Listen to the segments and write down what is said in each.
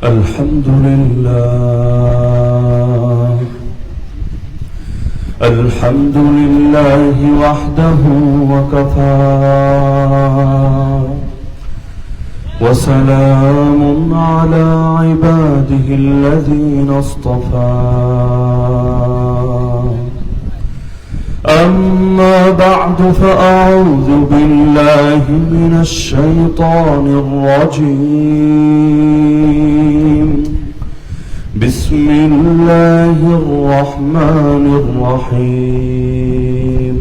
الحمد لله وحده وكفى وسلام على عباده الذين اصطفى أما بعد فأعوذ بالله من الشيطان الرجيم بسم الله الرحمن الرحيم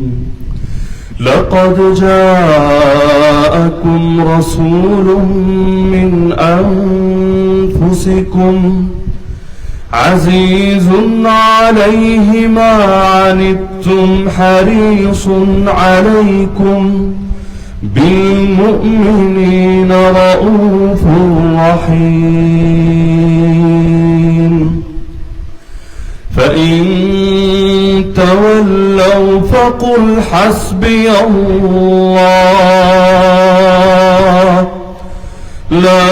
لقد جاءكم رسول من أنفسكم عزيز عليه ما عنتم حريص عليكم بالمؤمنين رؤوف رحيم فإن تولوا فقل حسبي الله لا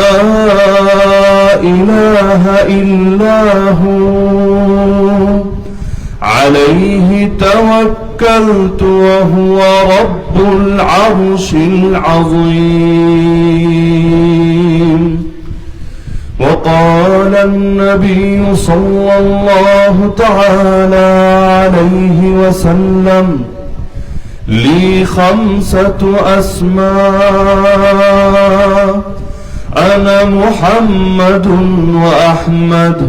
إله إلا هو عليه توكلت وهو رب العرش العظيم وقال النبي صلى الله تعالى عليه وسلم لي 5 أسماء أنا محمد وأحمد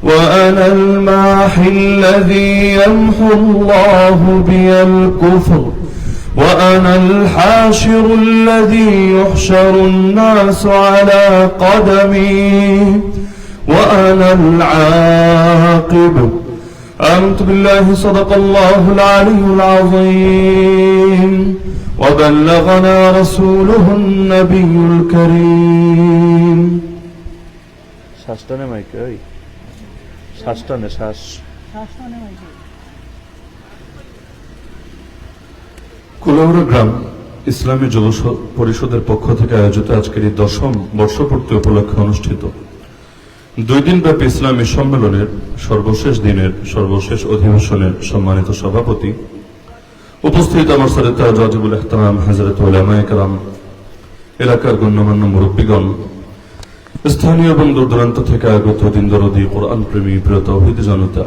وأنا الماحي الذي يمحو الله بي الكفر وأنا الحاشر الذي يحشر الناس على قدمي وأنا العاقب آمنت بالله صدق الله العلي العظيم وبلغنا رسوله النبي الكريم শ্বাসটানে মাইকে ওই শ্বাসটানে শ্বাস কুলাউড়া গ্রাম ইসলামী যুব পরিষদের পক্ষ থেকে আয়োজিত আজকের এই 10ম বর্ষপূর্তি উপলক্ষে অনুষ্ঠিত 2 দিনব্যাপী ইসলামী সম্মেলনের সর্বশেষ দিনের সর্বশেষ অধিবেশনের সম্মানিত সভাপতি উপস্থিত আমার সাথে ওয়াজিবুল ইহতারাম হযরত উলামায়ে কেরাম এলাকার গণ্যমান্য মুরব্বীগণ স্থানীয় এবং দূরদূরান্ত থেকে আগত দিন দরদি কোরআন প্রেমী প্রিয় তাওহীদ জনতা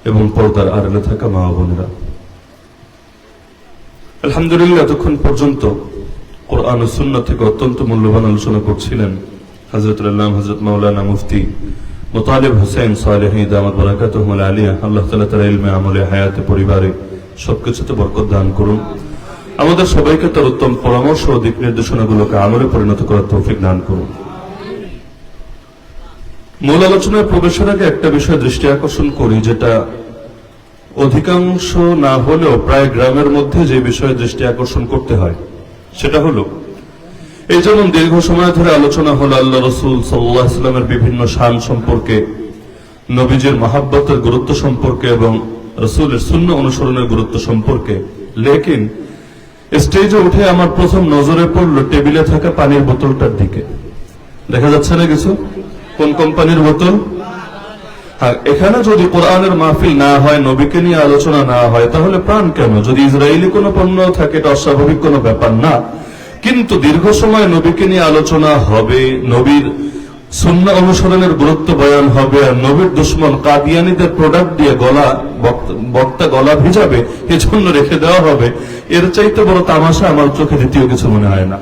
এবং পর্দার আড়ালে থাকা মা ও বোনেরা আলহামদুলিল্লাহ এতক্ষণ পর্যন্ত কোরআন ও সুন্নাহ থেকে অত্যন্ত মূল্যবান আলোচনা করছিলেন হযরতুল আল্লাহ হযরত মাওলানা মুফতি মুতালিব হোসেন সালেহী দামাত বারাকাতুহুল আলিয়া আল্লাহ তাআলা তার ইলমে আমলে হায়াতে পরিবারে সবকিছুতে বরকত দান করুন আমাদের সবাইকে তার উত্তম পরামর্শ ও দিক নির্দেশনাগুলোকে আমলে পরিণত করার তৌফিক দান করুন মূল আলোচনায় প্রবেশের আগে একটা বিষয় দৃষ্টি আকর্ষণ করি যেটা অধিকাংশ না হলেও প্রায় গ্রামের মধ্যে যে বিষয়ে দৃষ্টি আকর্ষণ করতে হয় সেটা হলো এই যেমন দীর্ঘ সময় ধরে আলোচনা হলো আল্লাহ রাসূল সাল্লাল্লাহু আলাইহি ওয়াসাল্লামের বিভিন্ন শান সম্পর্কে নবীজির মহব্বতের গুরুত্ব সম্পর্কে এবং রাসূলের সুন্নাহ অনুসরণের গুরুত্ব সম্পর্কে লেকিন স্টেজে উঠে আমার প্রথম নজরে পড়লো টেবিলে থাকা পানির বোতলটার দিকে দেখা যাচ্ছে না কিছু কোন কোম্পানির বোতল হ্যাঁ এখানে যদি কোরআনের মাহফিল না হয় নবীকে নিয়ে আলোচনা না হয় তাহলে প্রাণ কেন যদি ইসরায়েলি কোনো পণ্য থাকে এটা অস্বাভাবিক কোনো ব্যাপার না কিন্তু দীর্ঘ সময় নবীকে নিয়ে আলোচনা হবে নবীর সুন্নাহ অনুসরণের গুরুত্ব বয়ান হবে আর নবীর দুশমন কাদিয়ানীদের প্রোডাক্ট দিয়ে বক্তা গলা ভিজাবে এজন্য রেখে দেওয়া হবে এর চাইতে বড় তামাশা আমার চোখে দ্বিতীয় কিছু মনে হয় না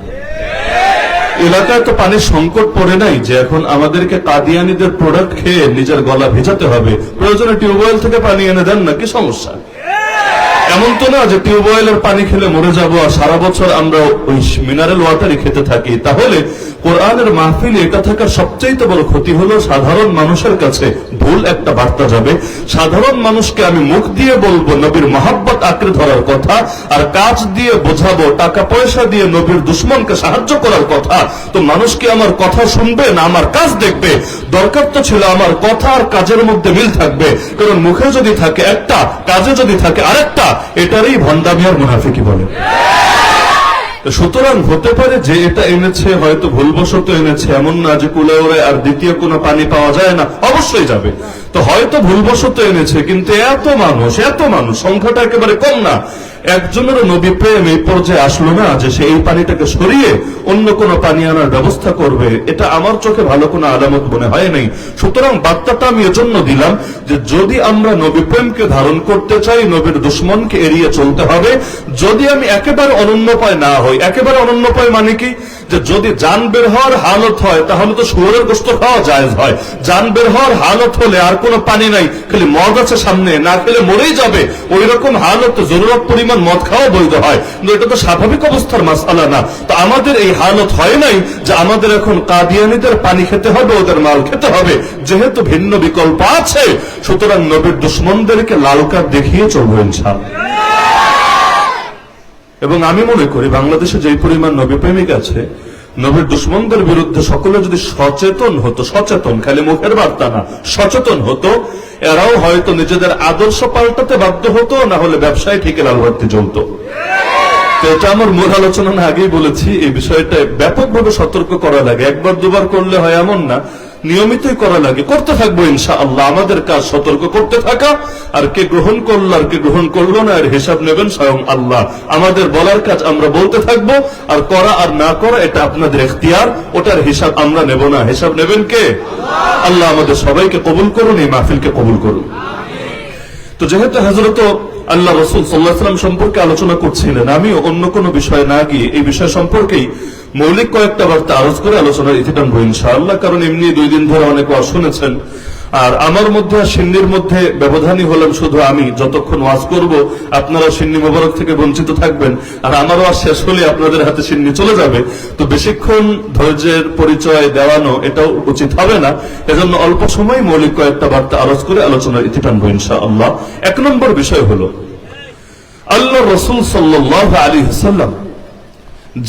এলাকায় তো পানির সংকট পড়ে নাই যে এখন আমাদেরকে কাদিয়ানীদের প্রোডাক্ট খেয়ে নিজের গলা ভেজাতে হবে প্রয়োজনে টিউবওয়েল থেকে পানি এনে দেন না কি সমস্যা এমন তো না যে টিউবওয়েলের পানি খেলে মরে যাবো আর সারা বছর আমরা ওই মিনারেল ওয়াটারই খেতে থাকি তাহলে কোরআনের মাহফিলে এটা থাকার সবচেয়ে বড় ক্ষতি হলো সাধারণ মানুষের কাছে ভুল একটা বার্তা যাবে সাধারণ মানুষকে আমি মুখ দিয়ে বলবো নবীর মহব্বত আঁকড়ে ধরার কথা আর কাজ দিয়ে বোঝাবো টাকা পয়সা দিয়ে নবীর দুশমনকে সাহায্য করার কথা তো মানুষ কি আমার কথা শুনবে না আমার কাজ দেখবে দরকার তো ছিল আমার কথা আর কাজের মধ্যে মিল থাকবে কারণ মুখে যদি থাকে একটা কাজে যদি থাকে আরেকটা এটারই ভন্ডামি আর মুনাফিকি বলে সুতরাং হতে পারে যে এটা এনেছে হয়তো ভুলবশত এনেছে, এমন না যে কুলাউড়ে আর দ্বিতীয় কোনো পানি পাওয়া যায় না, অবশ্যই যাবে। তো হয়তো ভুলবশত এনেছে, কিন্তু এত মানুষ সংখ্যাটা একেবারে কম না, একজনের নবী প্রেম এই পর্যায়ে আসলো না যে সে এই পানিটাকে সরিয়ে অন্য কোনো পানি আনার ব্যবস্থা করবে। এটা আমার চোখে ভালো কোনো আলামত মনে হয় নাই। সুতরাং বার্তাটা আমি এজন্য দিলাম যে যদি আমরা নবী প্রেমকে ধারণ করতে চাই, নবীর দুশ্মনকে এড়িয়ে চলতে হবে। যদি আমি একেবারে অনন্যপায় না হই, একেবারে অনন্যপায় মানে কি, যে যদি জান বের হওয়ার হালত হয় তাহলে তো শুয়োরের গোশত খাওয়া জায়েজ হয়। জান বের হওয়ার হালত হলে আর কোনো পানি নাই, খালি মদ আছে সামনে, না খেলে মরেই যাবে, ওই রকম হালত জরুরত পরিমাণ মদ খাওয়া বৈধ হয়, কিন্তু এটা তো স্বাভাবিক অবস্থার মাসআলা না। তো আমাদের এই হালত হয় নাই যে আমাদের এখন কাদিয়ানীদের পানি খেতে হবে, ওদের মাল খেতে হবে, যেহেতু ভিন্ন বিকল্প আছে। সুতরাং নবীর দুশ্মনদেরকে লাল কার্ড দেখিয়ে চলবো ইনশাআল্লাহ। এবং আমি মনে করি বাংলাদেশে যে পরিমাণ নবী প্রেমিক আছে, নবীর দুশ্মনদের বিরুদ্ধে সকলে যদি সচেতন হতো, সচেতন খালি মুখের বার্তা না, সচেতন হতো, এরাও হয়তো নিজেদের আদর্শ পাল্টাতে বাধ্য হতো, না হলে ব্যবসায় ঠিক লালবাতি জ্বলতো। তো এটা আমার মূল আলোচনা না আগেই বলেছি, এই বিষয়টা ব্যাপকভাবে সতর্ক করা লাগে। একবার দুবার করলে হয় এমন না, নিয়মিতই করা লাগে, করতে থাকবো ইনশাআল্লাহ। আমাদের কাজ সতর্ক করতে থাকা, আর কে গ্রহণ করলো আর কে গ্রহণ করলো না এর হিসাব নেবেন স্বয়ং আল্লাহ। আমাদের বলার কাজ আমরা বলতে থাকবো, আর করা আর না করা এটা আপনাদের ইখতিয়ার, ওটার হিসাব আমরা নেব না। হিসাব নেবেন কে? আল্লাহ আমাদের সবাইকে কবুল করুন, এই মাহফিলকে কবুল করুন। তো যেহেতু হযরত আল্লাহ রাসূল সাল্লাল্লাহু আলাইহি ওয়াসাল্লাম সম্পর্কে আলোচনা করছিলেন, আমি অন্য কোনো বিষয় না গিয়ে এই বিষয় সম্পর্কেই মৌলিক কয়েকটা বার্তা আরজ করে আলোচনার ইতি টানবো ইনশাআল্লাহ। কারণ এমনি 2 দিন ধরে অনেক ওয়াজ শুনেছেন, আর আমার মধ্যে আর সিন্নির মধ্যে ব্যবধানই হলাম শুধু আমি। যতক্ষণ ওয়াজ করব আপনারা সিন্নি মোবারক থেকে বঞ্চিত থাকবেন, আর আমার ওয়াজ শেষ হলে আপনাদের হাতে সিন্নি চলে যাবে। তো বেশিক্ষণ ধৈর্যের পরিচয় দেওয়ানো এটাও উচিত হবে না, এজন্য অল্প সময় মৌলিক কয়েকটা বার্তা আরজ করে আলোচনার ইতি টানবো ইনশাআল্লাহ। 1 নম্বর বিষয় হলো আল্লাহ রাসূল সাল্লাল্লাহু আলাইহি ওয়াসাল্লাম,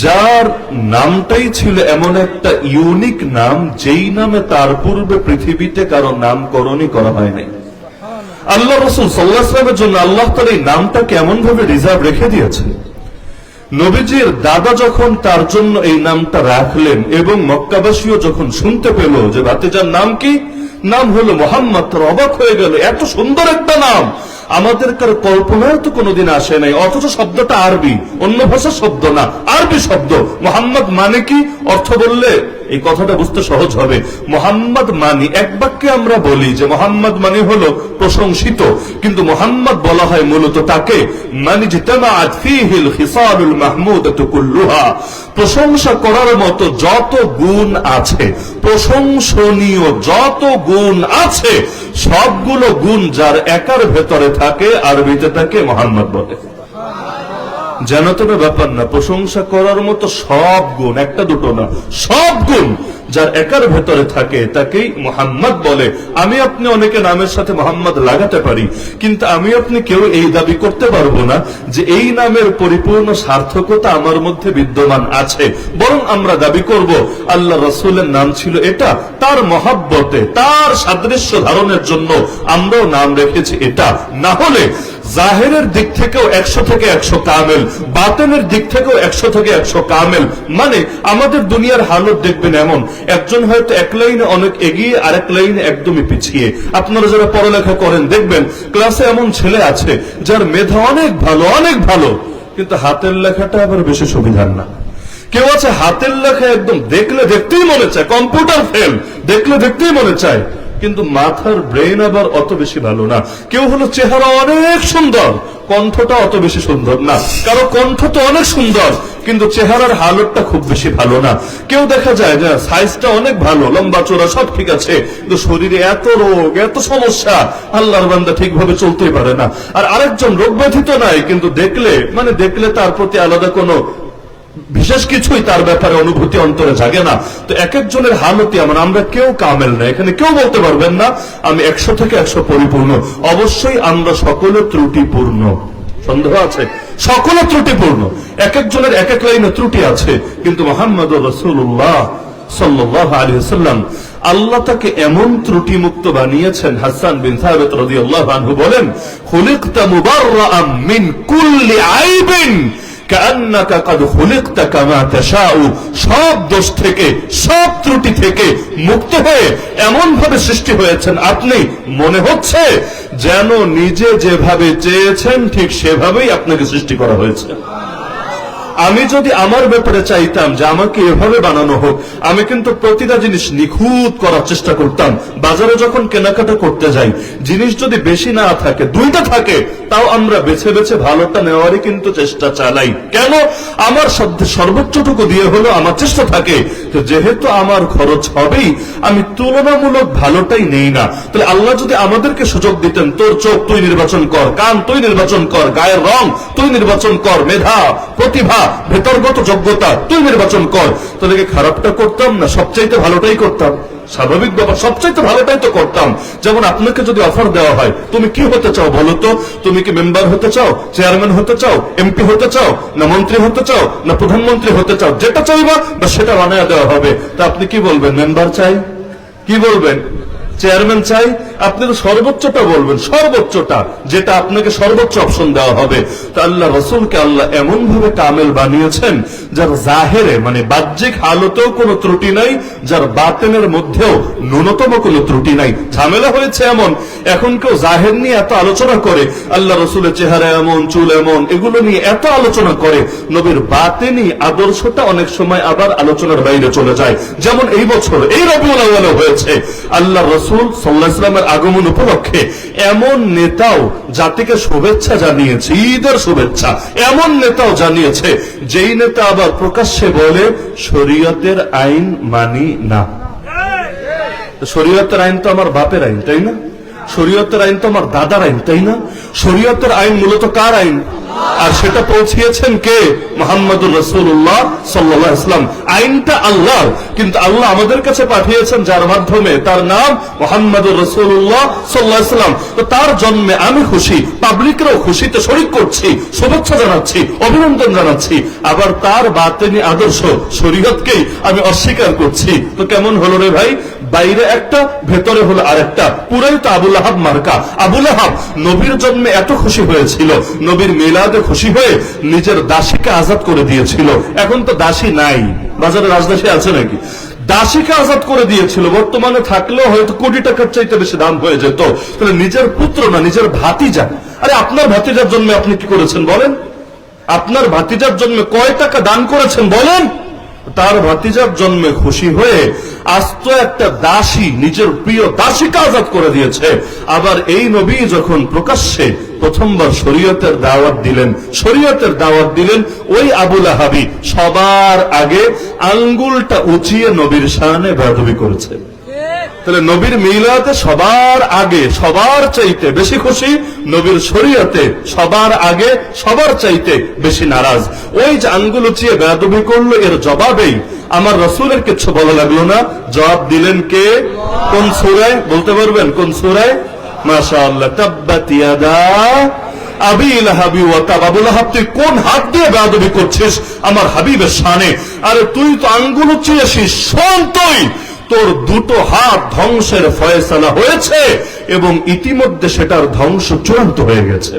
যার নামটাই ছিল এমন একটা ইউনিক নাম, যেই নামে তার পূর্বে পৃথিবীতে কারো নামকরণই করা হয় নাই। আল্লাহ রাসূল সাল্লাল্লাহু আলাইহি ওয়াসাল্লামের জন্য আল্লাহ তাআলা এই নামটা কেমন ভাবে রিজার্ভ রেখে দিয়েছে। নবীজির দাদা যখন তার জন্য এই নামটা রাখলেন, এবং মক্কাবাসীও যখন শুনতে পেল যে ভাতিজার নাম কি, নাম হলো মুহাম্মদ, তারা অবাক হয়ে গেল। এত সুন্দর একটা নাম আমাদের কার কল্পনায় তো কোনোদিন আসে নাই, অথচ শব্দটা আরবি, অন্য ভাষার শব্দ না, আরবি শব্দ। মুহাম্মদ মানে কি, অর্থ বললে এই কথাটা বুঝতে সহজ হবে। মুহাম্মদ মানে এক বাক্যে আমরা বলি যে মুহাম্মদ মানে হলো প্রশংসিত, কিন্তু মুহাম্মদ বলা হয় মূলত তাকে মানে জিতামাআত ফীহিল খিসালুল মাহমুদাতু কুল্লুহা, প্রশংসা করার মতো যত গুণ আছে, প্রশংসনীয় যত গুণ আছে, সবগুলো গুণ যার একার ভেতরে থাকে, আরবিতে তাকে মুহাম্মদ বলে। যেন তেন ব্যাপার না, প্রশংসা করার মতো সব গুণ, একটা দুটো না, সব গুণ যার একার ভেতরে থাকে তাকেই মুহাম্মদ বলে। আমি আপনি অনেকে নামের সাথে মুহাম্মদ লাগাতে পারি, কিন্তু আমি আপনি কেউ এই দাবি করতে পারবো না যে এই নামের পরিপূর্ণ সার্থকতা আমার মধ্যে বিদ্যমান আছে। বরং আমরা দাবি করব আল্লাহ রাসূলের নাম ছিল এটা, তার মহব্বতে, তার সাদৃশ্য ধারণের জন্য আমরাও নাম রেখেছি এটা। না হলে জাহেরের দিক থেকেও 100 থেকে 100 কামেল, বাতেনের দিক থেকেও 100 থেকে 100 কামেল। মানে আমাদের দুনিয়ার হালত দেখবেন এমন, একজন হয়তো এক লাইনে অনেক এগিয়ে, আরেক লাইনে একদমই পিছিয়ে। আপনারা যারা পড়ালেখা করেন দেখবেন ক্লাসে এমন ছেলে আছে যার মেধা অনেক ভালো, অনেক ভালো, কিন্তু হাতের লেখাটা আবার বেশি সুবিধার না। কেউ আছে হাতের লেখা একদম দেখলে দেখতেই মনে চায়, কম্পিউটার ফেল, দেখলে দেখতেই মনে চায়, কিন্তু মাথার ব্রেন আবার অত বেশি ভালো না। কেউ হলো চেহারা অনেক সুন্দর, কণ্ঠটা অত বেশি সুন্দর না। কারো কণ্ঠ তো অনেক সুন্দর, কিন্তু চেহারার হালতটা খুব বেশি ভালো না। কেউ দেখা যায় যে সাইজটা অনেক ভালো, লম্বা চোরা সব ঠিক আছে, কিন্তু শরীরে এত রোগ, এত সমস্যা, আল্লাহর বান্দা ঠিকভাবে চলতেই পারে না। আর আরেকজন রোগ ব্যাধিত নাই, কিন্তু দেখলে তার প্রতি আলাদা কোনো বিশেষ কিছুই তার ব্যাপারে অনুভূতি অন্তরে জাগে না। তো এক একজনের হালতি এমন, আমরা কেউ কামেল না, এখানে কেউ বলতে পারবেন না আমি 100 থেকে 100 পরিপূর্ণ। অবশ্যই আমরা সকলে ত্রুটিপূর্ণ, সন্দেহ আছে, সকলে ত্রুটিপূর্ণ, এক একজনের এক এক লাইনে ত্রুটি আছে। কিন্তু মুহাম্মদুর রাসূলুল্লাহ সাল্লাল্লাহু আলাইহি ওয়াসাল্লাম, আল্লাহ তাকে এমন ত্রুটি মুক্ত বানিয়েছেন। হাসান বিন সাবিত রাদিয়াল্লাহু আনহু বলেন, খুলিকতা মুবাররাআম মিন কুল্লি আইবিন কান্নাকা কাদ খুলিকতা কামা তাশাউ, সব দোষ থেকে সব ত্রুটি থেকে মুক্ত হয়ে এমন ভাবে সৃষ্টি হয়েছেন আপনি, মনে হচ্ছে যেন নিজে যেভাবে চেয়েছেন ঠিক সেভাবেই আপনাকে সৃষ্টি করা হয়েছে। আমি যদি আমার ব্যাপারে চাইতাম যে আমাকে এভাবে বানানো হোক, আমি কিন্তু প্রতিটা জিনিস নিখুঁত করার চেষ্টা করতাম। বাজারে যখন কেনাকাটা করতে যাই, জিনিস যদি বেশি না থাকে, দুইটা থাকে, তাও আমরা বেছে বেছে ভালোটা নেওয়ারই কিন্তু চেষ্টা চালাই। কেন? আমার সর্বোচ্চটুকু দিয়ে হলো আমার চেষ্টা থাকে তো যেহেতু আমার খরচ হবেই, আমি তুলনামূলক ভালোটাই নেই না। তাহলে আল্লাহ যদি আমাদেরকে সুযোগ দিতেন, তোর চোখ তুই নির্বাচন কর, কান তুই নির্বাচন কর, গায়ের রং তুই নির্বাচন কর, মেধা, প্রতিভা, ভেতরগত যোগ্যতা তুই নির্বাচন কর, তাহলে কি খারাপটা করতাম না সবচাইতে ভালোটাই করতাম? স্বাভাবিক ব্যাপার, সবচাইতে ভালোটাই তো করতাম। যেমন আপনাকে যদি অফার দেওয়া হয়, তুমি কি হতে চাও বলো তো? তুমি কি মেম্বার হতে চাও, চেয়ারম্যান হতে চাও, এমপি হতে চাও, না মন্ত্রী হতে চাও, না প্রধানমন্ত্রী হতে চাও? যেটা চাইবা বা সেটা বানায় দেওয়া হবে। তা আপনি কি বলবেন? মেম্বার চাই। কি বলবেন? চেয়ারম্যান চাই। আপনি তো সর্বোচ্চটা বলবেন, সর্বোচ্চটা, যেটা আপনাকে সর্বোচ্চ অপশন দেওয়া হবে। তো আল্লাহ রসুলকে আল্লাহ এমন ভাবে কামেল বানিয়েছেন, যার জাহেরে মানে বাহ্যিক হালতেও কোনো ত্রুটি নাই, যার বাতেনের মধ্যেও ন্যূনতম কোনো ত্রুটি নাই। ঝামেলা হয়েছে এমন, এখন কেউ জাহের নিয়ে এত আলোচনা করে, আল্লাহ রসুলের চেহারা এমন, চুল এমন, এগুলো নিয়ে এত আলোচনা করে, নবীর বাতেনি আদর্শটা অনেক সময় আবার আলোচনার বাইরে চলে যায়। যেমন এই বছর এই রবিউল আউয়ালে হয়েছে, আল্লাহ রসুল সাল্লাল্লাহু আলাইহি ওয়াসাল্লামের আগমন উপলক্ষে এমন নেতাও জাতিকে শুভেচ্ছা জানিয়েছে, ঈদের শুভেচ্ছা, এমন নেতাও জানিয়েছে যেই নেতা আবার প্রকাশ্যে বলে শরীয়তের আইন মানি না। শরীয়তের আইন তো আমার বাপের আইন, তাই না? শরীয়তের আইন তো আমার দাদার আইন, তাই না? শরীয়তের আইন মূলত কার আইন? আর সেটা পৌঁছিয়েছেন কে? মুহাম্মদুর রাসূলুল্লাহ সাল্লাল্লাহু আলাইহি ওয়াসাল্লাম। আইনটা আল্লাহর, কিন্তু আল্লাহ আমাদের কাছে পাঠিয়েছেন যার মাধ্যমে, তার নাম মুহাম্মদুর রাসূলুল্লাহ সাল্লাল্লাহু আলাইহি ওয়াসাল্লাম। তো তার জন্মে আমি খুশি, পাবলিকরাও খুশিতে শরীক করছি, শুভেচ্ছা জানাচ্ছি, অভিনন্দন জানাচ্ছি। আবার তার বাতেনি আদর্শ শরীয়তকেই আমি অস্বীকার করছি। তো কেমন হলো রে ভাই? বাইরে একটা, ভেতরে হলো আরেকটা। পুরাই তো আবু লাহাব মার্কা। আবু লাহাব নবীর জন্মে এত খুশি হয়েছিল, নবীর মিলাদে খুশি হয়ে নিজের দাসীকে আজাদ করে দিয়েছিল। এখন তো দাসী নাই, বাজারে রাজদাসী আছে নাকি? দাসীকে আজাদ করে দিয়েছিল। বর্তমানে থাকলেও হয়তো কোটি টাকার চাইতে বেশি দাম হয়ে যেত। তাহলে নিজের পুত্র না, নিজের ভাতিজা। আরে আপনার ভাতিজার জন্মে আপনি কি করেছেন বলেন? আপনার ভাতিজার জন্মে কয় টাকা দান করেছেন বলেন? তার ভাতিজার জন্মে খুশি হয়ে আস্ত একটা দাসী, নিজের প্রিয় দাসীকে আজাদ করে দিয়েছে। আবার এই নবী যখন প্রকাশ্যে প্রথমবার শরীয়তের দাওয়াত দিলেন, ওই আবু লাহাবী সবার আগে আঙ্গুলটা উঁচিয়ে নবীর শানে বেয়াদবি করেছে। তাহলে নবীর মিলাতে সবার আগে, সবার চাইতে বেশি খুশি, নবীর শরীয়তে সবার আগে, সবার চাইতে বেশি নারাজ। ওই যে আঙ্গুল উঁচিয়ে বেয়াদবি করলো, এর জবাবেই আমার রসুলের কিছু বলা লাগলো না, জবাব দিলেন কে? কোন সূরায় বলতে পারবেন? কোন সূরায়? মাশাআল্লাহ, তাব্বাত ইয়াদা আবি লাহাবি ওয়া তাব। আবু লাহাব, তুই কোন হাত দিয়ে বেয়াদবি করছিস আমার হাবিবের শানে? আরে তুই তো আঙ্গুল উঁচিয়েছিস, শোন, তোর দুটো হাত ধ্বংসের ফয়সালা হয়েছে এবং ইতিমধ্যে সেটার ধ্বংস চূড়ান্ত হয়ে গেছে।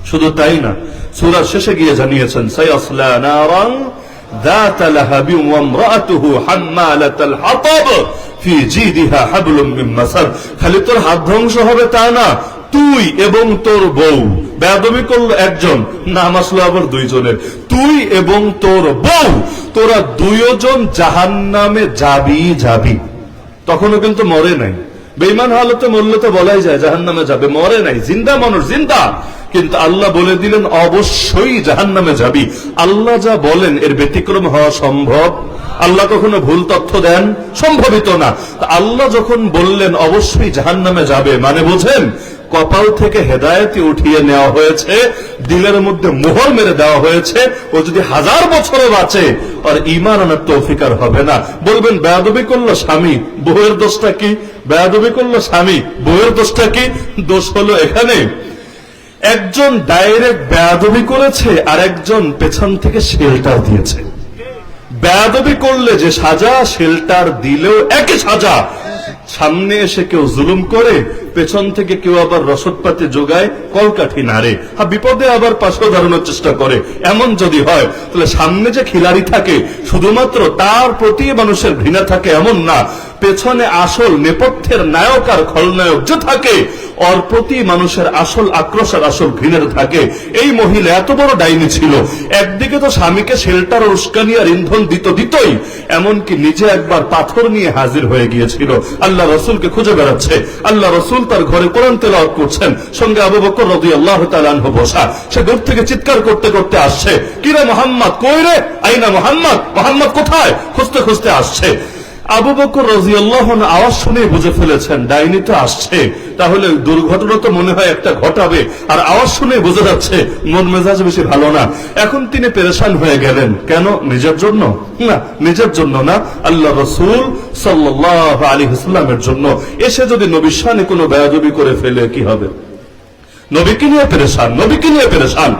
শুধু তাই না, সূরার শেষে গিয়ে জানিয়েছেন সায়াসলা নারান যাতা লাহাবি ওয়া ইমরাতুহু হাম্মালাতাল হাতাব ফি জিদিহা হাবলুম মিন মাসাদ। খালি তোর হাত ধ্বংস হবে তা না, তুই এবং তোর বউ, বেয়াদবি করলো একজন, নাম আসলো আবার দুইজনের, তুই এবং তোর বউ, তোরা দুইজন জাহান্নামে যাবি। তখনও কিন্তু মরে নাই। বেঈমান হালতে মরলে তো বলাই যায় জাহান্নামে যাবে, মরে নাই, জিন্দা মানুষ, জিন্দা। কিন্তু আল্লাহ বলে দিলেন অবশ্যই জাহান্নামে যাবি। আল্লাহ যা বলেন এর ব্যতিক্রম হওয়া সম্ভব? আল্লাহ কখনো ভুল তথ্য দেন? সম্ভবিত না। আল্লাহ যখন বললেন অবশ্যই জাহান্নামে যাবে, মানে বোঝেন কপাল থেকে হেদায়েতই উঠিয়ে নেওয়া হয়েছে, দিলের মধ্যে মোহর মেরে দেওয়া হয়েছে। ও যদি 1000 বছরও বাঁচে আর ঈমান আনার তৌফিক আর হবে না। বলবেন বেয়াদবি করলো স্বামী, বউয়ের দোষটা কি? বেয়াদবি করলো স্বামী, বউয়ের দোষটা কি? দোষ হলো এখানে একজন ডাইরেক্ট বেয়াদবি করেছে আর একজন পেছন থেকে শেল্টার দিয়েছে। বেয়াদবি করলে যে সাজা, শেল্টার দিলেও একই সাজা। সামনে এসে কেউ জুলুম করে, পেছন থেকে কেউ আবার রসদপাতি যোগায়, কলকাঠি নাড়ে, বিপদে আবার পাশে দাঁড়ানোর চেষ্টা করে, এমন যদি হয় তাহলে সামনে যে খিলাড়ি থাকে শুধুমাত্র তার প্রতি মানুষের ঘৃণা থাকে এমন না, পেছনে আসল নেপথ্যের নায়ক আর খলনায়ক যে থাকে ওর প্রতি মানুষের আসল আক্রোশ আর আসল ঘৃণা থাকে। এই মহিলা এত বড় ডাইনি ছিল, একদিকে তো স্বামীকে শেল্টার ও উস্কানি আর ইন্ধন দিতই, এমনকি নিজে একবার পাথর নিয়ে হাজির হয়ে গিয়েছিল, আল্লাহ রসুলকে খুঁজে বেড়াচ্ছে। আল্লাহ রসুল তার ঘরে কোরআন তেলাওয়াত করছেন, সঙ্গে আবু বকর রাদিয়াল্লাহু তাআলা আনহু বসা। সে দূর থেকে চিৎকার করতে করতে আসছে, কিরে মোহাম্মদ, কই রে, আইনা মোহাম্মদ, মোহাম্মদ কোথায়, খুঁজতে খুঁজতে আসছে। আবু বকর রাদিয়াল্লাহু আনহু আওয়াজ শুনে বুঝে ফেলেছেন ডাইনি তো আসছে, তাহলে দুর্ঘটনা তো মনে হয় একটা ঘটাবে, আর আওয়াজ শুনে বোঝা যাচ্ছে মন মেজাজ বেশি ভালো না। এখন তিনি পেরেশান হয়ে গেলেন, কেন? নিজের জন্য না, নিজের জন্য না, আল্লাহ রাসূল সাল্লাল্লাহু আলাইহি ওয়াসাল্লামের জন্য। এসে যদি নবীর শানে কোনো বেয়াদবি করে ফেলে কি হবে? নবীকে নিয়ে পেরেশান, নবীকে নিয়ে পেরেশান।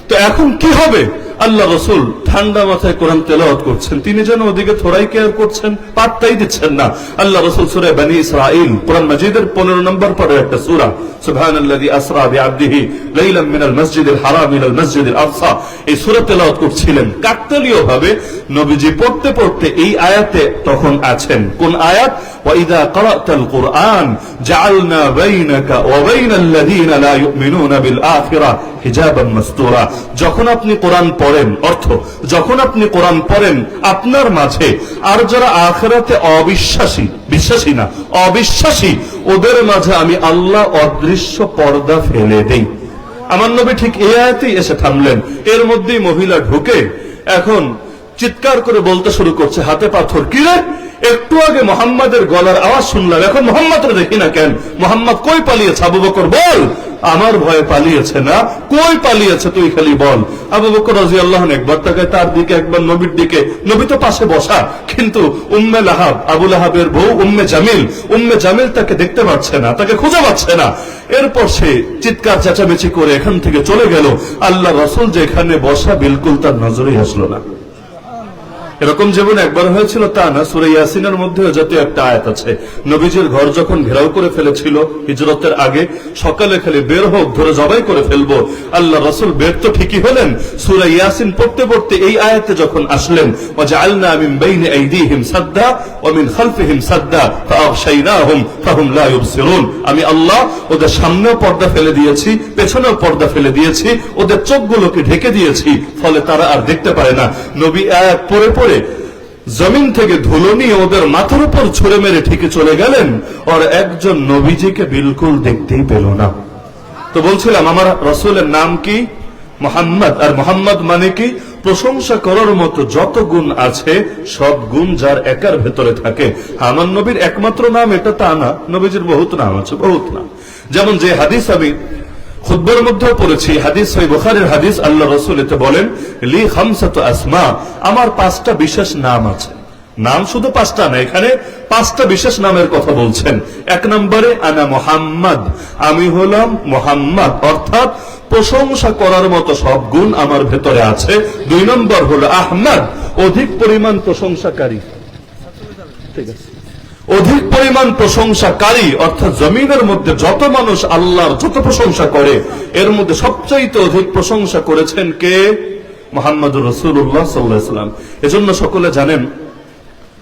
তো এখন কি হবে? আল্লাহ রসুল ঠান্ডা মাথায় কোরআন তেলাওয়াত করছেন, তিনি যেন ওদিকে থোড়াই কেয়ার করছেন, পাত্তাই দিচ্ছেন না। আল্লাহ রসুল সূরা বনী ইসরাঈল, কোরআন মাজিদের 15 নম্বর পরে একটা সূরা, সুবহানাল্লাযী আসরা বিআবদিহি লাইলাম মিনাল মাসজিদিল হারাম ইলাল মাসজিদিল আকসা, এই সূরা তেলাওয়াত করছিলেন। কাকতালীয় ভাবে নবীজি পড়তে পড়তে এই আয়াতে তখন আছেন। কোন আয়াত? ওয়া ইযা ক্বারাতাল কুরআন জাআলনা বাইনাকা ওয়া বাইনাল লাযীনা লা ইউমিনুনা বিল আখিরাহ হিজাবান মাসতুরা। যখন আপনি কোরআন পড়েন, অর্থ যখন আপনি কোরআন পড়েন, আপনার মাঝে আর যারা আখিরাতে অবিশ্বাসী, বিশ্বাসী না অবিশ্বাসী, ওদের মাঝে আমি আল্লাহ অদৃশ্য পর্দা ফেলে দেই। আমার নবী ঠিক এই আয়াতেই এসে থামলেন। এর মধ্যেই মহিলা ঢুকে এখন চিৎকার করে বলতে শুরু করছে, হাতে পাথর, কি রে, একটু আগে মোহাম্মদের গলার আওয়াজ শুনলাম, এখন মোহাম্মদকে দেখি না কেন? মোহাম্মদ কই পালিয়েছে? আবু বকর বল। আমার ভয়ে পালিয়েছে না, কই পালিয়েছে তুই খালি বল। আবু বকর রাদিয়াল্লাহু আনহু একবার তাকায় তার দিকে, একবার নবীর দিকে। নবী তো পাশে বসা, কিন্তু উম্মে লাহাব, আবু লাহাবের বউ উম্মে জামিল তাকে দেখতে পাচ্ছে না, তাকে খুঁজে পাচ্ছে না। এরপর সে চিৎকার চেঁচামেচি করে এখান থেকে চলে গেল। আল্লাহ রাসূল যে এখানে বসা বিলকুল তার নজরেই আসলো না। এরকম যেমন একবার হয়েছিল তা না, সূরা ইয়াসিনের মধ্যে জাতীয় একটা আয়াত আছে, নবীজির ঘর যখন ঘেরাও করে ফেলেছিল হিজরতের আগে, সকালে খালি বের হোক, ধরে জবাই করে ফেলবো। আল্লাহ রাসূল বের তো ঠিকই হলেন, সূরা ইয়াসিন পড়তে পড়তে এই আয়াতে যখন আসলেন, ওয়াজআলনা মিন বাইনি আইদিহিম সাদ্দা ওয়া মিন খালফিহিম সাদ্দা ফাআগশাইনাহুম ফাহুম লা ইউবসিরুন। আমি আল্লাহ ওদের সামনেও পর্দা ফেলে দিয়েছি, পেছনেও পর্দা ফেলে দিয়েছি, ওদের চোখগুলোকে ঢেকে দিয়েছি, ফলে তারা আর দেখতে পারে না। নবী আয়াত পড়ে পড়ে জমিন থেকে ধুলো নিয়ে ওদের মাথার উপর ছুঁড়ে মেরে ঠিকই চলে গেলেন, আর একজন নবীজিকে বিলকুল দেখতেই পেল না। তো বলছিলাম আমার রাসূলের নাম কি? মুহাম্মদ। আর মুহাম্মদ মানে কি? প্রশংসা করার মতো যত গুণ আছে সব গুণ যার একার ভেতরে থাকে। আমার নবীর একমাত্র নাম এটা তা না, নবীজির বহুত নাম আছে, বহুত নাম। যেমন যে হাদিস আমি খুতবার মধ্যেও পড়েছি, হাদিস সহিহ বুখারীর হাদিস, আল্লাহ রাসূল এতে বলেন, লি খামসাতু আসমা, আমার 5টা বিশেষ নাম আছে। নাম শুধু 5টা না, এখানে 5টা বিশেষ নামের কথা বলছেন। 1 নম্বরে আনা মুহাম্মদ, আমি হলাম মুহাম্মদ, অর্থাৎ প্রশংসা করার মতো সব গুণ আমার ভেতরে আছে। 2 নম্বর হলো আহমদ, অধিক পরিমাণ প্রশংসাকারী, ঠিক আছে, অধিক পরিমাণ প্রশংসাকারী, অর্থাৎ জমিনের মধ্যে যত মানুষ আল্লাহর যত প্রশংসা করে এর মধ্যে সবচাইতে অধিক প্রশংসা করেছেন কে? মুহাম্মদুর রাসূলুল্লাহ সাল্লাল্লাহু আলাইহি ওয়াসাল্লাম। এজন্য সকলে জানেন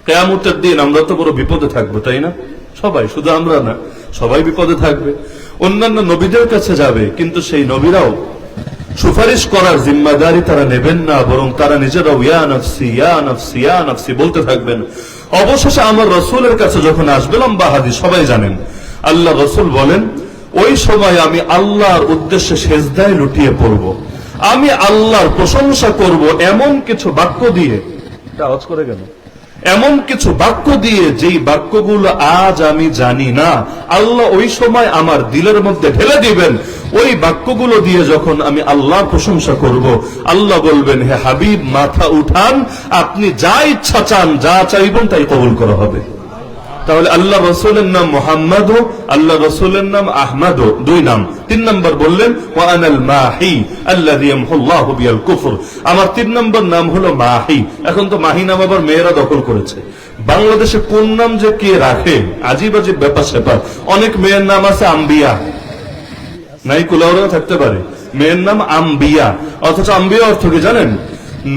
কিয়ামতের দিন আমরা তো বড় বিপদে থাকবো, তাই না? সবাই, শুধু আমরা না, সবাই বিপদে থাকবে। অন্যান্য নবীদের কাছে যাবে, কিন্তু সেই নবীরাও সুপারিশ করার জিম্মাদারি তারা নেবেন না, বরং তারা নিজেরাও ইয়া নফসি ইয়া নফসি ইয়া নফসি বলতে থাকবেন। অবশেষে আমার রাসূলের কাছে যখন আসবে, লম্বা হাদিস সবাই জানেন, আল্লাহ রাসূল বলেন, ওই সময় আমি আল্লাহর উদ্দেশ্যে সেজদায় লুটিয়ে পড়ব, আমি আল্লাহর প্রশংসা করব এমন কিছু বাক্য দিয়ে, আওয়াজ করে গেল, এমন কিছু বাক্য দিয়ে যেই বাক্যগুলো আজ আমি জানি না, আল্লাহ ওই সময় আমার দিলের মধ্যে ঢেলে দিবেন। ওই বাক্যগুলো দিয়ে যখন আমি আল্লাহর প্রশংসা করব, আল্লাহ বলবেন, হে হাবিব, মাথা উঠান, আপনি যা ইচ্ছা চান, যা চাইবেন তাই কবুল করা হবে। তাহলে আল্লাহ রাসূলের নাম মুহাম্মদ, আল্লাহ রাসূলের নাম আহমদ, 2 নাম। 3 নম্বর বললেন, ওয়া আনাল মাহি আল্লাযী ইয়ামহুল্লাহু বিল কুফর, আমার 3 নম্বর নাম হলো মাহি। এখন তো মাহি নাম আবার মেয়েরা দখল করেছে, বাংলাদেশে কোন নাম যে কে রাখে, আজিব আজিব ব্যাপার স্যাপার। অনেক মেয়ের নাম আছে আম্বিয়া, নাই কুলাউরাও থাকতে পারে, মেয়ের নাম আম্বিয়া। অথচ আম্বিয়া অর্থ কি জানেন?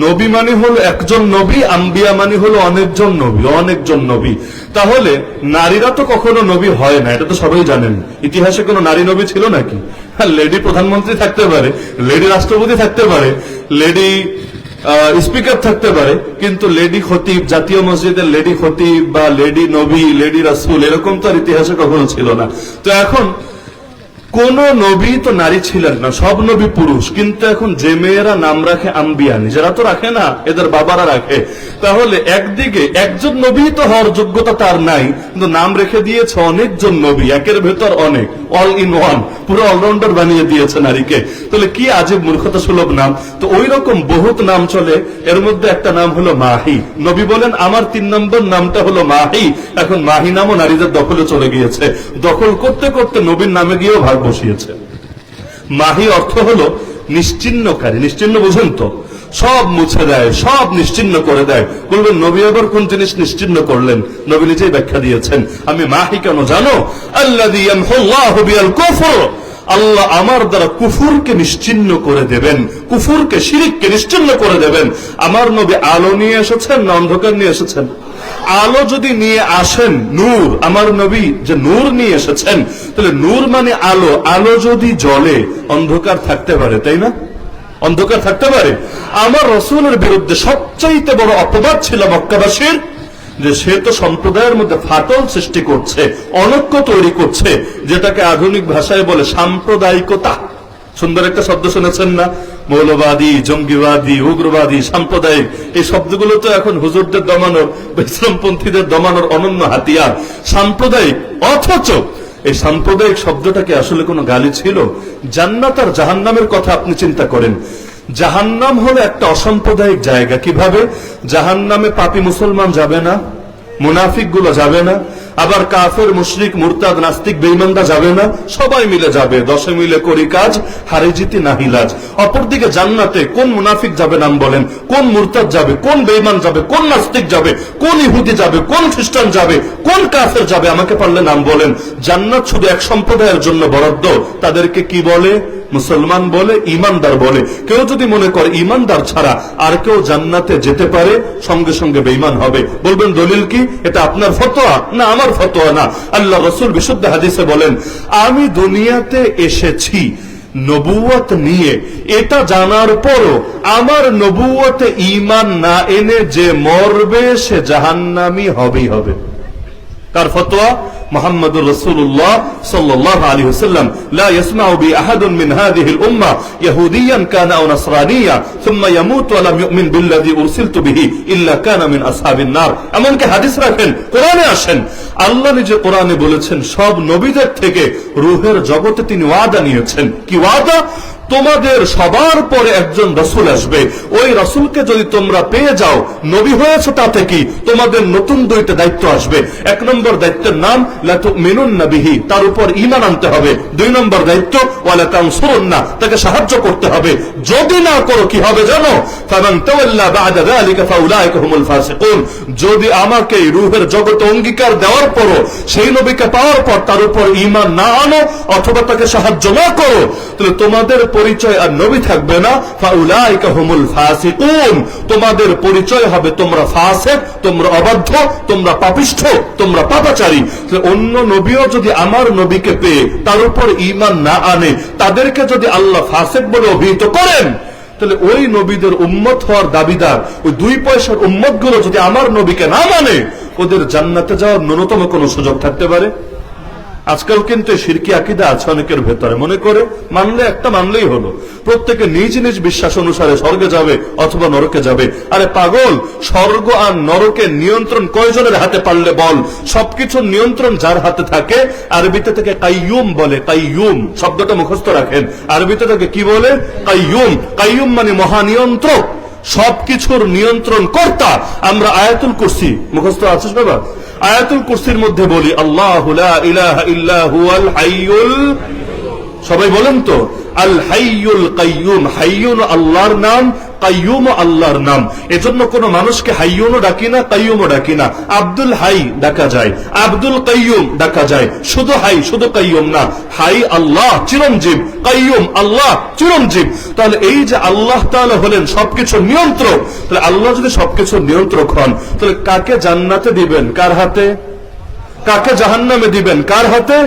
নবী মানে হলো একজন নবী, আম্বিয়া মানে হলো অনেকজন নবী, অনেকজন নবী। তাহলে নারীরা তো কখনো নবী হয় না, এটা তো সবাই জানেন। ইতিহাসে কোনো নারী নবী ছিল নাকি? হ্যাঁ, লেডি প্রধানমন্ত্রী থাকতে পারে, লেডি রাষ্ট্রপতি থাকতে পারে, লেডি স্পিকার থাকতে পারে, কিন্তু লেডি খতিব, জাতীয় মসজিদের লেডি খতিব বা লেডি নবী, লেডি রাসূল, এরকম তো আর ইতিহাসে কখনো ছিল না। তো এখন কোন নবী তো নারী ছিলেন না, সব নবী পুরুষ। কিন্তু এখন যে মেয়েরা নাম রাখে আম্বিয়া, নিজেরা তো রাখে না, এদের বাবারা রাখে। তাহলে একদিকে একজন নবী তো হওয়ার যোগ্যতা তার নাই, কিন্তু নাম রেখে দিয়েছে অনেকজন নবী, একের ভেতর অনেক, অল ইন ওয়ান, পুরো অলরাউন্ডার বানিয়ে দিয়েছে নারীকে। তাহলে কি আজীব মূর্খতা সুলভ নাম। তো ওই রকম বহুত নাম চলে, এর মধ্যে একটা নাম হলো মাহি। নবী বলেন আমার 3 নম্বর নামটা হলো মাহি। এখন মাহি নামও নারীদের দখলে চলে গিয়েছে, দখল করতে করতে নবীর নামে গিয়েও ভাগ বসিয়েছে। মাহি অর্থ হলো নিশ্চিহ্নকারী। নিশ্চিহ্ন বুঝেন তো? সব মুছে দেয়, সব নিশ্চিহ্ন করে দেয়। বলবেন নবী আবার কোন জিনিস নিশ্চিহ্ন করলেন? নবী নিজেই ব্যাখ্যা দিয়েছেন। আমি মাহি কেন জানো? আল্লাযী ইয়ামহুল্লাহু বিল কুফর, আল্লাহ আমার দ্বারা কুফুরকে নিশ্চিহ্ন করে দেবেন, কুফুরকে, শিরককে নিশ্চিহ্ন করে দেবেন। আমার নবী আলো নিয়ে এসেছেন না অন্ধকার নিয়ে এসেছেন? আলো যদি নিয়ে আসেন, নূর, আমার নবী যে নূর নিয়ে এসেছেন, তাহলে নূর মানে আলো। আলো যদি জ্বলে অন্ধকার থাকতে পারে, তাই না? অন্ধকার থাকতে পারে। আমার রাসূলের বিরুদ্ধে সবচাইতে বড় অপবাদ ছিল মক্কাবাসীর, যে সে তো সম্প্রদায়ের মধ্যে ফাটল সৃষ্টি করছে, অনৈক্য তৈরি করছে, যেটাকে আধুনিক ভাষায় বলে সাম্প্রদায়িকতা। সুন্দর একটা শব্দ শুনেছেন না? মৌলবাদী, জঙ্গিবাদী, উগ্রবাদী, সাম্প্রদায়িক, এই শব্দগুলো তো এখন হুজুরদের দমানোর, ইসলামপন্থীদের দমানোর অনন্য হাতিয়ার, সাম্প্রদায়িক। অথচ এই সাম্প্রদায়িক শব্দটাকে আসলে কোনো গালি ছিল? জান্নাত আর জাহান্নামের কথা আপনি চিন্তা করেন। জাহান্নাম হলো একটা অসাম্প্রদায়িক জায়গা। কিভাবে? জাহান্নামে পাপী মুসলমান যাবে না, মুনাফিক গুলো যাবে না, আবার কাফের, মুশরিক, মুরতাদ, নাস্তিক, বেঈমানরা যাবে না, সবাই মিলে যাবে। 10 মিলে করি কাজ, হারে জিতি নাহিলাজ। অপরদিকে জান্নাতে কোন মুনাফিক যাবে নাম বলেন, কোন মুরতাদ যাবে, কোন বেঈমান যাবে, কোন নাস্তিক যাবে, কোন ইহুদি যাবে, কোন খ্রিস্টান যাবে, কোন কাফের যাবে, আমাকে পারলে নাম বলেন। জান্নাত শুধু এক সম্প্রদায়ের জন্য বরাদ্দ। তাদেরকে কি বলে? মুসলমান বলে, ইমানদার বলে। কেউ যদি মনে করে ইমানদার ছাড়া আর কেউ জান্নাতে যেতে পারে, সঙ্গে সঙ্গে বেঈমান হবে। বলবেন দলিল কি? এটা আপনার ফতোয়া না, আমার ফতোয়া না। আল্লাহ রাসূল বিশুদ্ধ হাদিসে বলেন, আমি দুনিয়াতে এসেছি নবুয়ত নিয়ে, এটা জানার পরও আমার নবুয়তে ঈমান না এনে যে মরবে সে জাহান্নামী হবেই হবে। কার ফতোয়া? মুহাম্মদুর রাসূলুল্লাহ সাল্লাল্লাহু আলাইহি ওয়াসাল্লাম। লা ইয়াসমাউ বি আহাদুন মিন হাযিহিল উম্মাহ ইয়াহুদিয়ান কানা আও নাসরানিয়া সুম্মা ইয়ামুতু ওয়া লাম ইউমিন বিল্লাযী উরসিলতু বিহি ইল্লা কানা মিন আসহাবিন নার। এমনকি হাদিস রাখেন, কোরআনে আসেন। আল্লাহ নিজে কোরআনে বলেছেন সব নবীদের থেকে রূহের জগতে তিনি ওয়াদা নিয়েছেন। কি ওয়াদা? তোমাদের সবার পরে একজন রাসূল আসবে, ওই রাসূলকে যদি তোমরা পেয়ে যাও, নবী হয়েছে, তাতে কি তোমাদের নতুন 2টা দায়িত্ব আসবে। 1 নম্বর দায়িত্বের নাম লা তুমিনুন্না বিহি, তার উপর ঈমান আনতে হবে। 2 নম্বর দায়িত্ব ওয়ালা তানসুরুন্না, তাকে সাহায্য করতে হবে। যদি না করো কি হবে জানো? ফামান তাওয়াল্লা বা'দা যালিকা ফাউলাইকা হুমুল ফাসিকুন। যদি আমাকে রূহের জগতে অঙ্গীকার দেওয়ার পরও, সেই নবীকে পাওয়ার পর তার উপর ঈমান না আনো অথবা তাকে সাহায্য না করো, তাহলে তোমাদের পরিচয় আর নবী থাকবে না। ফাউলাইকা হুমুল ফাসিকুন, তোমাদের পরিচয় হবে তোমরা ফাসিক, তোমরা অবাধ্য, তোমরা পাপিষ্ঠ, তোমরা পাপাচারী। অন্য নবীও যদি আমার নবীকে পেয়ে তার উপর ঈমান না আনে, তাদেরকে যদি আল্লাহ ফাসিক বলে অভিহিত করেন, তাহলে ওই নবীদের উম্মত হওয়ার দাবিদার ওই 2 পয়সার উম্মত গুলো যদি আমার নবীকে না মানে, ওদের জান্নাতে যাওয়ার ন্যূনতম কোনো সুযোগ থাকতে পারে? আজকাল কিন্তু শিরকি আকীদা আছে অনেকের ভেতরে, মনে করে মানলে একটা মানলেই হলো, প্রত্যেকে নিজ নিজ বিশ্বাস অনুসারে স্বর্গে যাবে অথবা নরকে যাবে। আরে পাগল, স্বর্গ আর নরকের নিয়ন্ত্রণ কয়জনের হাতে পারলে বল? সবকিছুর নিয়ন্ত্রণ যার হাতে থাকে, আরবিতে থেকে কাইয়ুম বলে। কাইয়ুম শব্দটা মুখস্থ রাখেন, আরবিতে থেকে কি বলে? কাইয়ুম। কাইয়ুম মানে মহানিয়ন্ত্রক, সবকিছুর নিয়ন্ত্রণ কর্তা। আমরা আয়াতুল কুরসি মুখস্থ আছে বাবা? আয়াতুল কুরসির মধ্যে বলি আল্লাহু লা ইলাহা ইল্লা হুয়াল হাইয়ুল সবাই বলেন তো, আল হাইয়ুল কাইয়ুম, হাইয়ুন আল্লাহর নাম, কাইয়ুম আল্লাহর নাম। এজন্য কোন মানুষকে হাইয়ুনও ডাকি না, কাইয়ুমও ডাকি না। আব্দুল হাই ডাকা যায়, আব্দুল কাইয়ুম ডাকা যায়, শুধু হাই শুধু কাইয়ুম না। হাই আল্লাহ চিরঞ্জীব, কাইয়ুম আল্লাহ চিরঞ্জীব। তাহলে এই যে আল্লাহ তাআলা হলেন সবকিছুর নিয়ন্ত্রক, তাহলে আল্লাহ যদি সবকিছুর নিয়ন্ত্রক হন, তাহলে কাকে জান্নাতে দিবেন কার হাতে, কাকে জাহান্নামে দিবেন কার হাতে?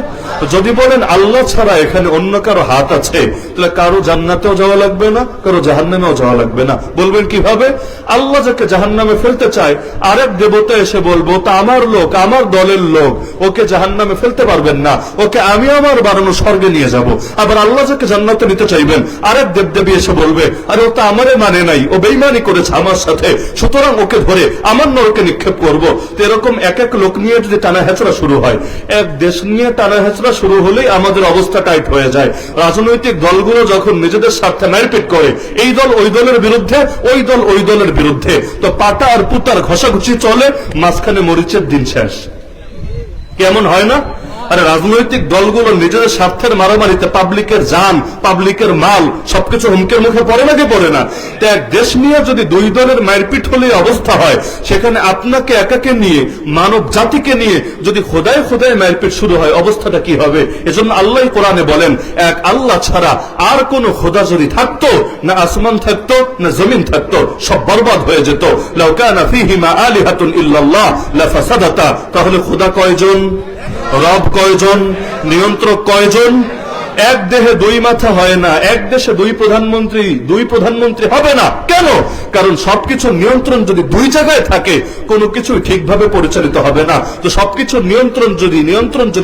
যদি বলেন আল্লাহ ছাড়া এখানে অন্য কারো হাত আছে, তাহলে কারো জান্নাতেও যাওয়া লাগবে না, কারো জাহান্নামেও যাওয়া লাগবে না। বলবেন কিভাবে? আল্লাহ যাকে জাহান্নামে ফেলতে চায়, আরেক দেবতা এসে বলবো তা আমার লোক, আমার দলের লোক, ওকে জাহান্নামে ফেলতে পারবেন না, ওকে আমি আমার বানানো স্বর্গে নিয়ে যাব। আবার আল্লাহ যাকে জান্নাতে নিতে চাইবেন, আরেক দেবদেবী এসে বলবে আরে ও তো আমারে মানে নাই, ও বেঈমানি করেছে আমার সাথে, সুতরাং ওকে ধরে আমার নরকে নিক্ষেপ করবো। তো এরকম এক এক লোক নিয়ে যদি টানা হেঁচড়া শুরু হয়, এক দেশ নিয়ে টানা হেঁচড়া শুরু হলেই আমাদের অবস্থা টাইট হয়ে যায়। রাজনৈতিক দলগুলো যখন নিজেদের স্বার্থে মারপিট করে, এই দল ওই দলের বিরুদ্ধে, ওই দল ওই দলের বিরুদ্ধে, তো পাটা আর পুতার ঘষাঘষি চলে, মাঝখানে মরিচের দিন শেষ। কেমন হয় না? আরে রাজনৈতিক দলগুলো নিজেদের স্বার্থের মারামারিতে পাবলিকের জান, পাবলিকের মাল সবকিছু হুমকের মুখে পড়ে নাকি পড়ে না? তো এক দেশ নিয়ে যদি দুই দলের মারপিট হলে অবস্থা হয়, সেখানে আপনাকে একাকে নিয়ে, মানব জাতিকে নিয়ে যদি খোদায় খোদায় মারপিট শুরু হয়, অবস্থাটা কি হবে? এজন্য আল্লাহ কোরআনে বলেন, এক আল্লাহ ছাড়া আর কোন খোদা যদি থাকতো, না আসমান থাকতো না জমিন থাকতো, সব বরবাদ হয়ে যেত। লাউ কানা ফীহিমা আলিহাতুন ইল্লাল্লাহ লাফাসাদাতা। তাহলে খোদা কয়জন, রব কয়জন, নিয়ন্ত্রক কয়জন? এক দেহে দুই মাথা হয় না, এক দেশে দুই প্রধানমন্ত্রী হবে না। কেন? কারণ সবকিছু নিয়ন্ত্রণ যদি দুই জায়গায় থাকে, কোনো কিছুই ঠিকভাবে পরিচালিত হবে না। তো সবকিছু নিয়ন্ত্রণ যদি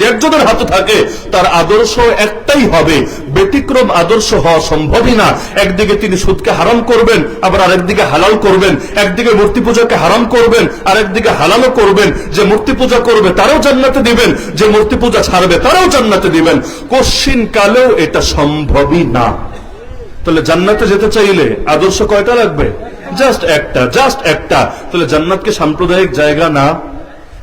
একজনের হাতে থাকে, তার আদর্শ একটাই হবে, ব্যতিক্রম আদর্শ হওয়া সম্ভবই না। একদিকে তিনি সুদকে হারাম করবেন, আবার আরেকদিকে হালাল করবেন। একদিকে মূর্তি পূজাকে হারাম করবেন, আরেকদিকে হালালও করবেন। যে মূর্তি পূজা করবে তারাও জান্নাতে দিবেন, যে মূর্তি পূজা ছাড়বে তারাও জান্নাতে দিবেন। কোশ্চিন কালেও এটা সম্ভবই না। তাহলে জান্নাতে যেতে চাইলে আদর্শ কয়টা লাগবে? জাস্ট একটা। তাহলে জান্নাতকে সাম্প্রদায়িক জায়গা না।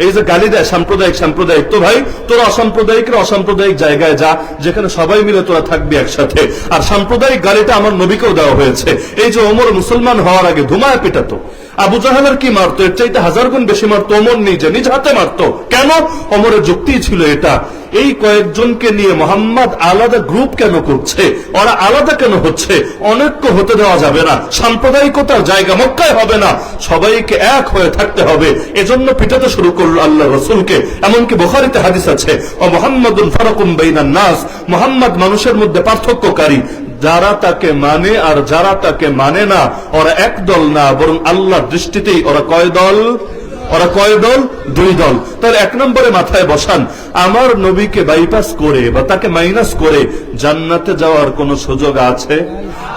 এই যে গালি দেয় সাম্প্রদায়িক, তো ভাই তোরা অসাম্প্রদায়িক জায়গায় যা, যেখানে সবাই মিলে তোরা থাকবি একসাথে। আর সাম্প্রদায়িক গালিটা আমার নবীকেও দেওয়া হয়েছে। এই যে ওমর মুসলমান হওয়ার আগে ধুমায় পিটাতো, আবু জাহেলের কি মারতো, এর চাইতে 1000 গুণ বেশি মারতো ওমর নিজ হাতে মারতো। কেন? ওমরের যুক্তি ছিল এটা, এই কয়েকজনকে নিয়ে মোহাম্মদ আলাদা গ্রুপ কেন করছে, ওরা আলাদা কেন হচ্ছে, অনৈক্য হতে দেওয়া যাবে না, সাম্প্রদায়িকতার জায়গা মক্কায় হবে না, সবাইকে এক হয়ে থাকতে হবে। এজন্য পিটাতে শুরু করলো আল্লাহ রসুলকে। এমনকি বুখারীতে হাদিস আছে, ও মুহাম্মাদুন ফারাকুম বাইনান নাস, মুহাম্মদ মানুষের মধ্যে পার্থক্যকারী। যারা তাকে মানে আর যারা তাকে মানে না, ওরা এক দল না, বরং আল্লাহর দৃষ্টিতেই ওরা কয় দল? দুই দল। তাহলে এক নম্বরে মাথায় বসান, আমার নবীকে বাইপাস করে বা তাকে মাইনাস করে জান্নাতে যাওয়ার কোন সুযোগ আছে?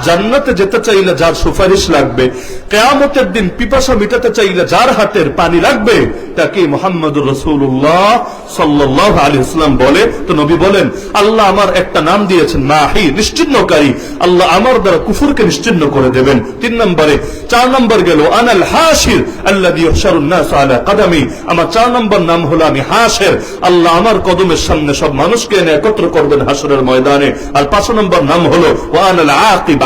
জান্নাতে যেতে চাইলে যার সুপারিশ লাগবে, কিয়ামতের দিন পিপাসা মিটাতে চাইলে যার হাতের পানি লাগবে, তাকে মুহাম্মদুর রাসূলুল্লাহ সাল্লাল্লাহু আলাইহি ওয়াসাল্লাম বলে। তো নবী বলেন, আল্লাহ আমার একটা নাম দিয়েছেন মাহি, নিশ্চিহ্নকারী। আল্লাহ আমার দ্বারা কুফরকে নিশ্চিহ্ন করে দেবেন। 3 নম্বরে, 4 নম্বর গেল আনাল হাশির আল্লাযী ইহশারুন নাস আলা কাদামি। আমার 4 নম্বর নাম হলো আমি হাশির, আল্লাহ আমার কদমের সামনে সব মানুষকে এনে একত্র করবেন হাসরের ময়দানে। আর 5 নম্বর নাম হলো ওয়া আনাল আকিব।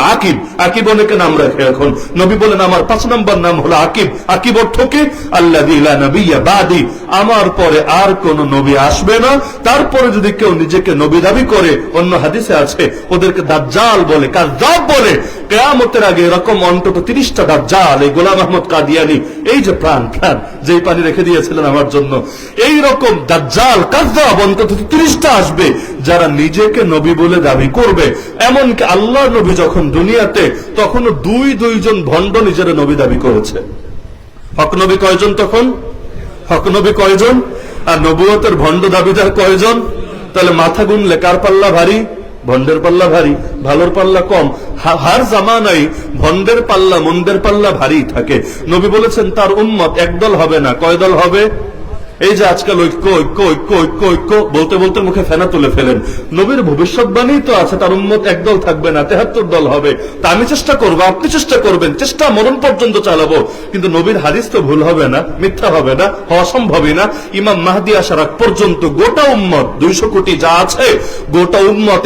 আকিব অনেকে নাম রাখে এখন, নবী বলেন আমার 5 নম্বর নাম হলো আকিব। আকিব অর্থ কি? আল্লাযী লা নাবিয়্যা বাদি, আমার পরে আর কোন নবী আসবে না। তারপরে যদি কেউ নিজেকে নবী দাবি করে, অন্য হাদিসে আছে ওদেরকে দাজ্জাল বলে, কাযযাব বলে। কিয়ামতের আগে এরকম অন্তত 30টা দাজ্জাল, এই গোলাম আহমদ কাদিয়ানী, এই যে প্রাণ যেই পানি রেখে দিয়েছিলেন আমার জন্য, এই রকম দাজ্জাল কাযযাব অন্তত 30টা আসবে, যারা নিজেকে নবী বলে দাবি করবে। এমনকি আল্লাহর নবী যখন দুনিয়াতে, তখনও দুইজন ভণ্ড নিজেরা নবী দাবি করেছে। হক নবী কয়জন তখন? হক নবী কয়জন? আর নবুয়তের ভণ্ড দাবিদার কয়জন? তাহলে মাথা গুনলে কার পাল্লা ভারী? ভণ্ডের পাল্লা ভারী, ভালোর পাল্লা কম। হার জামানাই ভণ্ডের পাল্লা মন্দের পাল্লা ভারী থাকে। নবী বলেছেন তার উম্মত একদল হবে না, কয় দল হবে? এই যে আজকাল ঐক্য ঐক্য ঐক্য ঐক্য ঐক্য বলতে বলতে মুখে ফেনা তুলে ফেলেন। নবীর ভবিষ্যৎবাণী তো আছে, তার উম্মত একদল থাকবে না, 73 দল হবে। তা আমি চেষ্টা করবো, আপনি চেষ্টা করবেন, চেষ্টা মরণ পর্যন্ত চালাবো, কিন্তু নবীর হাদিস তো ভুল হবে না, মিথ্যা হবে না, হওয়া সম্ভবই না। ইমাম মাহদি আসার আগ পর্যন্ত গোটা উম্মত 200 কোটি যা আছে, গোটা উম্মত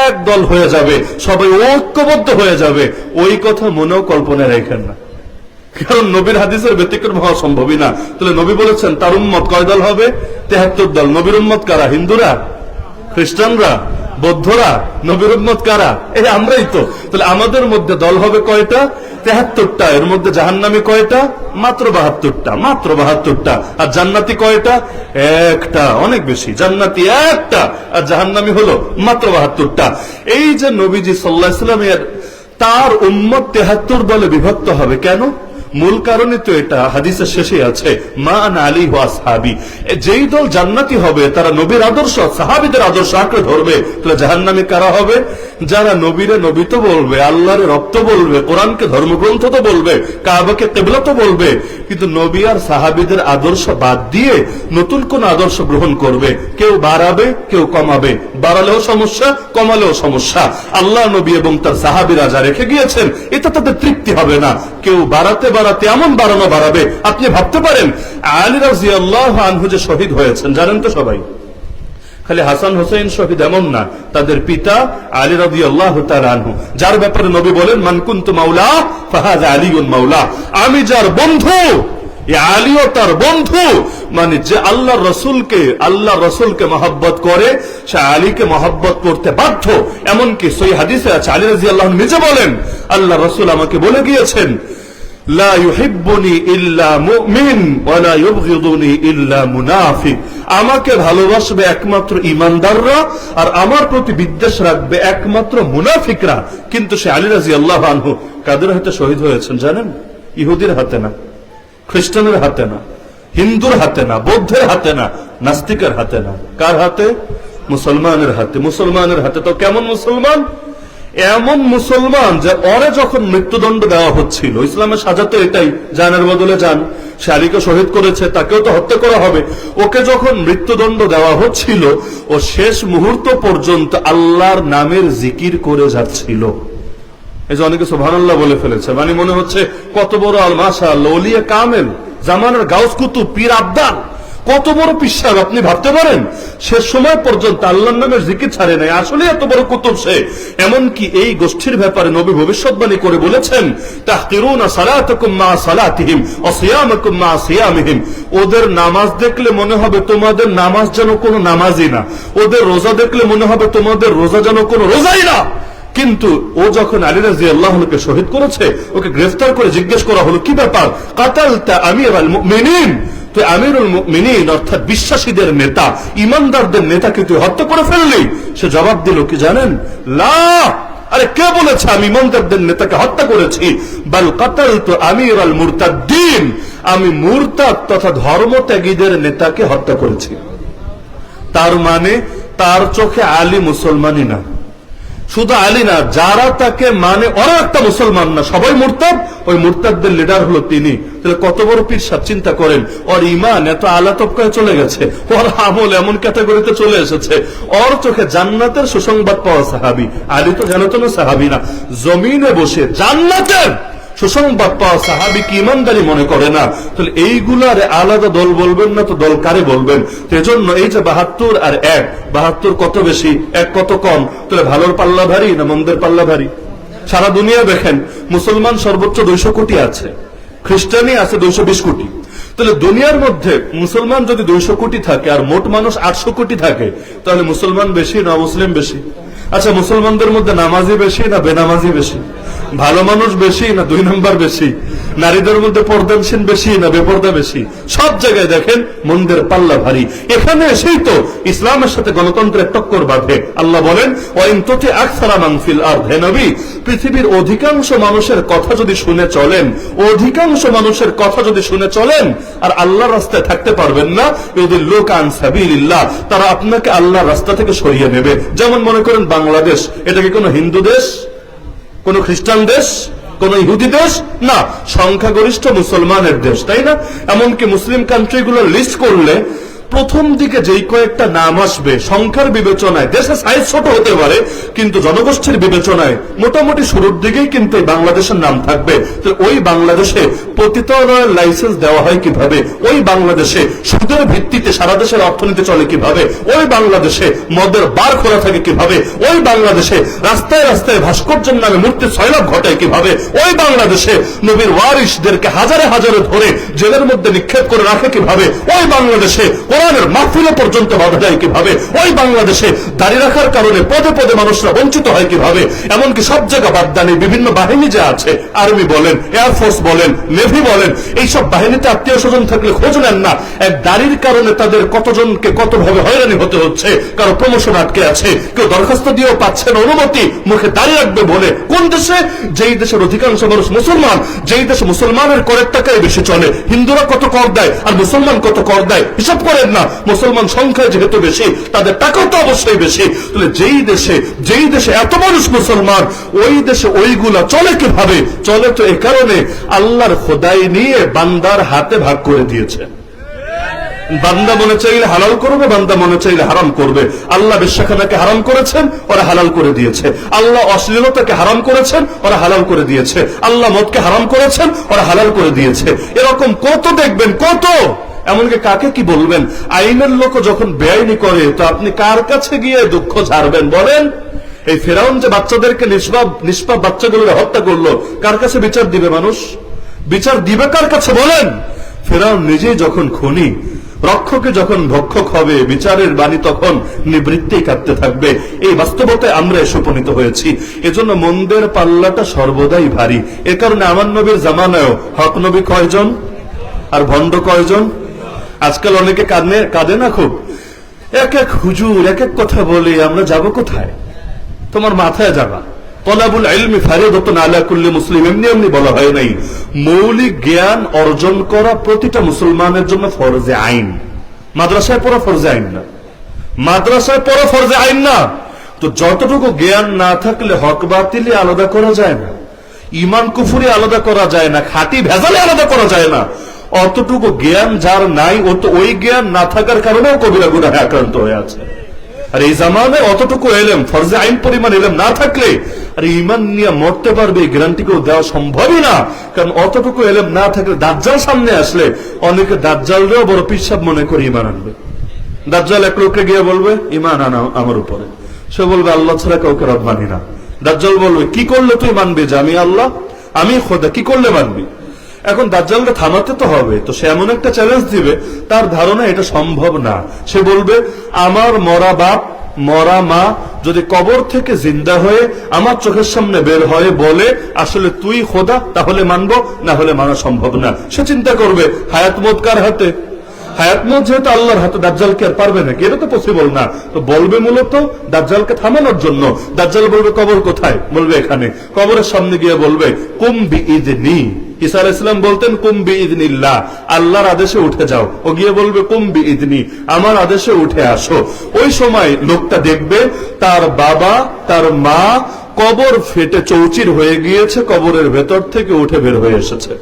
এক দল হয়ে যাবে, সবাই ঐক্যবদ্ধ হয়ে যাবে। ওই কথা মনেও কল্পনা রেখেন না, কারণ নবীর হাদিসের ব্যতিক্রম হওয়া সম্ভবই না। তাহলে নবী বলেছেন তার উম্মত কয় দল হবে? 73 দল। নবীর উম্মত কারা? হিন্দুরা, খ্রিস্টানরা, বৌদ্ধরা? নবীর উম্মত কারা? এই আমরাই তো। তাহলে আমাদের মধ্যে দল হবে কয়টা? 73টা। এর মধ্যে জাহান্নামী কয়টা? মাত্র 72টা, মাত্র 72টা। আর জান্নাতি কয়টা? একটা। অনেক বেশি। জান্নাতি একটা, আর জাহান্নামী হলো মাত্র 72টা। এই যে নবীজি সাল্লাল্লাহু আলাইহি ওয়াসাল্লামের তার উম্মত 73 দলে বিভক্ত হবে কেন? মূল কারণে তো এটা হাদিসের শেষে আছে, মা আনা আলী ওয়া আসহাবি। যেই দল জান্নাতি হবে তারা নবীর আদর্শ, সাহাবীদের আদর্শ আঁকড়ে ধরবে। তাহলে জাহান্নামী কারা হবে? যারা নবীরে নবী তো বলবে, আল্লাহরে রব তো বলবে, কোরআনকে ধর্মগ্রন্থ তো বলবে, কাবাকে কিবলা তো বলবে, কিন্তু নবী আর সাহাবীদের আদর্শ বাদ দিয়ে নতুন কোন আদর্শ গ্রহণ করবে। কেউ বাড়াবে, কেউ কমাবে, বাড়ালেও সমস্যা, কমালেও সমস্যা। আল্লাহ, নবী এবং তার সাহাবীরা যা রেখে গিয়েছেন এটা তাদের তৃপ্তি হবে না। কেউ বাড়াতে বাড়াতে এমন বাড়ানো বাড়াবে, আপনি ভাবতে পারেন আলী রাদিয়াল্লাহু আনহু যে শহীদ হয়েছেন, জানেন তো সবাই। খালি হাসান হোসেন শহীদ এমন না, তাদের পিতা আলী রাদিয়াল্লাহু তাআলা আনহু, যার ব্যাপারে নবী বলেন মান কুনতু মাওলা ফাহাযা আলীউন মাওলা। আমি যার বন্ধু, আলীও তার বন্ধু। মানে যে আল্লাহ রসুলকে মহব্বত করে সে আলীকে মহব্বত করতে বাধ্য। এমনকি সহিহ হাদিসে আছে, আলী রাদিয়াল্লাহু আনহু নিজে বলেন আল্লাহ রসুল আমাকে বলে গিয়েছেন লা ইউহিব্বুনি ইল্লা মুমিন ওয়া লা ইউবগিদুনি ইল্লা মুনাফিক। আমাকে ভালোবাসবে একমাত্র ঈমানদাররা, আর আমার প্রতি বিদ্বেষ রাখবে একমাত্র মুনাফিকরা। কিন্তু সে আলী রাদিয়াল্লাহু আনহু কাদের হাতে শহীদ হয়েছেন জানেন? ইহুদির হাতে না, খ্রিস্টানের হাতে না, হিন্দুর হাতে না, বৌদ্ধের হাতে না, নাস্তিকের হাতে না। কার হাতে? মুসলমানের হাতে। মুসলমানের হাতে। তো কেমন মুসলমান? এমন মুসলমান যে ওরে যখন মৃত্যুদণ্ড দেওয়া হচ্ছিল, ইসলামের সাজা তো এটাই, জানের বদলে জান। সে আলীকে শহীদ করেছে, তাকেও তো হত্যা করা হবে। ওকে যখন মৃত্যুদণ্ড দেওয়া হচ্ছিল, ও শেষ মুহূর্ত পর্যন্ত আল্লাহর নামের জিকির করে যাচ্ছিল। এই যে অনেকে সুবহানাল্লাহ বলে ফেলেছে, মানে মনে হচ্ছে কত বড় আল মাশাআল্লাহ, ওলিয়ে কামেল, জামানার গাউস কুতুব, পীর আবদাল, কত বড় পিসাব। আপনি ভাবতে পারেন শেষ সময় পর্যন্ত আল্লাহর নামের জিকির ছাড়ে নাই। আসলে এত বড় কুতুব সে। এমনকি এই গোষ্ঠীর ব্যাপারে নবী ভবিষ্যৎবাণী করে বলেছেন তাহকিরুনা সালাতাকুম মা সালাতিহিম ওয়া সিয়ামাকুম মা সিয়ামিহিম। ওদের নামাজ দেখলে মনে হবে তোমাদের নামাজ যেন কোনো নামাজই না, ওদের রোজা দেখলে মনে হবে তোমাদের রোজা যেন কোনো রোজাই না। কিন্তু ও যখন আলী রাদিয়াল্লাহু আনহুকে শহীদ করেছে, ওকে গ্রেফতার করে জিজ্ঞেস করা হলো কি ব্যাপার? কাতালতা আমিরাল মুমিনিন, তুই আমিরুল মুমিনিন অর্থাৎ বিশ্বাসীদের নেতা, ইমানদারদের নেতাকে তুই হত্যা করে ফেললি। সে জবাব দিল কি জানেন? লা, আরে কে বলেছে আমি ইমানদারদের নেতাকে হত্যা করেছি? বাল কাতালতু আমিরাল মুরতাদ্দিন, আমি মুরতাদ তথা ধর্মত্যাগীদের নেতাকে হত্যা করেছি। তার মানে তার চোখে আলী মুসলমানই না, শুধু আলী না, যারা তাকে মানে ওরা একটা মুসলমান না, সবাই মুরতাদ। ওই মুরতাদদের লিডার হলো তিনি। তাহলে কত বড় পীর সাহেব, চিন্তা করেন। ওর ইমান এত আলা তবকায় চলে গেছে, ওর আমল এমন ক্যাটাগরিতে চলে এসেছে, ওর চোখে জান্নাতের সুসংবাদ পাওয়া সাহাবী। আলী তো জানো তো না সাহাবী না, জমিনে বসে জান্নাতের সুসংবাদ পাওয়া সাহাবী কি ইমানদারি মনে করে না? তাহলে এইগুলার আলাদা দল বলবেন না তো দল কারে বলবেন? এজন্য এই যে 72 আর 1, 72 কত বেশি, 1 কত কম? তাহলে ভালোর পাল্লা ভারী না মন্দের পাল্লা ভারী? সারা দুনিয়া দেখেন, মুসলমান সর্বোচ্চ 200 কোটি আছে, খ্রিস্টানি আছে 220 কোটি। তাহলে দুনিয়ার মধ্যে মুসলমান যদি 200 কোটি থাকে আর মোট মানুষ 800 কোটি থাকে, তাহলে মুসলমান বেশি না মুসলিম বেশি? আচ্ছা, মুসলমানদের মধ্যে নামাজি বেশি না বেনামাজি বেশি? ভালো মানুষ বেশি না 2 নম্বর বেশি? নারীদের মধ্যে পর্দানসীন বেশি না বেপর্দা বেশি? সব জায়গায় দেখেন মন্দের পাল্লা ভারী। এখানে এসেই তো ইসলামের সাথে গণতন্ত্রের টক্কর বাঁধে। আল্লাহ বলেন ওয়াইন তুতি আকসারা মান ফিল আরদ, হে নবী, পৃথিবীর অধিকাংশ মানুষের কথা যদি শুনে চলেন, অধিকাংশ মানুষের কথা যদি শুনে চলেন আর আল্লাহর রাস্তায় থাকতে পারবেন না, ইউদিল্লুকা আন সাবিলিল্লাহ, তারা আপনাকে আল্লাহর রাস্তা থেকে সরিয়ে নেবে। যেমন মনে করেন বাংলাদেশ, এটা কি কোনো হিন্দু দেশ, কোন খ্রিস্টান দেশ? কোন ইহুদি দেশ না, সংখ্যাগরিষ্ঠ মুসলমানের দেশ, তাই না? এমনকি মুসলিম কান্ট্রিগুলোর লিস্ট করলে প্রথম দিকে যেই কয়েকটা নাম আসবে সংখ্যার বিবেচনায়, দেশের সাইজ ছোট হতে পারে কিন্তু জনগোষ্ঠীর বিবেচনায় মোটামুটি শুরুর দিকেই কিন্তু বাংলাদেশের নাম থাকবে। তো ওই বাংলাদেশে পতিতালয়ের লাইসেন্স দেওয়া হয় কিভাবে? ওই বাংলাদেশে সুদের ভিত্তিতে সারা দেশের অর্থনীতি চলে কিভাবে? ওই বাংলাদেশে মদের বার খোলা থাকে কিভাবে? ওই বাংলাদেশে রাস্তায় রাস্তায় ভাস্কর্যের নামে মূর্তি সয়লাভ ঘটায় কিভাবে? ওই বাংলাদেশে নবীর ওয়ারিসদেরকে হাজারে হাজারে ধরে জেলের মধ্যে নিক্ষেপ করে রাখে কিভাবে? ওই বাংলাদেশে কোরআনের মাহফিলে পর্যন্ত বাধা দেয় কিভাবে? ওই বাংলাদেশে দাঁড়িয়ে রাখার কারণে পদে পদে মানুষরা বঞ্চিত হয় কিভাবে? এমনকি সব জায়গা বাদদানি বিভিন্ন বাহিনী যে আছে, আর্মি বলেন, এয়ারফোর্স বলেন, নেভি বলেন, এইসব বাহিনীতে আত্মীয় স্বজন থাকলে খোঁজ নেন না এক দাড়ির কারণে তাদের কতজনকে কতভাবে হয়রানি হতে হচ্ছে। কারো প্রমোশন আটকে আছে, কেউ দরখাস্ত দিয়েও পাচ্ছে না অনুমতি মুখে দাঁড়িয়ে রাখবে বলে। কোন দেশে? যেই দেশের অধিকাংশ মানুষ মুসলমান, যেই দেশে মুসলমানের করের টাকায় বেশি চলে। হিন্দুরা কত কর দেয় আর মুসলমান কত কর দেয় হিসাব করেন না। মুসলমান সংখ্যায় যেহেতু বেশি, তাদের টাকাও তো অবশ্যই বেশি। তাহলে যেই দেশে এত মানুষ মুসলমান, ওই দেশে ওইগুলা চলে কিভাবে? চলে তো এ কারণে আল্লাহর খোদাই নিয়ে বান্দার হাতে ভাগ করে দিয়েছে। বান্দা মনে চাইলে হালাল করবে, বান্দা মনে চাইলে হারাম করবে। আল্লাহ বেশ্যাখানাকে হারাম করেছেন, ওরা হালাল করে দিয়েছে। আল্লাহ অশ্লীলতাকে হারাম করেছেন, ওরা হালাল করে দিয়েছে। আল্লাহ মদকে হারাম করেছেন, ওরা হালাল করে দিয়েছে। এরকম কত দেখবেন, কত। এমনকি কাকে কি বলবেন? আইনের লোক যখন বেআইনি করে তো আপনি কার কাছে গিয়ে দুঃখ ছাড়বেন বলেন? এই ফেরাউন যে বাচ্চাদেরকে নিষ্পাপ বাচ্চাগুলোকে হত্যা করলো, কার কাছে বিচার দিবে মানুষ? বিচার দিবে কার কাছে বলেন? ফেরাউন নিজেই যখন খুনি, রক্ষকে যখন ভক্ষক হবে, বিচারের বাণী তখন নিবৃত্তেই কাটতে থাকবে। এই বাস্তবতায় আমরা এসে উপনীত হয়েছি। এজন্য মন্দের পাল্লাটা সর্বদাই ভারী। এ কারণে আমার নবীর জামানায়ও হক নবী কয়জন আর ভণ্ড কয়জন? আজকাল অনেকে কাঁদে না খুব, এক এক হুজুর এক এক কথা বলে, আমরা যাব কোথায়? তোমার মাথায় যাবা। তলাবুল ইলমি ফারিদাতুন আলা কুল্লি মুসলিম, এমনি এমনি বলা হয় নাই। মৌলিক জ্ঞান অর্জন করা প্রতিটা মুসলমানের জন্য ফরজে আইন। মাদ্রাসায় পড়া ফরজে আইন না, মাদ্রাসায় পড়া ফরজে আইন না। তো যতটুকু জ্ঞান না থাকলে হক বাতিলে আলাদা করা যায় না, ইমান কুফরি আলাদা করা যায় না, খাঁটি ভেজালে আলাদা করা যায় না, অতটুকু জ্ঞান যার নাই, ও তো ওই জ্ঞান না থাকার কারণেও কবিরা গুনাহে আক্রান্ত হয়ে আছে। আর এই জামানায় অতটুকু এলেম, ফরজে আইন পরিমাণ এলেম না থাকলে আর ইমান নিয়ে মরতে পারবে এই গ্যারান্টিকেও দেওয়া সম্ভবই না। কারণ অতটুকু এলেম না থাকলে দাজ্জাল সামনে আসলে অনেকে দাজ্জালরেও বড় পিসাব মনে করে ইমান আনবে। দাজ্জাল এক লোককে গিয়ে বলবে ইমান আনা আমার উপরে, সে বলবে আল্লাহ ছাড়া কাউকে রব মানি না। দাজ্জাল বলবে কি করলে তুই মানবি যে আমি আল্লাহ, আমি খোদা, কি করলে মানবি? এখন দাজ্জালকে থামাতে তো হবে, তো সে এমন একটা চ্যালেঞ্জ দিবে, তার ধারণা এটা সম্ভব না। সে বলবে আমার মরা বাপ মরা মা যদি কবর থেকে জিন্দা হয়ে আমার চোখের সামনে বের হয়ে বলে আসলে তুই খোদা, তাহলে মানবো, না হলে মানা সম্ভব না। সে চিন্তা করবে হায়াত মত কার হাতে? হায়াত মত যেহেতু আল্লাহর হাতে, দাজ্জালকে আর পারবে নাকি? এটা তো পসিবল না। তো বলবে মূলত দাজ্জালকে থামানোর জন্য। দাজ্জাল বলবে কবর কোথায়? বলবে এখানে। কবরের সামনে গিয়ে বলবে কুম বিইযনি। ঈসা আলাইহিস সালাম বলতেন কুম বিইযনিল্লাহ, আল্লাহর আদেশে উঠে যাও। ও গিয়ে বলবে কুম বিইযনি, আমার আদেশে উঠে আসো। ওই সময় লোকটা দেখবে তার বাবা তার মা কবর ফেটে চৌচির হয়ে গিয়েছে, কবরের ভেতর থেকে উঠে বের হয়ে এসেছে।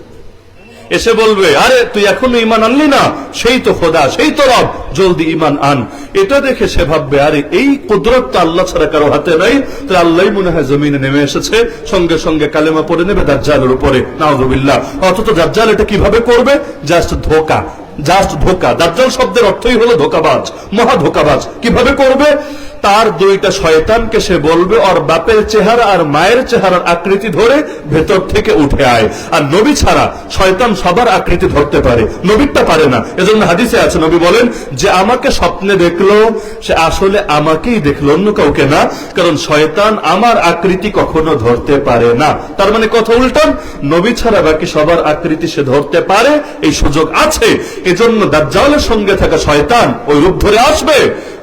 এসে বলবে আরে তুই এখনো ইমান আনলি না? সেই তো খোদা, সেই তো রব, জলদি ইমান আন। এটা দেখে সে ভাববে আরে এই কুদরত তো আল্লাহ ছাড়া কারো হাতে নাই, তো আল্লাহই মনে হয় জমিনে নেমে এসেছে। সঙ্গে সঙ্গে কালেমা পড়ে নেবে দাজ্জালের উপরে, নাউযুবিল্লাহ। অথচ দাজ্জাল এটা কিভাবে করবে? জাস্ট ধোঁকা, জাস্ট ধোঁকা। দাজ্জাল শব্দের অর্থই হলো ধোঁকাবাজ, মহা ধোঁকাবাজ। কিভাবে করবে? তার দুইটা শয়তানকে সে বলবে ওর বাপের চেহারা আর মায়ের চেহারার আকৃতি ধরে ভেতর থেকে উঠে আয়। আর নবী ছাড়া শয়তান সবার আকৃতি ধরতে পারে, নবীরটা পারে না। এজন্য হাদিসে আছে নবী বলেন যে আমাকে স্বপ্নে দেখলো সে আসলে আমাকেই দেখলো, অন্য কাউকে না। কারণ শয়তান আমার আকৃতি কখনো ধরতে পারে না। তার মানে কথা উল্টান, নবী ছাড়া বাকি সবার আকৃতি সে ধরতে পারে, এই সুযোগ আছে। এজন্য দাজ্জালের সঙ্গে থাকা শয়তান ওই রূপ ধরে আসবে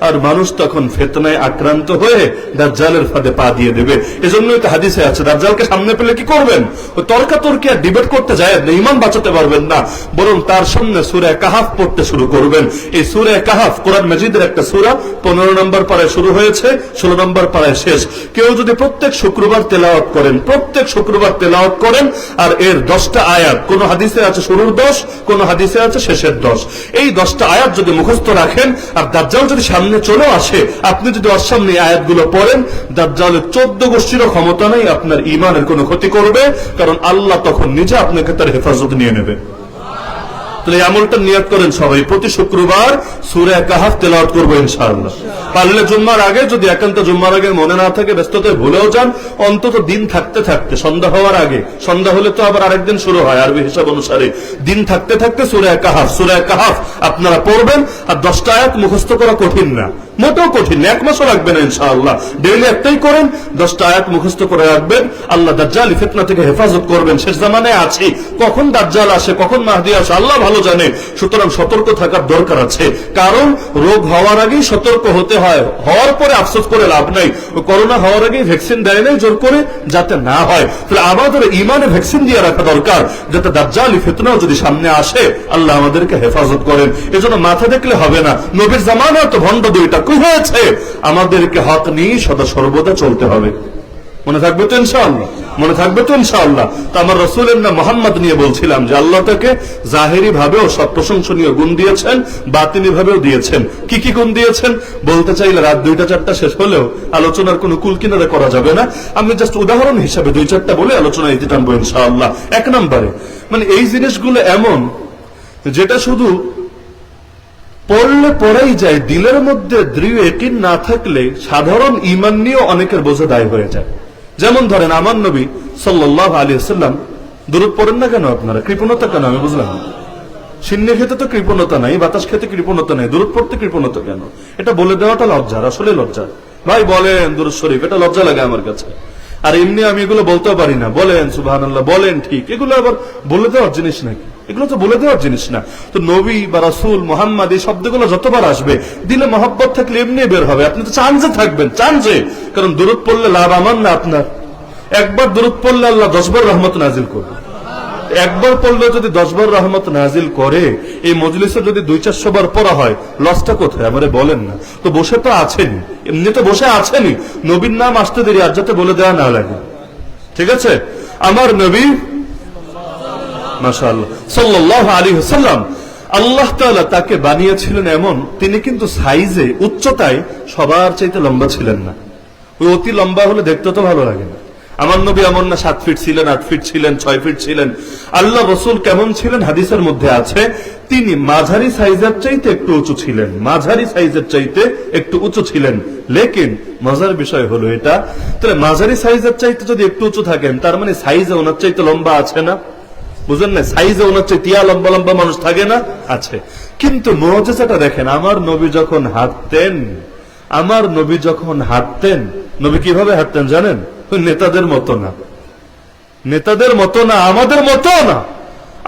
আর মানুষ তখন ফিতনায় জিনে আক্রান্ত হয়ে দাজ্জালের ফাঁদে পা দিয়ে দেবে। এজন্যই তো হাদিসে আছে দাজ্জালকে সামনে পেলে কি করবেন? ওই তর্কাতর্কি আর ডিবেট করতে যায় না, ঈমান বাঁচাতে পারবেন না, বরং তার সামনে সূরা কাহাফ পড়তে শুরু করবেন। এই সূরা কাহাফ কোরআন মাজিদের একটা সূরা, 15 নম্বর পারায় শুরু হয়েছে, 16 নম্বর পারায় শেষ। কেউ যদি প্রত্যেক শুক্রবার তেলাওয়াত করেন, প্রত্যেক শুক্রবার তেলাওয়াত করেন, আর এর 10টা আয়াত, কোন হাদিসে আছে শুরুর 10, কোন হাদিসে আছে শেষের 10, এই 10টা আয়াত যদি মুখস্থ রাখেন, আর দাজ্জাল যদি সামনে চলে আসে, আপনি যদি ওর সামনে আয়াতগুলো পড়েন, দাজ্জালের 14 গোষ্ঠীরও ক্ষমতা নেই আপনার ঈমানের কোনো ক্ষতি করবে, কারণ আল্লাহ তখন নিজে আপনাকে তার হেফাজত নিয়ে নেবে। তাহলে আমলটা নিয়ত করেন সবাই, প্রতি শুক্রবার সূরা কাহাফ তেলাওয়াত করবো ইনশাআল্লাহ। পারলে জুম্মার আগে, যদি একান্ত জুম্মার আগে মনে না থাকে, ব্যস্ততায় ভুলেও যান, অন্তত দিন থাকতে থাকতে, সন্ধ্যা হওয়ার আগে, সন্ধ্যা হলে তো আবার আরেকদিন শুরু হয় আরবি হিসাব অনুসারে, দিন থাকতে থাকতে সূরা কাহাফ আপনারা পড়বেন। আর 10টা আয়াত মুখস্থ করা কঠিন না, মোটেও কঠিন না, 1 মাসও লাগবে না ইনশাআল্লাহ। ডেইলি একটাই করেন, 10টা আয়াত মুখস্থ করে রাখবেন। আল্লাহ দাজ্জাল ফিতনা থেকে হেফাজত করবেন। শেষ জামানায় আছি, কখন দাজ্জাল আসে, কখন মাহদি আসে আল্লাহ ভালো জানে। সুতরাং সতর্ক থাকার দরকার আছে, কারণ রোগ হওয়ার আগেই সতর্ক হতে হয়, হওয়ার পরে আফসোস করে লাভ নাই। করোনা হওয়ার আগেই ভ্যাকসিন দেয় নাই জোর করে, যাতে না হয়। তাহলে আমাদের ইমানে ভ্যাকসিন দিয়ে রাখা দরকার, যাতে দাজ্জাল ফিতনাও যদি সামনে আসে আল্লাহ আমাদেরকে হেফাজত করেন। এজন্য মাথা দেখলে হবে না, নবীর জামানায় তো ভণ্ড দুইটা কি হয়েছে, আমাদেরকে হক নিয়ে সদা সর্বদা চলতে হবে। মনে থাকবে তো ইনশাআল্লাহ? মনে থাকবে তো ইনশাআল্লাহ? তো আমার রাসূলের নাম মুহাম্মদ নিয়ে বলছিলাম যে আল্লাহ তাকে জাহেরি ভাবেও সব প্রশংসনীয় গুণ দিয়েছেন, বাতিনি ভাবেও দিয়েছেন। কি কি গুণ দিয়েছেন বলতে চাইলে রাত 2টা 4টা শেষ হলেও আলোচনার কোনো কুল কিনারা করা যাবে না। আমি জাস্ট উদাহরণ হিসাবে 2-4টা বলে আলোচনা ইতি টানবো ইনশাআল্লাহ। 1 নম্বরে, মানে এই জিনিসগুলো এমন যেটা শুধু পড়লে পড়াই যায়, দিলের মধ্যে দৃঢ় ইয়াকিন না থাকলে সাধারণ ঈমান নিয়েও অনেকের বোঝা দায় হয়ে যায়। যেমন ধরেন আমার নবী সাল্লাল্লাহু আলাইহি ওয়াসাল্লাম, দরুদ পড়েন না কেন আপনারা? কৃপণতা কেন আমি বুঝলাম না। সিন্নি খেতে তো কৃপণতা নাই, বাতাস খেতে কৃপণতা নাই, দরুদ পড়তে কৃপণতা কেন? এটা বলে দেওয়াটা লজ্জার, আসলে লজ্জা। ভাই বলেন দরুদ শরীফ, এটা লজ্জা লাগে আমার কাছে। আর এমনি আমি এগুলো বলতেও পারি না, বলেন সুবহানাল্লাহ, বলেন ঠিক, এগুলো আবার বলে দেওয়ার জিনিস নাকি? এগুলো তো বলে দেওয়ার জিনিস না। তো নবী বা রাসূল, মুহাম্মদ, এই শব্দগুলো যতবার আসবে, দিলে মহব্বত থাকলে এমনি বের হবে। আপনি তো চান যে থাকবেন, চান যে, কারণ দরুদ পড়লে লাভ আমার না আপনার। একবার দরুদ পড়লে আল্লাহ 10 বার রহমত নাজিল করবে। একবার পড়লে যদি 10 বার রহমত নাজিল করে, এই মজলিসে যদি 200-400 বার পড়া হয়, লসটা কোথায় আমারে বলেন না? তো বসে তো আছেনই, এমনি তো বসে আছেনই, নবীর নাম আসতে দেরি আর যাতে বলে দেওয়া না লাগে। ঠিক আছে? আমার নবী মাশাআল্লাহ সাল্লাল্লাহু আলাইহি ওয়াসাল্লাম, আল্লাহ তাআলা তাকে বানিয়েছিলেন এমন, তিনি কিন্তু সাইজে, উচ্চতায় সবার চাইতে লম্বা ছিলেন না। ওই অতি লম্বা হলে দেখতে তো ভালো লাগে না। আমার নবী এমন না 7 ফিট ছিলেন, 8 ফিট ছিলেন, 6 ফিট ছিলেন। আল্লাহ রাসূল কেমন ছিলেন হাদিসের মধ্যে আছে, তিনি মাঝারি সাইজের চাইতে একটু উঁচু ছিলেন, মাঝারি সাইজের চাইতে একটু উঁচু ছিলেন। লেকিন মজার বিষয় হলো এটা, তাহলে মাঝারি সাইজের চাইতে যদি একটু উঁচু থাকেন, তার মানে সাইজে ওনার চাইতে লম্বা আছে না? বুঝেন না? সাইজে ওনার চাইতে লম্বা লম্বা মানুষ থাকে না? আছে। কিন্তু মুআজিজাটা দেখেন, আমার নবী যখন হাঁটতেন, নবী কিভাবে হাঁটতেন জানেন? নেতাদের মতো না, নেতাদের মতো না, আমাদের মতো না।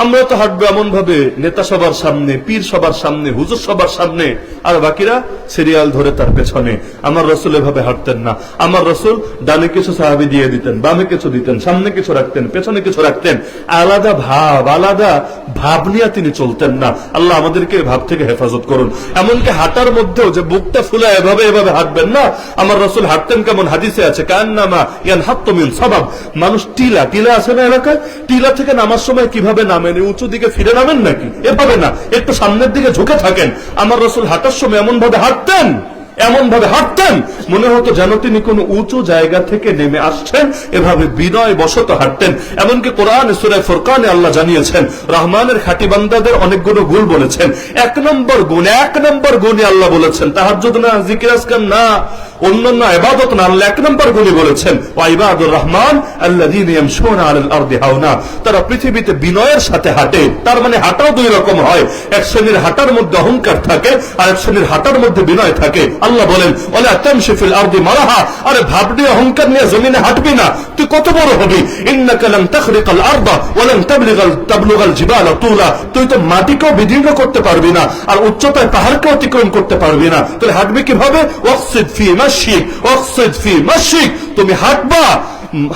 আমরা তো হাঁটবো এমন ভাবে, নেতা সবার সামনে, পীর সবার সামনে, হুজুর সবার সামনে, আর বাকিরা সিরিয়াল ধরে তার পেছনে। আমার রাসূল এভাবে হাঁটতেন না। আমার রাসূল ডানে কিছু সাহাবী দিয়ে দিতেন, বামে কিছু দিতেন, সামনে কিছু রাখতেন, পেছনে কিছু রাখতেন। আলাদা ভাব নিয়ে তিনি চলতেন না। আল্লাহ আমাদেরকে ভাব থেকে হেফাজত করুন। এমনকি হাঁটার মধ্যেও যে বুকটা ফুলা এভাবে হাঁটবেন না। আমার রাসূল হাঁটতেন কেমন? হাদিসে আছে, কান্নামা ইয়ানহাত্তু মিন সাবাব। মানুষ টিলা আছে না এলাকায়, টিলা থেকে নামার সময় কিভাবে নামে, উঁচু দিকে ফিরে নামেন নাকি? এভাবে না, একটু সামনের দিকে ঝুঁকে থাকেন। আমার রাসূল হাঁটার সময় এমন ভাবে হাঁটতেন, মনে হতো যেন তিনি কোন উঁচু জায়গা থেকে নেমে আসছেন। এভাবে বিনয় বশত হাঁটতেন। এমনকি কোরআন সূরা ফুরকানে আল্লাহ জানিয়েছেন, রহমানের খাঁটি বান্দাদের অনেকগুলো গুণ বলেছেন। 1 নম্বর গুণে আল্লাহ বলেছেন তাহাজ্জুদ না, জিকির আজকার না, অন্যান্য ইবাদত না, আল্লাহ 1 নম্বর গুণে বলেছেন ওয়া ইবাদুর রহমান আল্লাযীনা ইয়ামশুনা আলাল আরদি হাওনা। তারা পৃথিবীতে বিনয়ের সাথে হাঁটে। তার মানে হাঁটাও 2 রকম হয়। এক শ্রেণীর হাঁটার মধ্যে অহংকার থাকে, আর এক শ্রেণীর হাঁটার মধ্যে বিনয় থাকে। আল্লাহ বলেন ওয়ালা তামশি ফিল আরদি মারাহা, আরে ভাবনি অহংকার নিয়ে জমিনে হাঁটবি না, তুই কত বড় হবি। ইন্নাকা লান তাখরিকাল আরদা ওয়া লান তাবলুগাল জিবালা তুলা, তুই তো মাটিকেও বিদীর্ণ করতে পারবি না, আর উচ্চতায় পাহাড়কে অতিক্রম করতে পারবি না, তাহলে হাঁটবি কিভাবে। ওয়াকসিদ ফি মাশিক ওয়াকসিদ ফি মাশিক, তুমি হাঁটবা,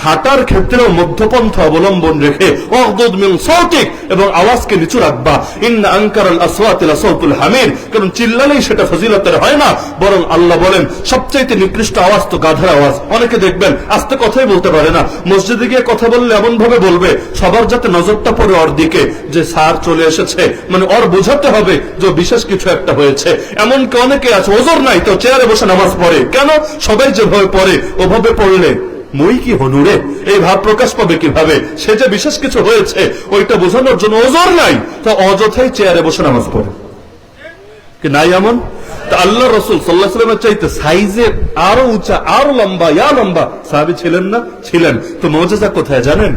হাঁটার ক্ষেত্রেও মধ্যপন্থা অবলম্বন রেখে ওয়াগদুদ মিন সাওতিক, এবং আওয়াজকে নিচু রাখবা। ইন্না আনকারাল আসওয়াতি লাসাউতুল হামির, কারণ চিল্লালেই সেটা ফজিলতের হয় না, বরং আল্লাহ বলেন সবচাইতে নিকৃষ্ট আওয়াজ তো গাধার আওয়াজ। অনেকে দেখবেন আস্তে কথাই বলতে পারে না, মসজিদে গিয়ে কথা বললে এমন ভাবে বলবে সবার যাতে নজরটা পড়ে ওর দিকে, যে স্যার চলে এসেছে, মানে ওর বোঝাতে হবে যে বিশেষ কিছু একটা হয়েছে। এমনকি অনেকে আছে ওজোর নাই তো চেয়ারে বসে নামাজ পড়ে, কেন? সবাই যেভাবে পড়ে ওভাবে পড়লে মই কি হনুরে, এই ভাব প্রকাশ পাবে কিভাবে, সে যে বিশেষ কিছু হয়েছে ওইটা বোঝানোর জন্য ওজোর নাই, তা অযথাই চেয়ারে বসে নামাজ পড়ে কি নাই এমন? তা আল্লাহ রসুল সাল্লাল্লাহু আলাইহি ওয়াসাল্লামের চাইতে সাইজে আরো উঁচা আরো লম্বা লম্বা সাহাবী ছিলেন না? ছিলেন। তো মুজিজা কোথায় জানেন?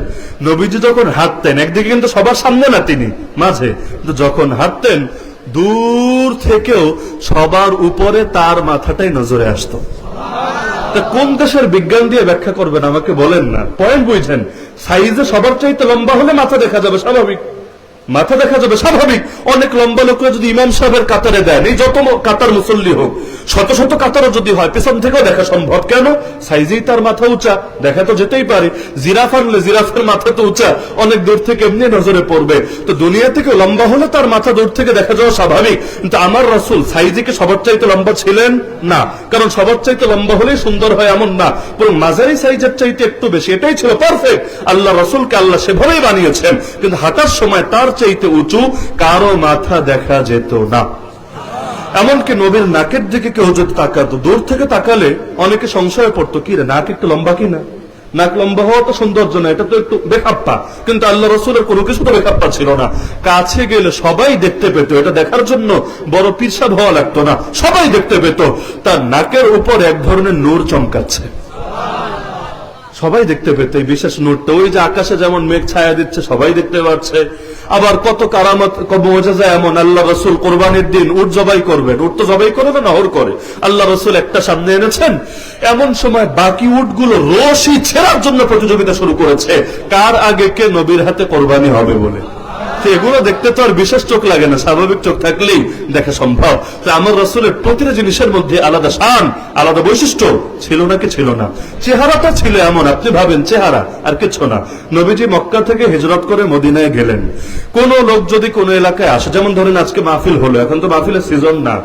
নবীজি যখন হাঁটতেন, একদিকে কিন্তু সবার সামনে না, তিনি মাঝে, কিন্তু যখন হাঁটতেন দূর থেকেও সবার উপরে তার মাথাটাই নজরে আসতো। কোন দেশের বিজ্ঞান দিয়ে ব্যাখ্যা করবেন আমাকে বলেন না, পয়েন্ট বুঝছেন? সাইজে সবার চাইতে লম্বা হলে মাথা দেখা যাবে স্বাভাবিক, মাথা দেখা যাবে স্বাভাবিক। অনেক লম্বা লোকরা যদি ইমাম সাহেবের কাতারে দেন, এই যত কাতার মুসল্লি হোক, শত শত কাতারও যদি হয়, পেছন থেকেও দেখা সম্ভব। কেন? সাইজেই তার মাথা উঁচা, দেখা তো যেতেই পারে। জিরাফ আনলে জিরাফের মাথা তো উঁচা, অনেক দূর থেকে এমনি নজরে পড়বে। তো দুনিয়া থেকে লম্বা হলে তার মাথা দূর থেকে দেখা যাওয়া স্বাভাবিক। কিন্তু আমার রাসূল সাইজে কি সবার চাইতে লম্বা ছিলেন? না, কারণ সবার চাইতে লম্বা হলেই সুন্দর হয় এমন না, বরং মাঝারি সাইজের চাইতে একটু বেশি, এটাই ছিল পারফেক্ট। আল্লাহ রাসূলকে আল্লাহ সেভাবেই বানিয়েছেন, কিন্তু হাঁটার সময় তার চাইতে উঁচু কারো মাথা দেখা যেত না। এমনকি নবীর নাকের দিকে কেউ যদি তাকাতো, দূর থেকে তাকালে অনেকে সংশয় পড়তো, কি রে নাক একটু লম্বা কিনা, নাক লম্বা হওয়া তো সৌন্দর্য না, এটা তো একটু বেখাপ্পা। কিন্তু আল্লাহ রসুলের কোনো কিছু তো বেখাপ্পা ছিল না, কাছে গেলে সবাই দেখতে পেত। এটা দেখার জন্য বড় পীরসাদ হওয়া লাগতো না, সবাই দেখতে পেত তার নাকের উপর এক ধরনের নূর চমকাচ্ছে, সবাই দেখতে পেত এই বিশেষ নূরটা। ওই যে আকাশে যেমন মেঘ ছায়া দিচ্ছে সবাই দেখতে পাচ্ছে। আবার কত কারামত মুজিজা এমন, আল্লাহ রসুল কোরবানির দিন উট জবাই করবেন, উট তো জবাই করে না, নহর করে, আল্লাহ রসুল একটা সামনে এনেছেন, এমন সময় বাকি উটগুলো রশি ছেড়ার জন্য প্রতিযোগিতা শুরু করেছে, কার আগে কে নবীর হাতে কোরবানি হবে বলে। এগুলো দেখতে তো আর বিশেষ চোখ লাগে না, স্বাভাবিক চোখ থাকলেই দেখা সম্ভব। আমার রাসূলের প্রতিটা জিনিসের মধ্যে আলাদা শান, আলাদা বৈশিষ্ট্য ছিল নাকি ছিল না? চেহারাটা ছিল এমন, আপনি ভাবেন চেহারা আর কিছু না। নবীজি মক্কা থেকে হিজরত করে মদিনায় গেলেন। কোন লোক যদি কোন এলাকায় আসে, যেমন ধরেন আজকে মাহফিল হলো, এখন তো মাহফিলের সিজন না,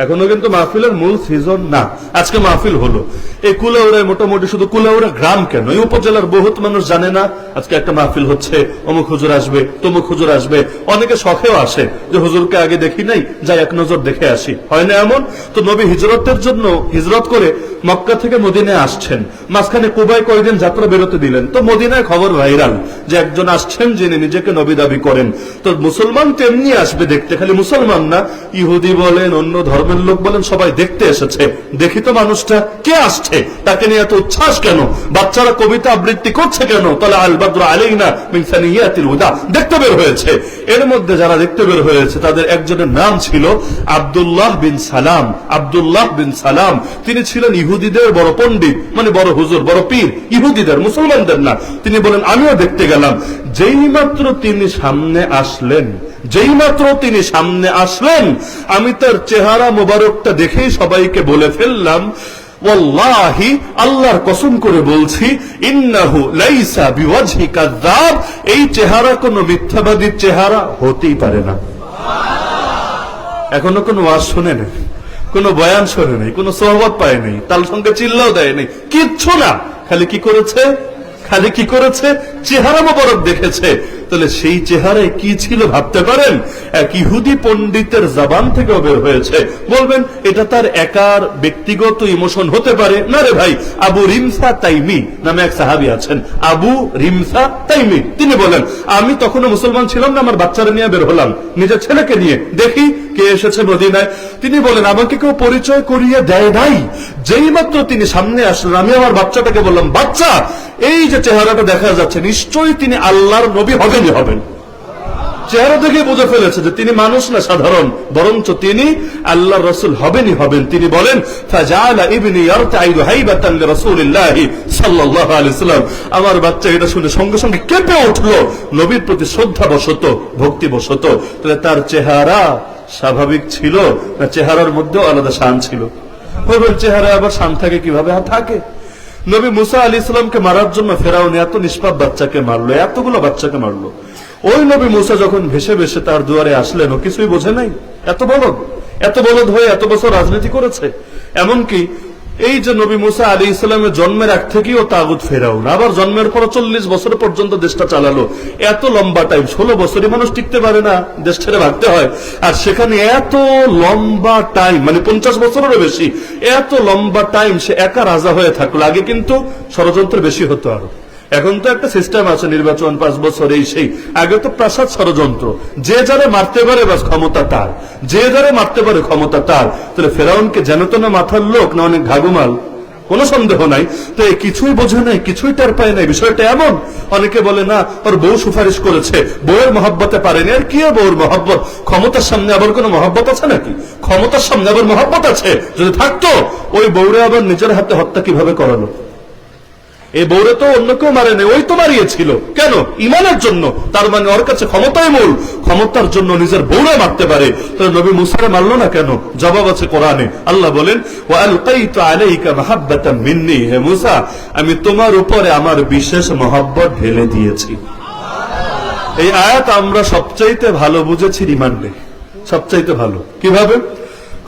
এখনো কিন্তু মাহফিলের মূল সিজন না, আজকে মাহফিল হলো। এই কুলাউড়ায় মোটামুটি শুধু কুলাউড়া গ্রাম কেন, এই উপজেলার বহুত মানুষ জানে না আজকে একটা মাহফিল হচ্ছে, অমুক হুজুর আসবে, তমুক হুজুর আসবে। অনেকে শখেও আসে যে হুজুরকে আগে দেখি নাই, যাই এক নজর দেখে আসি, হয় না এমন? তো নবী হিজরতের জন্য হিজরত করে মক্কা থেকে মদিনায় আসছেন, মাঝখানে কুবায় কয়েকদিন যাত্রা বেরোতে দিলেন। তো মদিনায় খবর ভাইরাল যে একজন আসছেন যিনি নিজেকে নবী দাবি করেন। তো মুসলমান তেমনি আসবে দেখতে, খালি মুসলমান না, ইহুদি বলেন, অন্য ধর্মের লোক বলেন, সবাই দেখতে এসেছে। দেখি তো মানুষটা কে আসছে, তাকে নিয়ে এত উচ্ছ্বাস কেন, বাচ্চারা কবিতা আবৃত্তি করছে কেন, তাহলে আল বদরু আলাইনা মিন সানিয়াতিল হুদা, দেখতে বের হয়েছে। এর মধ্যে যারা দেখতে বের হয়েছে তাদের একজনের নাম ছিল আব্দুল্লাহ বিন সালাম। আব্দুল্লাহ বিন সালাম তিনি ছিলেন ইহুদিদের বড় পণ্ডিত, মানে বড় হুজুর, বড় পীর, ইহুদিদের, মুসলমানদের না। তিনি বলেন আমিও দেখতে গেলাম। যেই মাত্র তিনি সামনে আসলেন, যেই মাত্র তিনি সামনে আসলেন, আমি তার চেহারা মোবারকটা দেখেই সবাইকে বলে ফেললাম, ওয়াল্লাহি, আল্লাহর কসম করে বলছি, ইন্নাহু লাইসা বিওয়াজহি কাযাব, এই চেহারা কোনো মিথ্যাবাদীর চেহারা হতেই পারে না। এখনো কোনো ওয়াজ শুনে নেই, কোনো বয়ান শোনে নেই, কোনো সোহবত পায় নেই, তার সঙ্গে চিল্লাও দেয় নেই, কিচ্ছু না, খালি কি করেছে, খালি কি করেছে, চেহারা মোবারক দেখেছে। তাহলে সেই চেহারায় কি ছিল ভাবতে পারেন? এক ইহুদি পণ্ডিতের জবান থেকেও বের হয়েছে। বলবেন এটা তার একার ব্যক্তিগত ইমোশন হতে পারে না রে ভাই। আবু রিমসা তাইমি নামে এক সাহাবী আছেন, আবু রিমসা তাইমি, তিনি বলেন আমি তখনও মুসলমান ছিলাম না, আমার বাচ্চারা নিয়ে বের হলাম, নিজের ছেলেকে নিয়ে, দেখি কে এসেছে মদিনায়। তিনি বলেন আমাকে কেউ পরিচয় করিয়ে দেয় নাই, যেই মাত্র তিনি সামনে আসলেন আমি আমার বাচ্চাটাকে বললাম, বাচ্চা এই যে চেহারাটা দেখা যাচ্ছে নিশ্চয়ই তিনি আল্লাহর নবী হবেনই হবেন। চেহারা দেখে বুঝে ফেলেছে যে তিনি মানুষ না সাধারণ, বরঞ্চ তিনি আল্লাহর রাসূল হবেনই হবেন। তিনি বলেন, ফাজাআলা ইবনি ইয়ারতাইদু হাইবাতান লিরাসূলিল্লাহি সাল্লাল্লাহু আলাইহি ওয়াসাল্লাম, আমার বাচ্চা এটা শুনে সঙ্গে সঙ্গে কেঁপে উঠলো নবীর প্রতি শ্রদ্ধাবশত, ভক্তিবশত। তাহলে তার চেহারা স্বাভাবিক ছিল না চেহারার মধ্যেও আলাদা শান ছিল? বলবেন চেহারা আবার শান থাকে কিভাবে? থাকে। নবী মুসা আলাইহিস সালামকে মারার জন্য ফেরাউন এত নিষ্পাপ বাচ্চাকে মারলো, এতগুলো বাচ্চাকে মারলো। ওই নবী মুসা যখন ভেসে ভেসে তার দুয়ারে আসলেন, ও কিছুই বোঝে নাই। এত বলদ হয়ে এত বছর রাজনীতি করেছে। এমনকি এই যে নবী মুসা আলাইহিস সালামের জন্মের আগ থেকেই ও তাগুত ফেরাউন, আবার জন্মের পর 40 বছর পর্যন্ত দেশটা চালালো। এত লম্বা টাইম, 16 বছরই মানুষ টিকতে পারে না, দেশ ছেড়ে ভাগতে হয়। আর সেখানে এত লম্বা টাইম, মানে 50 বছরেরও বেশি, এত লম্বা টাইম সে একা রাজা হয়ে থাকলো। আগে কিন্তু ষড়যন্ত্র বেশি হতো আরো। এখন তো একটা সিস্টেম আছে, নির্বাচন 5 বছর এই সেই। আগে তো প্রাসাদ ষড়যন্ত্র, যে যারা মারতে পারে বাস ক্ষমতা তার, যে যারা মারতে পারে ক্ষমতা তার। তাহলে ফেরাউনকে যেন তো না মাথার লোক না অনেক ঘাগুমাল, কোনো সন্দেহ নাই। তো এই কিছুই বোঝে নাই, কিছুই টের পায় নাই। বিষয়টা এমন, অনেকে বলে না ওর বউ সুপারিশ করেছে, বউয়ের মহব্বতে পারেনি। আর কি বউর মহব্বত? ক্ষমতার সামনে আবার কোনো মহব্বত আছে নাকি? ক্ষমতার সামনে আবার মহব্বত আছে? যদি থাকতো ওই বউরে আবার নিজের হাতে হত্যা কিভাবে করালো? এই বউরে তো অন্য কেউ মারে নেই, ওই তো মারিয়েছিল। কেন? ইমানের জন্য। তার মানে ওর কাছে ক্ষমতাই মূল, ক্ষমতার জন্য নিজের বউরে মারতে পারে। তাহলে নবী মুসারে মারলো না কেন? জবাব আছে কোরআনে। আল্লাহ বলেন, ওয়ালকাইতু আলাইকা মাহাব্বাতাম মিন্নি, হে মুসা আমি তোমার উপরে আমার বিশেষ মহব্বত ঢেলে দিয়েছি। এই আয়াত আমরা সবচাইতে ভালো বুঝেছি রিমান্ডে, সবচাইতে ভালো। কিভাবে?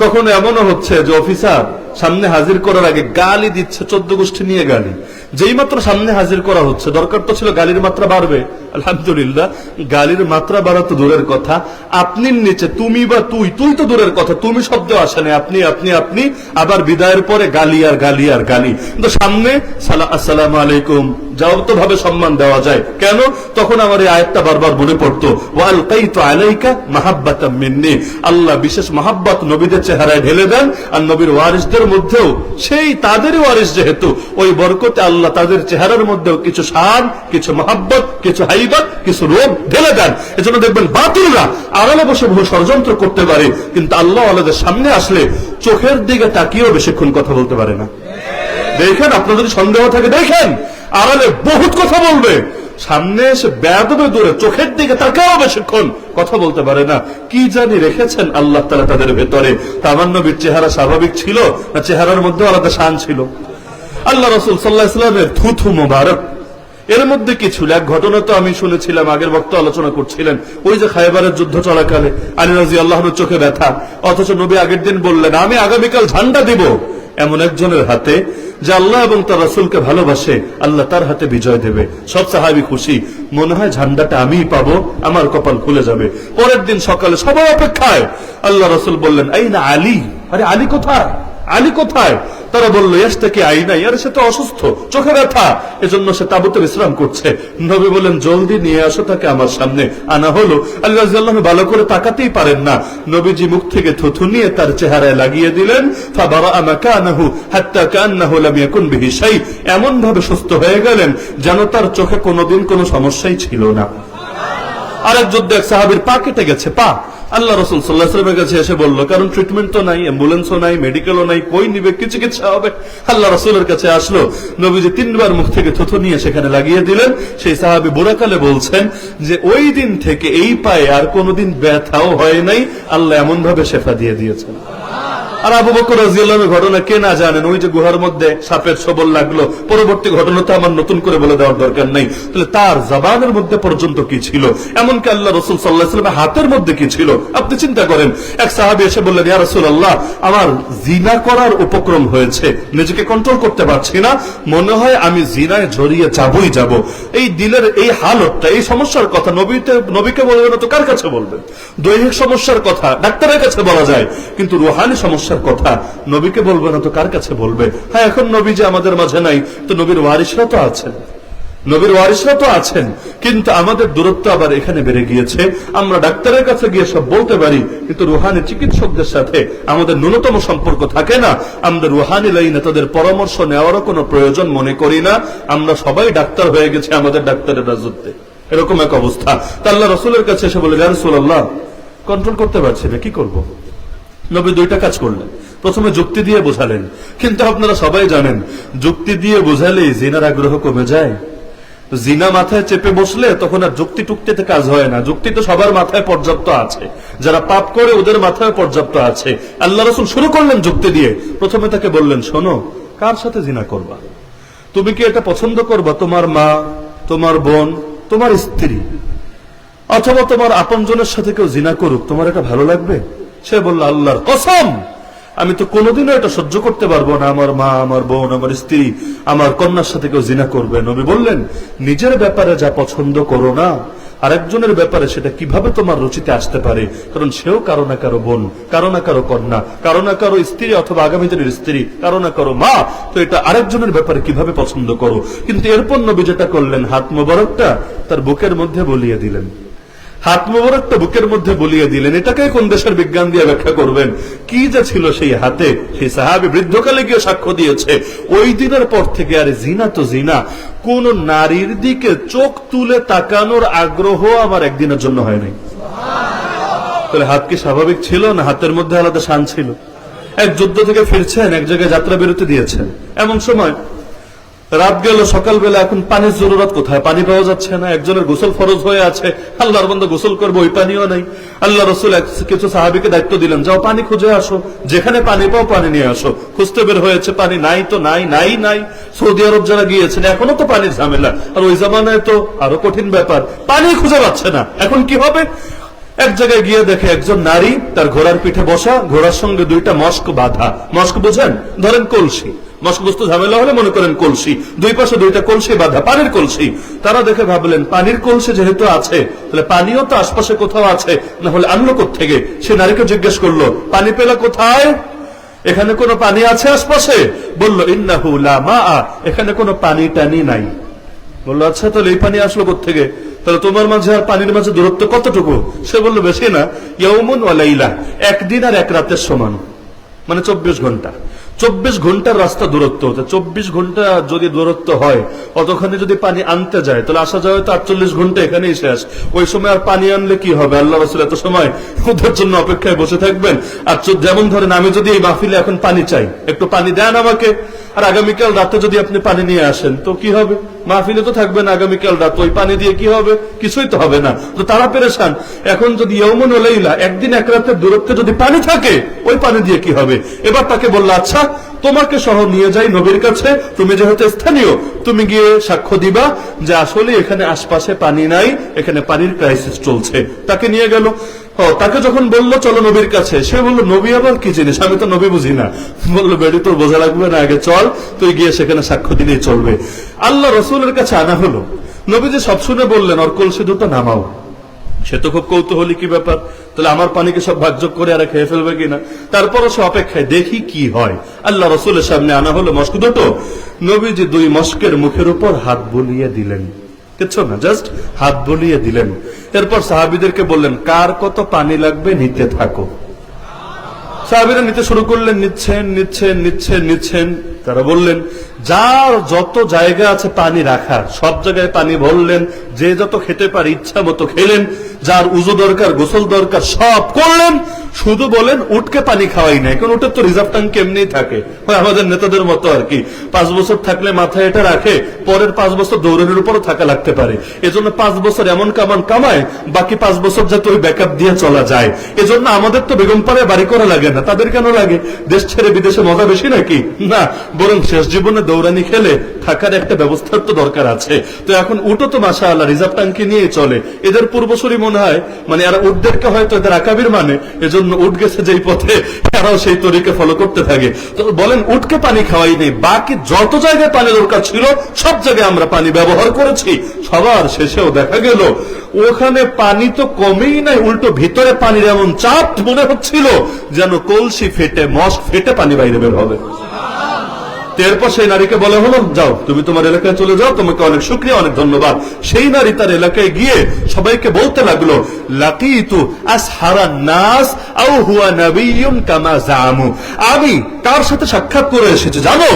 কখনো এমনও হচ্ছে যে অফিসার সামনে হাজির করার আগে গালি দিচ্ছে, 14 গোষ্ঠী নিয়ে গালি। যেই মাত্র সামনে হাজির করা হচ্ছে, দরকার তো ছিল গালির মাত্রা বাড়বে। আলহামদুলিল্লাহ, গালির মাত্রা বাড়া তো দূরের কথা, আপনির নিচে তুমি বা তুই তো দূরের কথা, তুমি শব্দ আসে না, আপনি আপনি আপনি, আবার বিদায়ের পরে গালি আর গালি আর গালি। কিন্তু সামনে আসসালামু আলাইকুম যাও তো ভাবে সম্মান দেওয়া যায়। কেন? তখন আমার এই আয়াতটা বারবার মনে পড়তো, ওয়ালকাইতু আলাইকা মাহাব্বাতাম মিন্নি, আল্লাহ বিশেষ মহাব্বত নবীদের চেহারায় ঢেলে দেন। আর নবীর ওয়ারিসদের মধ্যেও সেই তাদেরই ওয়ারিস যেহেতু, ওই বরকতে আল্লাহ তাদের চেহারার মধ্যেও কিছু শান, কিছু মহাব্বত, কিছু হাইবত, কিছু রূপ ঢেলে দেন। এজন্য দেখবেন বাতিলরা আড়ালে বসে বহু ষড়যন্ত্র করতে পারে, কিন্তু আল্লাহ আল্লাহদের সামনে আসলে চোখের দিকে তাকিয়েও বেশিক্ষণ কথা বলতে পারে না। দেখেন, আপনার যদি সন্দেহ থাকে দেখেন, আড়ালে বহুত কথা বলবে, সামনে এসে বেয়াদবে দূরে চোখের দিকে তাকাও বেশিক্ষণ কথা বলতে পারে না। কি জানি রেখেছেন আল্লাহ তাআলা তাদের ভেতরে। তামান নবীর চেহারা স্বাভাবিক ছিল না চেহারার মধ্যে আলাদা শান ছিল? আল্লাহ রাসূল সাল্লাল্লাহু আলাইহি ওয়াসাল্লামের থুথু মোবারক, এর মধ্যে কি ছিল? এক ঘটনা তো আমি শুনেছিলাম, আগের বক্তা আলোচনা করছিলেন, ওই যে খায়বারের যুদ্ধ চলাকালে আলী রাদিয়াল্লাহু আনহুর চোখে ব্যথা, অথচ নবী আগের দিন বললেন আমি আগামীকাল ঝান্ডা দিব এমন একজনের হাতে যে আল্লাহ এবং তার রাসূলকে ভালোবাসে, আল্লাহ তার হাতে বিজয় দেবে। সব সাহাবী খুশি, মনে হয় ঝান্ডাটা আমিই পাবো, আমার কপাল খুলে যাবে। পরের দিন সকালে সবাই অপেক্ষায়, আল্লাহ রাসূল বললেন আইনা আলী, আরে আলী কোথায়, আলী কোথায়? তারা বলল ইয়াশতাকি আইনাই, আরে সে তো অসুস্থ, চোখে ব্যথা, এজন্য সে তাবুতে বিশ্রাম করছে। নবী বলেন জলদি নিয়ে আসো তাকে আমার সামনে। আনা হলো। আলী রাদিয়াল্লাহু আনহু ভালো করে তাকাতেই পারেন না, নবীজি মুখ থেকে থুথু নিয়ে তার চেহারায় লাগিয়ে দিলেন। ফাবারাআ মাকানাহু হাত্তা কান্নাহু লাম ইয়াকুন বিহি শাই, এমন ভাবে সুস্থ হয়ে গেলেন যেন তার চোখে কোনোদিন কোনো সমস্যাই ছিল না। আরেক যুদ্ধে এক সাহাবীর পা কেটে গেছে, পা। আল্লাহ রাসূল সাল্লাল্লাহু আলাইহি ওয়াসাল্লামের কাছে এসে বলল, কারণ ট্রিটমেন্ট তো নাই, অ্যাম্বুলেন্সও নাই, মেডিকেলও নাই, কই নিবে, কি চিকিৎসা হবে? আল্লাহ রাসূলের কাছে আসলো, নবীজি 3 বার মুখ থেকে থুথু নিয়ে সেখানে লাগিয়ে দিলেন। সেই সাহাবী বুড়াকালে বলছেন যে ওই দিন থেকে এই পায়ে আর কোনোদিন ব্যথাও হয় নাই, আল্লাহ এমন ভাবে শেফা দিয়ে দিয়েছেন। আর আবু বকর রাদিয়াল্লাহু আনহু ঘটনা কে না জানেন, ওই যে গুহার মধ্যে সাপের ছোবল লাগলো, পরবর্তী ঘটনা তো আমার নতুন করে বলে দেওয়ার দরকার নাই। তাহলে তার জবানের মধ্যে পর্যন্ত কি ছিল, এমনকি আল্লাহ রাসূল সাল্লাল্লাহু আলাইহি ওয়াসাল্লামের হাতের মধ্যে কি ছিল, আপনি চিন্তা করেন। এক সাহাবী এসে বললেন ইয়া রাসূলুল্লাহ, আমার জিনা করার উপক্রম হয়েছে, নিজেকে কন্ট্রোল করতে পারছি না, মনে হয় আমি জিনায় জড়িয়ে যাবই যাব। এই দিলের এই হালতটা, এই সমস্যার কথা নবীকে বলবেন না তো কার কাছে বলবেন? দৈহিক সমস্যার কথা ডাক্তারের কাছে বলা যায়, কিন্তু রুহানি সমস্যার কথা নবীকে বলবে না তো কার কাছে বলবে? হ্যাঁ, এখন নবী যে আমাদের মাঝে নাই, তো নবীর ওয়ারিসরা তো আছেন, নবীর ওয়ারিসরা তো আছেন, কিন্তু আমাদের দূরত্ব আবার এখানে বেড়ে গিয়েছে। আমরা ডাক্তারের কাছে গিয়ে সব বলতে পারি, কিন্তু রুহানি চিকিৎসকদের সাথে আমাদের ন্যূনতম সম্পর্ক থাকে না। আমরা রুহানি লাইনে তাদের পরামর্শ নেওয়ারও কোনো প্রয়োজন মনে করি না। আমরা সবাই ডাক্তার হয়ে গেছে আমাদের ডাক্তারের রাজত্বে। এরকম এক অবস্থা। তা আল্লাহ রাসূলের কাছে এসে বলে, ইয়া রাসূলুল্লাহ, কন্ট্রোল করতে পারছি না, কি করব? নবী দুইটা কাজ করলেন। প্রথমে যুক্তি দিয়ে বোঝালেন, কিন্তু আপনারা সবাই জানেন যুক্তি দিয়ে বোঝালেই জিনার আগ্রহ কমে যায়। জিনা মাথায় চেপে বসলে তখন আর যুক্তি টুক্তিতে কাজ হয় না। যুক্তি তো সবার মাথায় পর্যাপ্ত আছে, যারা পাপ করে ওদের মাথায় পর্যাপ্ত আছে। আল্লাহ রাসূল শুরু করলেন যুক্তি দিয়ে। প্রথমে তাকে বললেন, শোনো, কার সাথে জিনা করবা? তুমি কি এটা পছন্দ করবা তোমার মা, তোমার বোন, তোমার স্ত্রী, অথবা তোমার আপনজনের সাথে কেউ জিনা করুক, তোমার এটা ভালো লাগবে? সে বলল, আল্লাহর কসম, আমি তো কোনোদিনও এটা সহ্য করতে পারবো না, আমার মা, আমার বোন, আমার স্ত্রী, আমার কন্যার সাথে কেউ জিনা করবে। নবী বললেন, নিজের ব্যাপারে যা পছন্দ করো না, আরেকজনের ব্যাপারে সেটা কিভাবে তোমার রুচিতে আসতে পারে? কারণ সেও কারো না কারো বোন, কারো না কারো কন্যা, কারো না কারো স্ত্রী, অথবা আগামী দিনের স্ত্রী, কারো না কারো মা। তো এটা আরেকজনের ব্যাপারে কিভাবে পছন্দ করো? কিন্তু এরপর নবী যেটা করলেন, হাত মোবারকটা তার বুকের মধ্যে বলিয়ে দিলেন। হাত মোবারকটা বুকের মধ্যে বলিয়ে দিলেন। এটাকে কোন দেশের বিজ্ঞান দিয়ে ব্যাখ্যা করবেন? কি যে ছিল সেই হাতে! সেই সাহাবী বৃদ্ধকালে গিয়ে সাক্ষ্য দিয়েছে, ওই দিনের পর থেকে আর জিনা তো জিনা, কোন নারীর দিকে চোখ তুলে তাকানোর আগ্রহ আমার একদিনের জন্য হয় নাই। তাহলে হাত কি স্বাভাবিক ছিল না হাতের মধ্যে আলাদা শান ছিল? এক যুদ্ধ থেকে ফিরছেন, এক জায়গায় যাত্রা বিরতি দিয়েছেন, এমন সময় রাত গেল, সকালবেলা, এখন পানির জরুরত কোথায়? পানি পাওয়া যাচ্ছে না। একজনের গোসল ফরজ হয়ে আছে, আল্লাহর বান্দা গোসল করবো, ওই পানিও নাই। আল্লাহ রাসূল কিছু সাহাবীকে দায়িত্ব দিলেন, যাও পানি খুঁজে আসো, যেখানে পানি পাও পানি নিয়ে আসো। খুঁজতে বের হয়েছে, পানি নাই তো নাই, নাই নাই। সৌদি আরব যারা গিয়েছেন, এখনো তো পানির ঝামেলা, আর ওই জামানায় তো আরো কঠিন ব্যাপার, পানি খুঁজে পাচ্ছে না। এখন কি হবে? এক জায়গায় গিয়ে দেখে একজন নারী তার ঘোড়ার পিঠে বসা, ঘোড়ার সঙ্গে দুইটা মস্ক বাঁধা। মস্ক বুঝেন? ধরেন কলসি, মস্ক বস্তু ঝামেলা হলে মনে করেন কলসি, দুই পাশে দুইটা কলসি বাঁধা, পানির কলসি। তারা দেখে ভাবলেন, পানির কলসি যেহেতু আছে, তাহলে পানিও তো আশপাশে কোথাও আছে, না হলে আনলো কোত্থেকে? সে নারীকে জিজ্ঞেস করলো, পানি পেলা কোথায়? এখানে কোনো পানি আছে আশপাশে? বলল, ইন্নাহু লা মাআ, এখানে কোনো পানি টানি নাই। বললো, আচ্ছা, তাহলে এই পানি আসলো কোত্থেকে? তাহলে তোমার মাঝে আর পানির মাঝে দূরত্ব কতটুকু? সে বলল, বেশি না, ইয়াউমুন ওয়া লাইলা, একদিন আর এক রাতের সমান, মানে 24 ঘন্টা। 24 ঘন্টার রাস্তা দূরত্ব। 24 ঘন্টা যদি দূরত্ব হয়, অতখানি যদি পানি আনতে যায়, তাহলে আসা যাওয়া তো 48 ঘন্টা, এখানেই শেষ। ওই সময় আর পানি আনলে কি হবে? আল্লাহ রাসূল এত সময় ওদের জন্য অপেক্ষায় বসে থাকবেন? আর যেমন ধরেন, আমি যদি এই মাহফিলে এখন পানি চাই, একটু পানি দেন আমাকে, আর আগামীকাল রাতে যদি আপনি পানি নিয়ে আসেন, তো কি হবে? মাহফিলে তো থাকবেন আগামীকাল রাত, ওই পানি দিয়ে কি হবে? কিছুই তো হবে না। তো তারা পেরেশান। এখন যদি ইয়াউমুন ওয়া লাইলা, একদিন এক রাতের দূরত্বে যদি পানি থাকে, ওই পানি দিয়ে কি হবে? এবার তাকে বলল, আচ্ছা, তোমাকে সহ নিয়ে যাই নবীর কাছে, তুমি যেহেতু স্থানীয়, তুমি গিয়ে সাক্ষ্য দিবা যে আসলে এখানে আশপাশে পানি নাই, এখানে পানির ক্রাইসিস চলছে। তাকে নিয়ে গেল। তাকে যখন বললো চলো নবীর কাছে, সে বললো, নবী আবার কি জিনিস? আমি তো নবী বুঝি না। বললো, বেডি, তোর বোঝা লাগবে না, আগে চল, তুই গিয়ে সেখানে সাক্ষ্য দিলেই চলবে। আল্লাহ রাসূলের কাছে আনা হলো। নবীজি সব শুনে বললেন, ওর কলসি দুটো নামাও। সে তো খুব কৌতূহলী, কি ব্যাপার, তাহলে আমার পানিকে সব ভাগযোগ করে আর খেয়ে ফেলবে কিনা। তারপরও সে অপেক্ষায়, দেখি কি হয়। আল্লাহ রাসূলের সামনে আনা হলো মস্ক দুটো। নবীজি দুই মস্কের মুখের উপর হাত বুলিয়ে দিলেন, কিচ্ছু না, জাস্ট হাত বুলিয়ে দিলেন। এরপর সাহাবীদেরকে বললেন, কার কত পানি লাগবে নিতে থাকো। সাহাবীরা নিতে শুরু করলেন, নিচ্ছেন নিচ্ছেন নিচ্ছেন নিচ্ছেন। তারা বললেন, যার যত জায়গা আছে পানি রাখার, সব জায়গায় পানি ভরলেন। যে যত খেতে পারে ইচ্ছা মতো খেলেন, যার উজু দরকার, গোসল দরকার, সব করলেন। শুধু বলেন, উটকে পানি খাওয়াই নাই, কারণ ওটার তো রিজার্ভ ট্যাঙ্ক এমনিই থাকে, আমাদের নেতাদের মতো আর কি। 5 বছর থাকলে মাথায় এটা রাখে, পরের 5 বছর দৌড়ানোর উপরও থাকা লাগতে পারে। এজন্য 5 বছর এমন কামায়, বাকি 5 বছর যাতে ওই ব্যাকআপ দিয়ে চলা যায়। এজন্য আমাদের তো বেগমপাড়ায় বাড়ি করা লাগে না, তাদের কেন লাগে? দেশ ছেড়ে বিদেশে মজা বেশি নাকি? না, বরং শেষ জীবনে দৌড়ানি খেলে থাকার একটা ব্যবস্থার তো দরকার আছে। তো এখন উঠো তো মাশাআল্লাহ রিজার্ভ ট্যাঙ্কি নিয়ে চলে। এদের পূর্বসূরি মনে হয়, মানে এরা উটদেরকে হয়তো এদের আকাবির মানে, এজন্য উট গেছে যেই পথে, এরাও সেই তরিকে ফলো করতে থাকে। তো বলেন, উটকে পানি খাওয়াই নেই, বাকি যত জায়গায় পানি দরকার ছিল সব জায়গায় আমরা পানি ব্যবহার করেছি। সবার শেষেও দেখা গেল ওখানে পানি তো কমেই নাই, উল্টো ভিতরে পানির এমন চাপ মনে হচ্ছিল যেন কলসি ফেটে, মস্ক ফেটে পানি বাইরে বের হবে। এরপর সেই নারীকে বলা হলো, যাও তুমি তোমার এলাকায় চলে যাও, তোমাকে অনেক শুকরিয়া, অনেক ধন্যবাদ। সেই নারী তার এলাকায় গিয়ে সবাইকে বলতে লাগলো, লাকিতু আসহারান নাস আও হুয়া নাবিয়্যুন কামা জামু। আমি কার সাথে সাক্ষাৎ করে এসেছি জানো?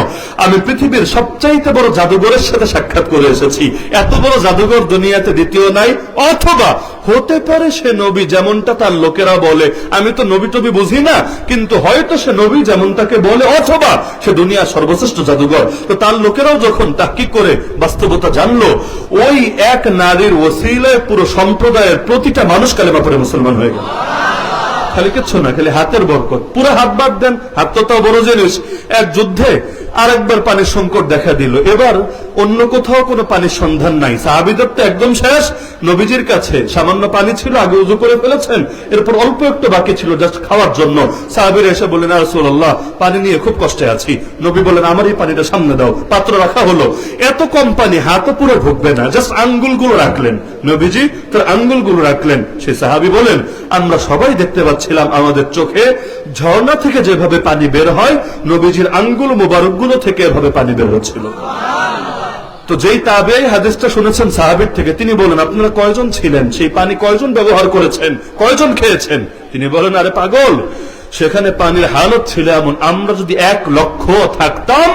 আমি পৃথিবীর সবচাইতে বড় জাদুঘরের সাথে সাক্ষাৎ করে এসেছি। এত বড় জাদুঘর দুনিয়াতে দ্বিতীয় নাই, অথবা হতে পারে সে নবী যেমনটা তার লোকেরা বলে। আমি তো নবী টবি বুঝি না, কিন্তু হয়তো সে নবী যেমন তাকে বলে, অথবা সে দুনিয়ার সর্বশ্রেষ্ঠ জাদুঘর। তো তার লোকেরাও যখন তাহকিক করে বাস্তবতা জানলো, ওই এক নারীর ওসিলায় পুরো সম্প্রদায়ের প্রতিটা মানুষ কালেমা পড়ে মুসলমান হয়ে গেল। খালি কিচ্ছু না, খালি হাতের বরকত। পুরো হাত বাদ দেন, হাত তো তাও বড় জিনিস। এক যুদ্ধে আরেকবার পানির সংকট দেখা দিল। এবার অন্য কোথাও কোনো পানির সন্ধান নাই, সাহাবীদের তো একদম শেষ। নবীজির কাছে সামান্য পানি ছিল, আগে উযু করে ফেলেছেন, এরপর অল্প একটু বাকি ছিল জাস্ট খাওয়ার জন্য। সাহাবীরা এসে বললেন, ইয়া রাসূলুল্লাহ, পানি নিয়ে খুব কষ্টে আছি। নবী বলেন, আমার এই পানিটা সামনে দাও। পাত্র রাখা হলো, এত কম পানি হাতও পুরো ঢুকবে না, জাস্ট আঙ্গুলগুলো রাখলেন। নবীজি তার আঙ্গুলগুলো রাখলেন। সেই সাহাবী বলেন, আমরা সবাই দেখতে পাচ্ছিলাম আমাদের চোখে ঝর্ণা থেকে যেভাবে পানি বের হয়, নবীজির আঙ্গুল মুবারকগুলো থেকে এভাবে পানি বের হচ্ছিল। তো যেই তাবেঈ হাদিসটা শুনেছেন সাহাবীর থেকে, তিনি বলেন, আপনারা কয়জন ছিলেন? সেই পানি কয়জন ব্যবহার করেছেন? কয়জন খেয়েছেন? তিনি বলেন, আরে পাগল, সেখানে পানির হালত ছিল এমন, আমরা যদি 1 লক্ষ থাকতাম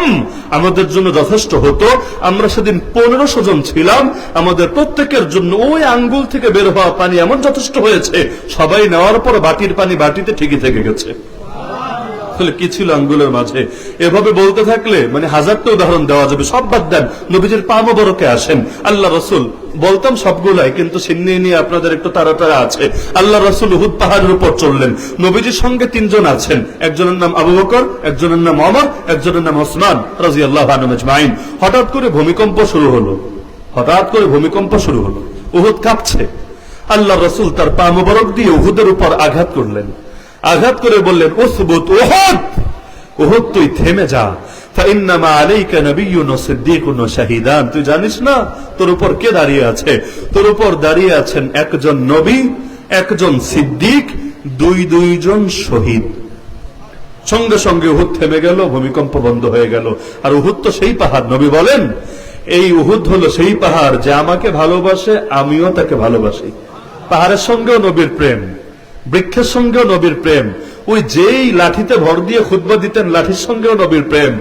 আমাদের জন্য যথেষ্ট হতো। আমরা সেদিন 1500 জন ছিলাম, আমাদের প্রত্যেকের জন্য ওই আঙ্গুল থেকে বের হওয়া পানি এমন যথেষ্ট হয়েছে, সবাই নেওয়ার পর বাটির পানি বাটিতে ঠিকই থেকে গেছে। কি ছিল আঙ্গুলের মাঝে? এভাবে বলতে থাকলে মানে হাজারটা উদাহরণ দেওয়া যাবে। সব বাদ দেন, নবীজির পা মোবারকে আসেন। আল্লাহ রাসূল, বলতাম সবগুলাই, কিন্তু ছিনিয়ে নিয়ে আপনাদের একটু তাড়াতাড়ি আছে। আল্লাহ রাসূল উহুদ পাহাড়ের উপর চললেন। নবীজির সঙ্গে 3 জন আছেন, একজনের নাম আবু বকর, একজনের নাম ওমর, একজনের নাম ওসমান রাদিয়াল্লাহু আনহুম আজমাইন। হঠাৎ করে ভূমিকম্প শুরু হলো, উহুদ কাঁপছে। আল্লাহ রাসূল তার পা মোবারক দিয়ে উহুদের উপর আঘাত করলেন। আঘাত করে বললেন, উসবুত উহুদ, উহুদ তুই থেমে যা। ফাইন্নামা আলাইকা নাবিয়্যুন ওয়া সিদ্দীকুন ওয়া শাহীদান। তুই জানিস না তোর উপর কে দাঁড়িয়ে আছে? তোর উপর দাঁড়িয়ে আছেন একজন নবী, একজন সিদ্দিক, দুইজন শহীদ। সঙ্গে সঙ্গে উহুদ থেমে গেল, ভূমিকম্প বন্ধ হয়ে গেল। আর উহুদ তো সেই পাহাড়, নবী বলেন, এই উহুদ হলো সেই পাহাড় যে আমাকে ভালোবাসে, আমিও তাকে ভালোবাসি। পাহাড়ের সঙ্গেও নবীর প্রেম, বৃক্ষের সঙ্গেও নবীর প্রেম, ওই যেই লাঠিতে ভর দিয়ে খুতবা দিতেন লাঠির সঙ্গেও নবীর প্রেম,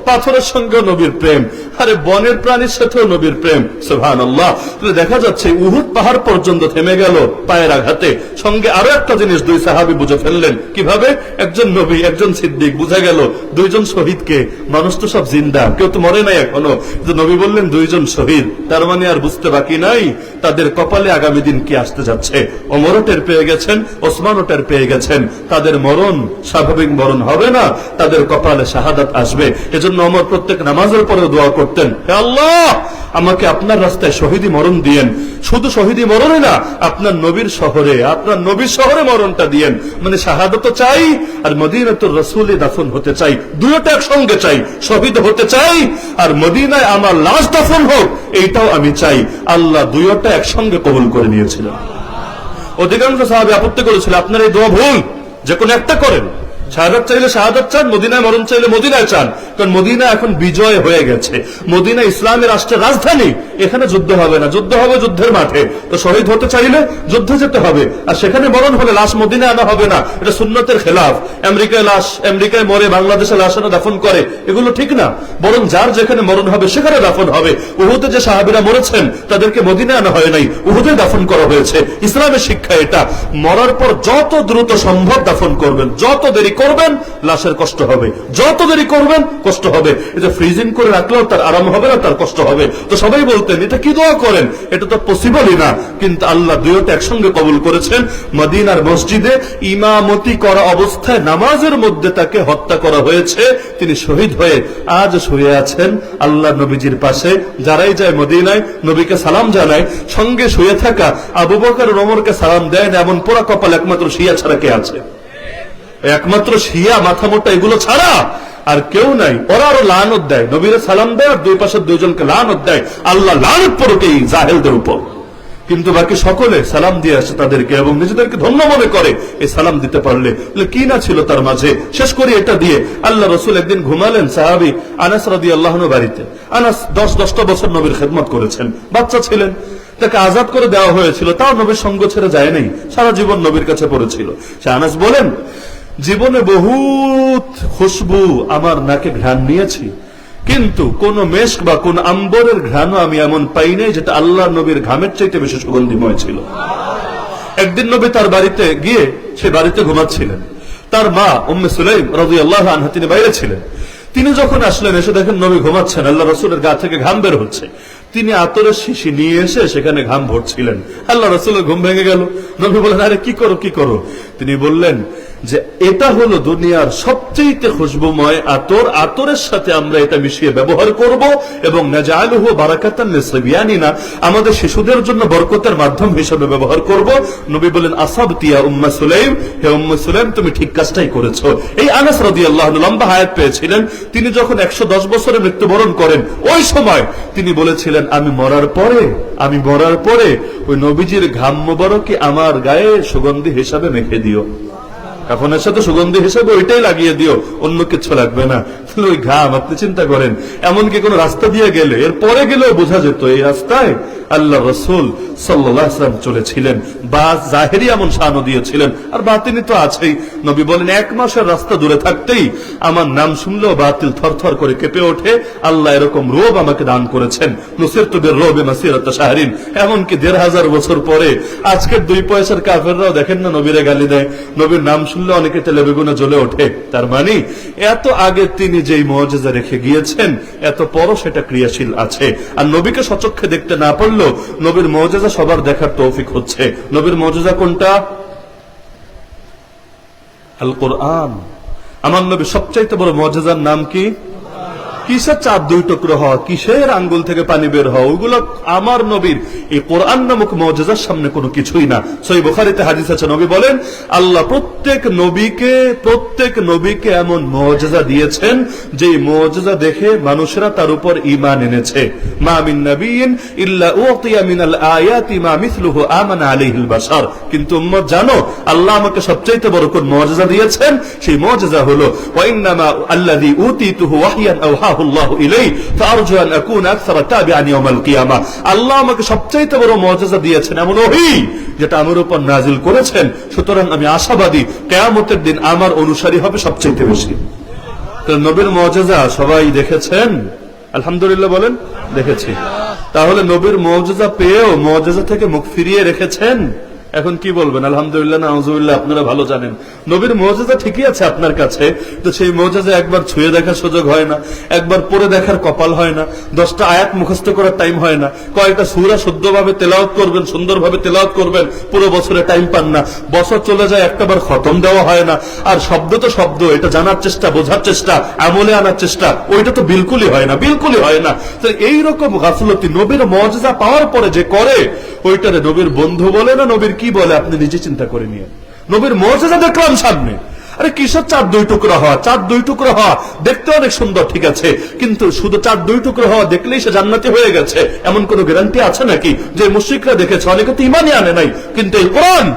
পাথরের সঙ্গেও নবীর প্রেম, আরে বনের প্রাণীর সাথেও নবীর প্রেম। সুবহানাল্লাহ। দেখা যাচ্ছে উহুদ পাহাড় পর্যন্ত থেমে গেল পায়ের আঘাতে। সঙ্গে আরো একটা জিনিস দুই সাহাবী বুঝে ফেললেন। কিভাবে? একজন নবী, একজন সিদ্দিক। বুঝা গেল 2 জন শহীদকে। মানুষ তো সব জিন্দা, কেউ তো মরে নাই এখনো। নবী বললেন 2 জন শহীদ, তার মানে আর বুঝতে বাকি নাই তাদের কপালে আগামী দিন কি আসতে যাচ্ছে। ওমরও টের পেয়ে গেছেন, ওসমানও টের পেয়ে গেছেন, তাদের মরণ স্বাভাবিক মরণ হবে না, তাদের কপালে শাহাদাত আসবে। এজন্য ওমর প্রত্যেক নামাজের পরে দোয়া করতেন, হে আল্লাহ, আমাকে আপনার রাস্তায় শহীদি মরণ দিয়েন। শুধু শহীদি মরণে না, আপনার নবীর শহরে, আপনার নবীর শহরে মরণটা দিয়েন। মানে শাহাদাতও চাই আর মদিনাতুর রাসূলে দাফন হতে চাই, দুটোটা একসঙ্গে চাই। শহীদ হতে চাই আর মদিনায় আমার লাশ দাফন হোক, এইটাও আমি চাই। আল্লাহ দুটোটা একসঙ্গে কবুল করে নিয়েছিলেন। অধিকাংশ সাহাবী আপত্তি করেছিল, আপনার এই দোয়া ভুল, যে কোনো একটা করেন। শাহাদাত চাইলে শাহাদাত চান, মদিনায় মরণ চাইলে মদিনায় চান। কারণ মদিনা এখন বিজয় হয়ে গেছে, মদিনা ইসলামের রাষ্ট্রের রাজধানী। এখানে যুদ্ধ হবে না, যুদ্ধ হবে যুদ্ধের মাঠে। তো শহীদ হতে চাইলে যুদ্ধে যেতে হবে, আর সেখানে মরণ হলে লাশ মদিনায় আনা হবে না। এটা সুন্নতের খেলাফ। আমেরিকায় মরে বাংলাদেশে লাশ আনা দাফন করে, এগুলো ঠিক না। বরং যার যেখানে মরণ হবে সেখানে দাফন হবে। উহুদে যে সাহাবীরা মরেছেন তাদেরকে মদিনায় আনা হয় নাই, উহুদে দাফন করা হয়েছে। ইসলামের শিক্ষা এটা। মরার পর যত দ্রুত সম্ভব দাফন করবেন, যত দেরি করবেন লাশের কষ্ট হবে, যত দেরি করবেন কষ্ট হবে। এটা ফ্রিজিং করে রাখলেও তার আরাম হবে না, তার কষ্ট হবে। তো সবাই বলতেন, এটা কি দোয়া করেন? এটা তো পসিবলই না। কিন্তু আল্লাহ দুইটা একসঙ্গে কবুল করেছেন। মদিনার মসজিদে ইমামতি করা অবস্থায় নামাজের মধ্যে তাকে হত্যা করা হয়েছে। তিনি শহীদ হয়ে আজ শুয়ে আছেন আল্লাহ নবীজির পাশে। যারাই যায় মদিনায় নবীকে সালাম জানায়, সঙ্গে শুয়ে থাকা আবু বকর আর ওমরকে সালাম দেয় না, এমন পোড়া কপাল একমাত্র শিয়া ছাড়া কে আছে? একমাত্র শিয়া মাথা মোটা এগুলো ছাড়া আর কেউ নাই। ওরা আরো লানত দেয়, নবীরে সালাম দেয় আর 2 পাশের 2 জনকে লানত দেয়। আল্লাহ লানত পড়ুক এই জাহেলদের উপর। কিন্তু বাকি সকলে সালাম দিয়ে আসে তাদেরকে এবং নিজেদেরকে ধন্য মনে করে এই সালাম দিতে পারলে। কি না ছিল তার মাঝে। শেষ করি এটা দিয়ে, আল্লাহ রসুল একদিন ঘুমালেন সাহাবী আনাস রাদিয়াল্লাহু আনহু বাড়িতে। আনাস 10-10টা বছর নবীর খেদমত করেছেন, বাচ্চা ছিলেন, তাকে আজাদ করে দেওয়া হয়েছিল, তাও নবীর সঙ্গ ছেড়ে যায় নাই, সারা জীবন নবীর কাছে পড়েছিল। সে আনাস বলেন, জীবনে বহুত খুশবু আমার নাকে ঘ্রাণ নিয়েছি, কিন্তু কোন মেশক বা কোন আম্বরের ঘ্রাণও আমি এমন পাই নাই যেটা আল্লাহ নবীর ঘামের চাইতে বেশি সুগন্ধিময় ছিল। একদিন নবী তার বাড়িতে গিয়ে সে বাড়িতে ঘুমাচ্ছিলেন। তার মা উম্মে সুলাইম রাদিয়াল্লাহু আনহা তিনি বাইরে ছিলেন। তিনি যখন আসলেন, এসে দেখেন নবী ঘুমাচ্ছেন, আল্লাহ রাসূলের গা থেকে ঘাম বের হচ্ছে। তিনি আতরের শিশি নিয়ে এসে সেখানে ঘাম ভরছিলেন। আল্লাহ রাসূলের ঘুম ভেঙে গেল। নবী বললেন, আরে কি করো কি করো? তিনি বললেন যে এটা হলো দুনিয়ার সবচেয়ে খুশবুময় আতর, আতরের সাথে আমরা এটা মিশিয়ে ব্যবহার করব এবং নাজআলুহু বারাকাতান লিসবিয়ানিনা, আমাদের শিশুদের জন্য বরকতের মাধ্যম হিসেবে ব্যবহার করব। নবী বলেন, আসাবতি ইয়া উম্মে সুলাইম, হে উম্মে সুলাইম তুমি ঠিক কাজটাই করেছো। এই আনাস রাদিয়াল্লাহু আনহু লম্বা হায়াত পেয়েছিলেন। তিনি যখন 110 বছরে মৃত্যুবরণ করেন, ওই সময় তিনি বলেছিলেন, আমি মরার পরে ওই নবীজির ঘাম মোবারক আমার গায়ে সুগন্ধি হিসাবে মেখে দিও, কাফনের সাথে সুগন্ধি হিসেবে ওইটাই লাগিয়ে দিও, অন্য কিছু লাগবে না। ওই ঘাম আপনি চিন্তা করেন, এমনকি কোন রাস্তা দিয়ে গেলে এর পরে গেলেও বোঝা যেত এই রাস্তায় আল্লাহ রাসূল সাল্লাল্লাহু আলাইহি ওয়াসাল্লাম চলেছিলেন, বা জাহেরি এমন শানও দিয়েছিলেন, আর বাতিনি তো আছেই। নবী বলেন, 1 মাসের রাস্তা দূরে থাকতেই আমার নাম শুনলেও বাতিল থরথর করে কেঁপে ওঠে। আল্লাহ এরকম রোব আমাকে দান করেছেন, নুসিরতু বির-রুবি মাসিরাতা শাহরিন। এমনকি 1500 বছর পরে আজকের 2 পয়সার কাফেররাও দেখেন না নবীরে গালি দেয়, নবীর নাম শুনলে অনেকে তেলে বেগুনে জ্বলে ওঠে। তার মানে এত আগে তিনি যেই মুআজিজা রেখে গিয়েছেন, এত পরও সেটা ক্রিয়াশীল আছে। আর নবীকে সচক্ষে দেখতে না পারলেও নবীর মুআজিজা সবার দেখার তৌফিক হচ্ছে। নবীর মুআজিজা কোনটা? আল কোরআন। আমার নবীর সবচাইতে বড় মুআজিজার নাম কি? কিসের চাঁদ 2 টুকরো হওয়া, কিসের আঙ্গুল থেকে পানি বের হওয়া, ওগুলো আমার নবীর এই কোরআন নামক মুআজিজার সামনে কোনো কিছুই না। সহিহ বুখারীতে হাদিস আছে, নবী বলেন, আল্লাহ প্রত্যেক নবীকে এমন মুআজিজা দিয়েছেন যে মুআজিজা দেখে মানুষরা তার উপর ঈমান এনেছে। মা মিন নাবিয়্যিন ইল্লা উতিয়া মিনাল আয়াতি মা মিসলুহু আমানা আলাইহিল বাশার। কিন্তু উম্মত জানো, আল্লাহ আমাকে সবচেয়ে বড় কোন মুআজিজা দিয়েছেন? সেই মুআজিজা হলো ওয়া ইন্নামা আল্লাযী উতীতুহু ওয়াহইয়ান আওহা আল্লাহু ইলাইহি ফাআরজু আন আকুনা আকসারা তাবিআন ইয়াউমাল কিয়ামা। আল্লাহ আমাকে সবচেয়ে বড় মুআজিজা দিয়েছেন এমন ওহী যেটা আমার উপর নাজিল করেছেন, সুতরাং আমি আশাবাদী কিয়ামতের দিন আমার অনুসারী হবে সবচেয়ে বেশি। তো নবীর মুআজিজা সবাই দেখেছেন? আলহামদুলিল্লাহ বলেন, দেখেছি। তাহলে নবীর মুআজিজা পেয়েও মুআজিজা থেকে মুখ ফিরিয়ে রেখেছেন। এখন কি বলবেন? আলহামদুলিল্লাহ না আউযুবিল্লাহ? আপনারা ভালো জানেন নবীর মুআজিজা ঠিকই আছে আপনার কাছে, তো সেই মুআজিজা একবার ছুঁয়ে দেখার সুযোগ হয় না, একবার পড়ে দেখার কপাল হয় না, 10টা আয়াত মুখস্থ করার টাইম হয় না, কয়েকটা সূরা শুদ্ধভাবে তেলাওয়াত করবেন, সুন্দরভাবে তেলাওয়াত করবেন, পুরো বছরে টাইম পান না, বছর চলে যায়, একটাবার খতম দেওয়া হয় না। আর শব্দ তো শব্দ, এটা জানার চেষ্টা, বোঝার চেষ্টা, আমলে আনার চেষ্টা, ওইটা তো বিলকুলই হয় না। তো এইরকম গাফলতি নবীর মুআজিজা পাওয়ার পরে যে করে, ওইটারে নবীর বন্ধু বলে না নবীর কি বলে আপনি নিজে চিন্তা করে নিয়ে। নবীর মুআজিজা দেখলাম সামনে, আরে কিসের চাঁদ 2 টুকরা হওয়া? চাঁদ 2 টুকরা হওয়া দেখতে অনেক সুন্দর, ঠিক আছে, কিন্তু শুধু চাঁদ 2 টুকরা হওয়া দেখলেই সে জান্নাতি হয়ে গেছে এমন কোন গ্যারান্টি আছে নাকি? যে মুশরিকরা দেখেছে, অনেকে তো ঈমানই আনে নাই, কিন্তু এই কোরআন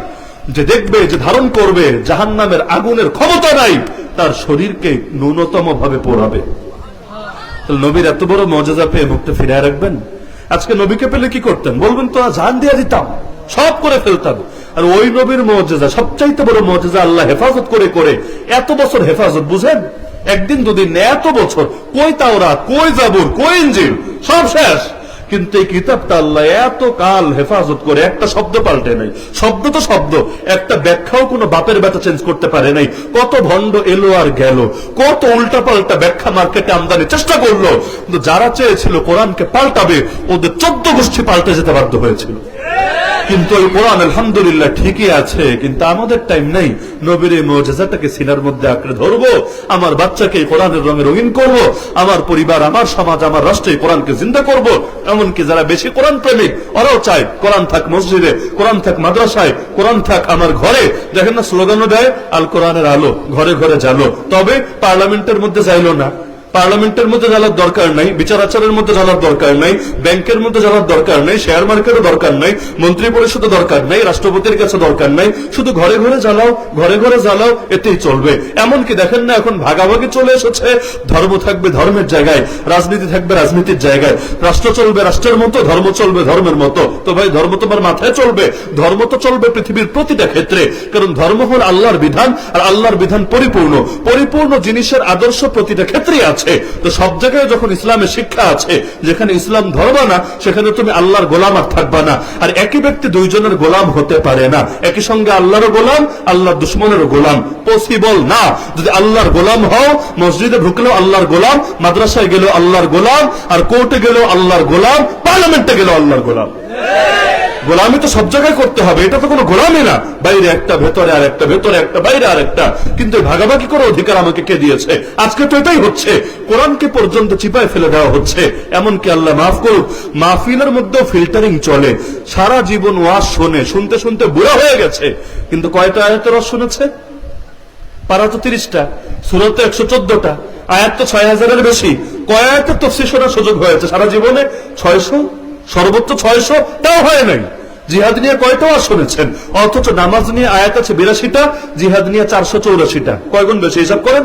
যে দেখবে, যে ধারণ করবে, জাহান্নামের আগুনের ক্ষমতা নাই, তার শরীরকে ন্যূনতম ভাবে পোড়াবে। তাহলে নবীর এত বড় মুআজিজা পেয়ে মুখটা ফিরিয়ে রাখবেন? আজকে নবীকে পেলে কি করতেন? বলবেন তো জান দিয়ে দিতাম, সব করে ফেলতাম। আর ওই নবীর মুআজিজা, সবচাইতে বড় মুআজিজা, আল্লাহ হেফাজত করে এত বছর হেফাজত, বুঝেন, একদিন দুদিন, এত বছর, কই তাওরাত, কই জাবুর, কই ইনজিল, সব শেষ, কিন্তু এই কিতাবটা আল্লাহ এত কাল হেফাজত করে একটা শব্দ পাল্টে নাই। শব্দ তো শব্দ, একটা ব্যাখ্যাও কোনো বাপের বেটা চেঞ্জ করতে পারে নাই। কত ভণ্ড এলো আর গেল, কত উল্টা পাল্টা ব্যাখ্যা মার্কেটে আমদানির চেষ্টা করলো, কিন্তু যারা চেয়েছিল কোরআনকে পাল্টাবে, ওদের 14 গোষ্ঠী পাল্টে যেতে বাধ্য হয়েছিল। কিন্তু ওই কোরআন আলহামদুলিল্লাহ ঠিকই আছে, কিন্তু আমাদের টাইম নেই। নবীর এই মুআজিজাটাকে সিনার মধ্যে আঁকড়ে ধরবো, আমার বাচ্চাকে কোরআনের রঙে রঙিন করব, আমার পরিবার, আমার সমাজ, আমার রাষ্ট্রে কোরআনকে জিন্দা করব। এমনকি যারা বেশি কোরআন প্রেমিক, ওরাও চায় কোরআন থাক মসজিদে, কোরআন থাক মাদ্রাসায়, কোরআন থাক আমার ঘরে। দেখেন না স্লোগানও দেয়, আল কোরআনের আলো ঘরে ঘরে জালো, তবে পার্লামেন্টের মধ্যে যাইলো না, পার্লামেন্টের মধ্যে জ্বালার দরকার নাই, বিচার আচারের মধ্যে জ্বালার দরকার নাই, ব্যাংকের মধ্যে জ্বালার দরকার নাই, শেয়ার মার্কেটও দরকার নাই, মন্ত্রী পরিষদও দরকার নাই, রাষ্ট্রপতির কাছে দরকার নাই, শুধু ঘরে ঘরে জ্বালাও, ঘরে ঘরে জ্বালাও, এতেই চলবে। এমনকি দেখেন না এখন ভাগাভাগি চলে এসেছে, ধর্ম থাকবে ধর্মের জায়গায়, রাজনীতি থাকবে রাজনীতির জায়গায়, রাষ্ট্র চলবে রাষ্ট্রের মতো, ধর্ম চলবে ধর্মের মতো। তো ভাই ধর্ম তোমার মাথায় চলবে, ধর্ম তো চলবে পৃথিবীর প্রতিটা ক্ষেত্রে, কারণ ধর্ম হল আল্লাহর বিধান, আর আল্লাহর বিধান পরিপূর্ণ, পরিপূর্ণ জিনিসের আদর্শ প্রতিটা ক্ষেত্রেই আছে। তো সব জায়গায় যখন ইসলামের শিক্ষা আছে, যেখানে ইসলাম ধর্ম না, সেখানে তুমি আল্লাহর গোলাম আর থাকবা না। আর একই ব্যক্তি দুইজনের গোলাম হতে পারে না, একই সঙ্গে আল্লাহরও গোলাম, আল্লাহর দুশ্মনেরও গোলাম, পসিবল না। যদি আল্লাহর গোলাম হও, মসজিদে ঢুকলেও আল্লাহর গোলাম, মাদ্রাসায় গেলেও আল্লাহর গোলাম, আর কোর্টে গেলেও আল্লাহর গোলাম, পার্লামেন্টে গেলেও আল্লাহর গোলাম। গোলামি তো সব জায়গায় করতে হবে, এটা তো কোনো গোলামি না, বাইরে একটা ভেতরে আর একটা, ভেতরে একটা বাইরে আর একটা। কিন্তু ভাগাভাগি করে অধিকার আমাকে কে দিয়েছে? আজকে তো এটাই হচ্ছে, কোরআনকে পর্যন্ত চিপায় ফেলে দেওয়া হচ্ছে। এমনকি আল্লাহ মাফ করুক, মাহফিলের মধ্যেও ফিল্টারিং চলে। সারা জীবন ওয়াজ শোনে, শুনতে শুনতে বুড়া হয়ে গেছে, কিন্তু কয়টা আয়াতের ওয়াজ শুনেছে? পারা তো 30টা, সূরা তো 114টা, আয়াত তো 6000-এর বেশি। কয় আয়াতের তাফসীর শোনার সুযোগ হয়েছে সারা জীবনে? 600, সর্বোচ্চ 600, তাও হয় নাই। জিহাদ নিয়ে কয়টা ওয়াজ শুনেছেন? অথচ নামাজ নিয়ে আয়াত আছে 82টা, জিহাদ নিয়ে 484টা। কয় গুণ বেশি হিসাব করেন?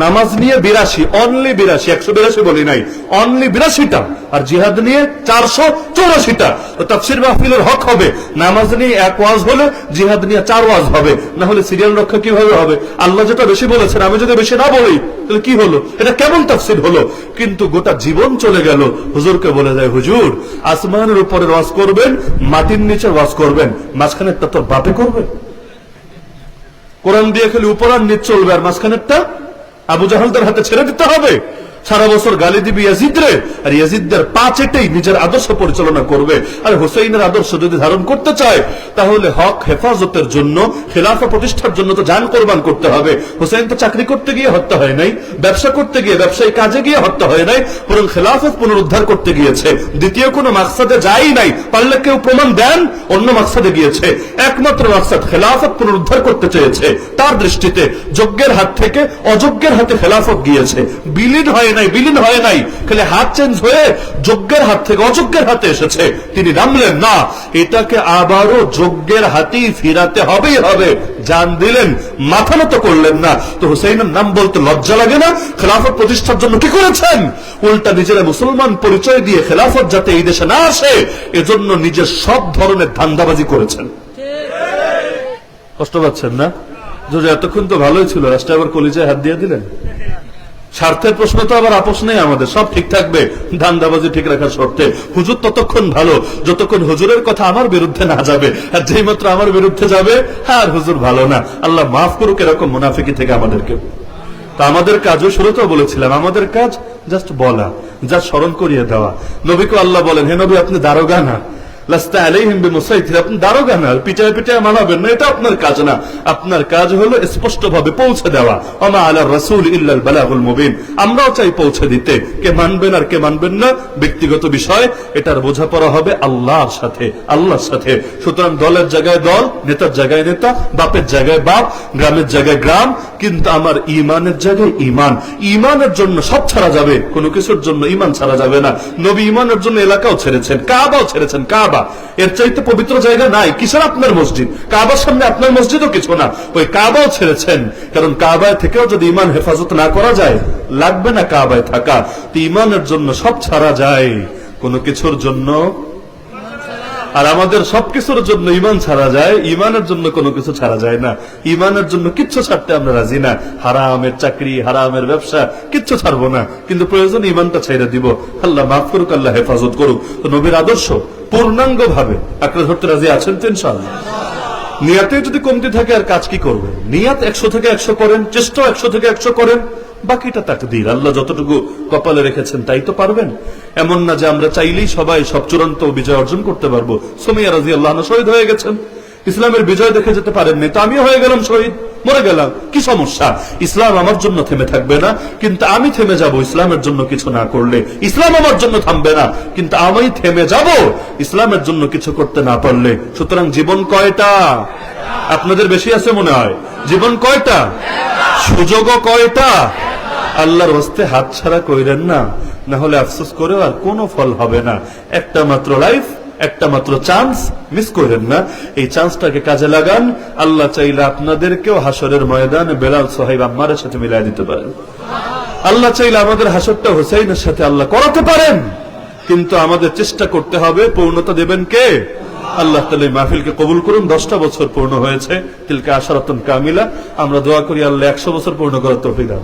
নামাজ নিয়ে 82, অনলি 82, 182 বলি নাই, অনলি 82টা, আর জিহাদ নিয়ে 484টা। তাফসীর মাহফিলের হক হবে, নামাজ নিয়ে এক ওয়াজ হলে জিহাদ নিয়ে 4 ওয়াজ হবে, না হলে সিরিয়াল রক্ষা কিভাবে হবে? আল্লাহ যেটা বেশি বলেছেন, আমি যদি বেশি না বলি তাহলে কি হলো? এটা কেমন তাফসীর হলো? কিন্তু গোটা জীবন চলে গেল। হুজুরকে বলে যায়, হুজুর আসমানের উপরে ওয়াজ করবেন, মাটির নিচে ওয়াজ করবেন, মাঝখানেরটা তোর বাপে করবে? কোরআন দিয়ে খালি উপর আর নিচ চলবে, আর মাঝখানেরটা আবু জাহালদের হাতে ছেড়ে দিতে হবে? সারা বছর গালি দিবি ইয়াজিদরে, আর ইয়াজিদদের পা চেটেই নিজের আদর্শ পরিচালনা করবে। আর হুসাইনের আদর্শ যদি ধারণ করতে চায়, তাহলে হক হেফাজতের জন্য, খেলাফা প্রতিষ্ঠার জন্য তো জান কোরবান করতে হবে। হুসাইন তো চাকরি করতে গিয়ে হত্যা হয় নাই, ব্যবসা করতে গিয়ে, ব্যবসায়ী কাজে গিয়ে হত্যা হয় নাই, বরং খেলাফত পুনরুদ্ধার করতে গিয়েছে। দ্বিতীয় কোনো মাকসাদে যাই নাই, পারলে কেউ প্রমাণ দেন অন্য মাকসাদে গিয়েছে। একমাত্র মাকসাদ খেলাফত পুনরুদ্ধার করতে চেয়েছে। তার দৃষ্টিতে যজ্ঞের হাত থেকে অযজ্ঞের হাতে খেলাফত গিয়েছে, বিলীন হয় নাই, বিলীন হয় নাই, খালি হাত চেঞ্জ হয়ে যজ্ঞের হাত থেকে অযজ্ঞের হাতে এসেছে। তিনি নামলেন না, এটাকে আবারও যজ্ঞের হাতেই ফিরাতে হবেই হবে, জান দিলেন, মাথা নত করলেন না। তো হুসাইনের নাম বলতে লজ্জা লাগে না? খেলাফত প্রতিষ্ঠার জন্য কি করেছেন? উল্টা নিজেরা মুসলমান পরিচয় দিয়ে খেলাফত যাতে এই দেশে না আসে, এজন্য নিজের সব ধরনের ধান্দাবাজি করেছেন। কষ্ট পাচ্ছেন না? যদি এতক্ষণ তো ভালোই ছিল, রাষ্ট্র আবার কলিজায় হাত দিয়ে দিলেন। স্বার্থের প্রশ্ন তো আবার আপোষ নেই আমাদের, সব ঠিক থাকবে ধান্দাবাজি ঠিক রাখার শর্তে। হুজুর ততক্ষণ ভালো যতক্ষণ হুজুরের কথা আমার বিরুদ্ধে না যাবে, আর যেই মাত্র আমার বিরুদ্ধে যাবে, আর হুজুর ভালো না। আল্লাহ মাফ করুক এরকম মুনাফিকি থেকে আমাদেরকে। তা আমাদের কাজও শুরুতেও বলেছিলাম, আমাদের কাজ জাস্ট বলা, জাস্ট স্মরণ করিয়ে দেওয়া। নবীকে আল্লাহ বলেন, হে নবী আপনি দারোগা না, লাস্তা আলাইহিম বিমুসাইতির, আপনি দারোগা না, পিটায় পিটায় মানাবেন না, এটা আপনার কাজ না। আপনার কাজ হলো স্পষ্টভাবে পৌঁছে দেওয়া। ওমা আলার রাসূল ইল্লাল বালাগুল মুবিন। আমরাও চাই পৌঁছে দিতে, কে মানবেন আর কে মানবেন না ব্যক্তিগত বিষয়, এটার বোঝাপড়া হবে আল্লাহর সাথে, আল্লাহর সাথে। সুতরাং দলের জায়গায় দল, নেতার জায়গায় নেতা, বাপের জায়গায় বাপ, গ্রামের জায়গায় গ্রাম, কিন্তু আমার ইমানের জায়গায় ইমান। ইমানের জন্য সব ছাড়া যাবে, কোনো কিছুর জন্য ইমান ছাড়া যাবে না। নবী ইমানের জন্য এলাকাও ছেড়েছেন, কাবাও ছেড়েছেন। কাবা এর চাইতে পবিত্র জায়গা নাই। কিসের আপনার মসজিদ? কাবার সামনে আপনার মসজিদও কিছু না, ওই কাবাও ছেড়েছেন। কারণ কাবায় থেকেও যদি ইমান হেফাজত না করা যায়, লাগবে না কাবায় থাকা। তো ইমানের জন্য সব ছাড়া যায়, কোনো কিছুর জন্য। আর আমাদের সবকিছুর জন্য ইমান ছাড়া যায়, ইমানের জন্য কোনো কিছু ছাড়া যায় না। ইমানের জন্য কিচ্ছু ছাড়তে আমরা রাজি না। হারামের চাকরি, হারামের ব্যবসা কিচ্ছু ছাড়বো না, কিন্তু প্রয়োজন ইমানটা ছেড়ে দিব। আল্লাহ মাফ করুক, আল্লাহ হেফাজত করুক। তো নবীর আদর্শ পূর্ণাঙ্গ ভাবে আঁকড়ে ধরতে রাজি আছেন তো ইনশাআল্লাহ? নিয়াতে যদি কমতি থাকে আর কাজ কি করবেন? নিয়াত 100 থেকে 100 করেন, চেষ্টা 100 থেকে 100 করেন, বাকিটা তাকদীর। আল্লাহ যতটুকু কপালে রেখেছেন তাই তো পারবেন। এমন না যে আমরা চাইলেই সবাই সব চূড়ান্ত বিজয় অর্জন করতে পারবো। সুমাইয়া রাদিয়াল্লাহু আনহা শহীদ হয়ে গেছেন, ইসলামের বিজয় দেখে যেতে পারেননি, তো আমিও হয়ে গেলাম শহীদ, মরে গেলাম, কি সমস্যা? ইসলাম আমার জন্য থেমে থাকবে না, কিন্তু আমি থেমে যাব ইসলামের জন্য কিছু না করলে। ইসলাম আমার জন্য থামবে না, কিন্তু আমি থেমে যাব ইসলামের জন্য কিছু করতে না পারলে। সুতরাং জীবন কয়টা? আপনাদের বেশি আছে মনে হয়। জীবন কয়টা? সুযোগও কয়টা? আল্লাহর হস্তে হাত ছাড়া কইরেন না, না হলে আফসোস করেও আর কোনো ফল হবে না। একটা মাত্র লাইফ, একটা মাত্র চান্স, মিস করেন না। এই চান্সটাকে কাজে লাগান। আল্লাহ চাইলে আপনাদেরকেও হাসরের ময়দানে বেলাল, সোহাইব, আম্মারের সাথে মিলাই দিতে পারেন। আল্লাহ চাইলে আমাদের হাসরটা হুসাইনের সাথে আল্লাহ করাতে পারেন, কিন্তু আমাদের চেষ্টা করতে হবে। পূর্ণতা দেবেন কে? আল্লাহ তাআলা এই মাহফিলকে কবুল করুন। 10টা বছর পূর্ণ হয়েছে, তিলকা আশারাতুন কামিলা। আমরা দোয়া করি আল্লাহ 100 বছর পূর্ণ করার তৌফিক দান।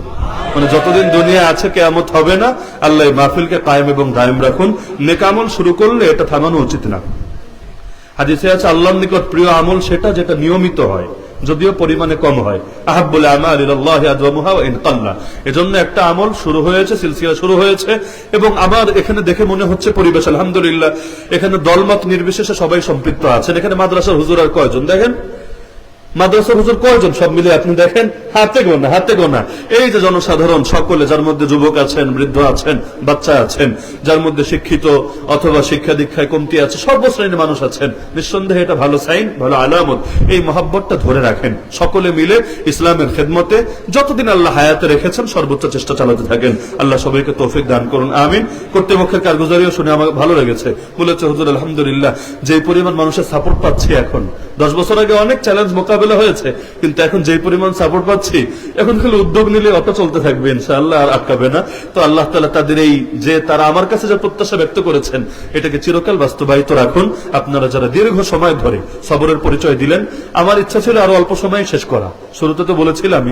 মানে যতদিন দুনিয়া আছে কিয়ামত হবে না, আল্লাহ এই মাহফিলকে কায়েম এবং দায়েম রাখুন। নেক আমল শুরু করলে এটা থামানো উচিত না। হাদিসে আছে আল্লাহর নিকট প্রিয় আমল সেটা যেটা নিয়মিত হয়, যদিও পরিমাণে কম হয়। আহাব্বুল আমাল ইলাল্লাহি আদওয়ামুহা ওয়া ইন কাল্লা। এজন্য একটা আমল শুরু হয়েছে, সিলসিলা শুরু হয়েছে, এবং আমার এখানে দেখে মনে হচ্ছে পরিবেশ আলহামদুলিল্লাহ, এখানে দলমত নির্বিশেষে সবাই সম্পৃক্ত আছেন। এখানে মাদ্রাসার হুজুর আর কয়জন দেখেন? মাদ্রাসার হুজুর কয়জন সব মিলে আপনি দেখেন? হাতে গোনা, হাতে গোনা। এই যে জনসাধারণ সকলে, যার মধ্যে যুবক আছেন, বৃদ্ধ আছেন, বাচ্চা আছেন, যার মধ্যে শিক্ষিত অথবা শিক্ষা দীক্ষায় কমতি আছে, সর্বশ্রেণীর মানুষ আছেন। নিঃসন্দেহে এটা ভালো সাইন, ভালো আলামত। এই মহাব্বতটা ধরে রাখেন, সকলে মিলে ইসলামের খেদমতে যতদিন আল্লাহ হায়াতে রেখেছেন সর্বোচ্চ চেষ্টা চালাতে থাকেন। আল্লাহ সবাইকে তৌফিক দান করুন, আমিন। কর্তৃপক্ষের কারগুজারিও শুনে আমার ভালো লেগেছে। বলেছে হুজুর আলহামদুলিল্লাহ, যে পরিমাণ মানুষের সাপোর্ট পাচ্ছি এখন, 10 বছর আগে অনেক চ্যালেঞ্জ মোকাবেলা হয়েছে, কিন্তু এখন যে পরিমাণ সাপোর্ট পাচ্ছি, এখন খালি উদ্যোগ নিলে অত চলতে থাকবে ইনশাআল্লাহ, আর আটকাবে না। তো আল্লাহ তাআলা তাদের এই যে তারা আমার কাছে যে প্রত্যাশা ব্যক্ত করেছেন, এটাকে চিরকাল বাস্তবায়িত রাখুন। আপনারা যারা দীর্ঘ সময় ধরে সবরের পরিচয় দিলেন, আমার ইচ্ছা ছিল আরো অল্প সময় শেষ করা। শুরুতে তো বলেছিলাম,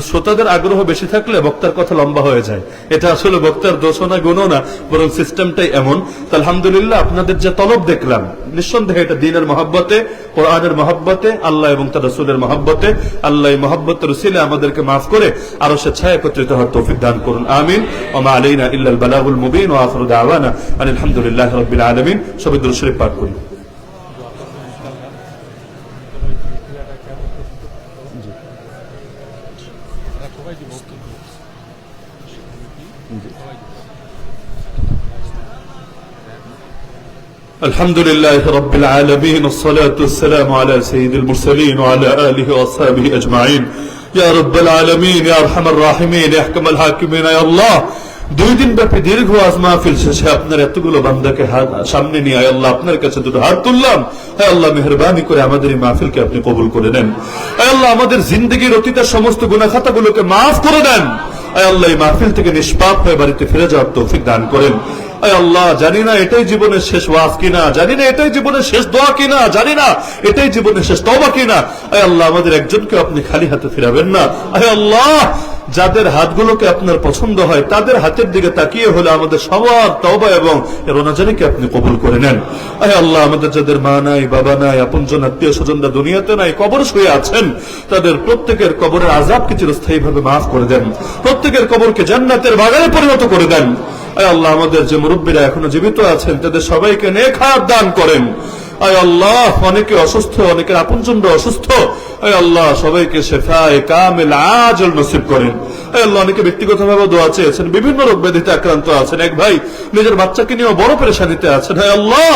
শ্রোতাদের আগ্রহ বেশি থাকলে বক্তার কথা লম্বা হয়ে যায়। এটা আসলে বক্তার দোষও না, গুণও না, বরং সিস্টেমটাই এমন। তো আলহামদুলিল্লাহ, আপনাদের যে তলব দেখলাম, নিঃসন্দেহে এটা দ্বীনের মহব্বতে, কোরআনের মহব্বতে, আল্লাহ এবং তার রাসূলের মহব্বতে। আল্লাহ এই মহব্বতের উসিলে আমাদেরকে মাফ করে আরো স্বেচ্ছায় একত্রিত হওয়ার তৌফিক দান করুন, আমিন। ওয়া মা আলাইনা ইল্লাল বালাগুল মুবিন ওয়া আখিরু দাওয়ানা আলহামদুলিল্লাহি রাব্বিল আলামিন। সবাই দুরূদ শরীফ পাঠ করি। الحمد لله رب العالمين، الصلاة والسلام على سيد المرسلين وعلى آله وأصحابه أجمعين। يا رب العالمين، يا أرحم الراحمين، يا أحكم الحاكمين، يا الله। 2 দিন ব্যাপী দীর্ঘ আজ মাহফিল শেষে আপনার এতগুলো বান্দাকে সামনে নিয়ে আয় আল্লাহ আপনার কাছে দুটো হাত তুললাম। হে আল্লাহ, মেহেরবানি করে আমাদের এই মাহফিলকে আপনি কবুল করে নেন। হে আল্লাহ, আমাদের জিন্দেগির অতীতের সমস্ত গুনাহ খাতাগুলোকে মাফ করে দেন। হে আল্লাহ, এই মাহফিল থেকে নিষ্পাপ হয়ে বাড়িতে ফিরে যাওয়ার তৌফিক দান করেন। আয় আল্লাহ, জানি না এটাই জীবনের শেষ ওয়াজ কিনা, জানি না এটাই জীবনের শেষ দোয়া কিনা, জানি না এটাই জীবনের শেষ তওবা কিনা। আয় আল্লাহ, আমাদের একজনকে আপনি খালি হাতে ফিরাবেন না। আয় আল্লাহ, যাদের হাতগুলোকে আপনার পছন্দ হয় তাদের হাতের দিকে তাকিয়ে হলে আমাদের সবার তওবা এবং রোনাজারিকে আপনি কবুল করে নেন। আয় আল্লাহ, আমাদের যাদের মা নাই, বাবা নাই, আপনজন আত্মীয় স্বজনরা দুনিয়াতে নাই, কবর শুয়ে আছেন, তাদের প্রত্যেকের কবরের আযাবকে চিরস্থায়ীভাবে মাফ করে দেন। প্রত্যেকের কবরকে জান্নাতের বাগানে পরিণত করে দেন। আয় আল্লাহ, আমাদের যে মুরব্বীরা এখনো জীবিত আছেন তাদের সবাইকে নেক হায়াত দান করেন। আয় আল্লাহ, অনেকে অসুস্থ, অনেকের আপনজনরা অসুস্থ, আয় আল্লাহ সবাইকে শিফায়ে কামিল আজল নসিব করেন। আয় আল্লাহ, অনেকে ব্যক্তিগতভাবে দোয়া চেয়েছেন, বিভিন্ন রোগ ব্যাধিতে আক্রান্ত আছেন। এক ভাই নিজের বাচ্চাকে নিয়ে বড় পেরেশানিতে আছেন। আয় আল্লাহ,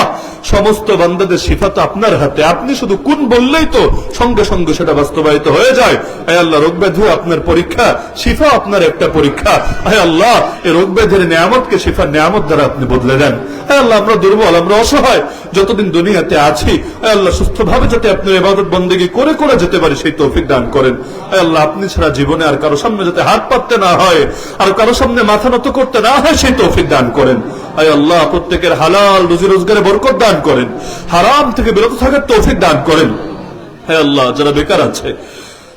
সমস্ত বান্দাদের শিফা তো আপনার হাতে, আপনি শুধু কোন বললেই তো সঙ্গে সঙ্গে সেটা বাস্তবায়িত হয়ে যায়। আয় আল্লাহ, রোগ ব্যাধি আপনার পরীক্ষা, শিফা আপনার একটা পরীক্ষা। আয় আল্লাহ, এই রোগ ব্যাধির নিয়ামতকে শিফার নিয়ামত দ্বারা আপনি বদলে দেন। আয় আল্লাহ, আমরা দুর্বল, আমরা অসহায়, যতদিন দুনিয়াতে আছি আয় আল্লাহ সুস্থভাবে যাতে আপনার ইবাদত বন্দেগী করে করে যেতে পারি সেই তৌফিক দান করেন। আয় আল্লাহ, আপনি ছাড়া জীবনে আর কারো সামনে যাতে হাত পাততে না হয়, আর কারো সামনে মাথা নত করতে না হয় সেই তৌফিক দান করেন। আয় আল্লাহ, প্রত্যেকের হালাল রুজি রোজগারে বরকত দান করেন, হারাম থেকে বিরত থাকার তৌফিক দান করেন। হে আল্লাহ, যারা বেকার আছে,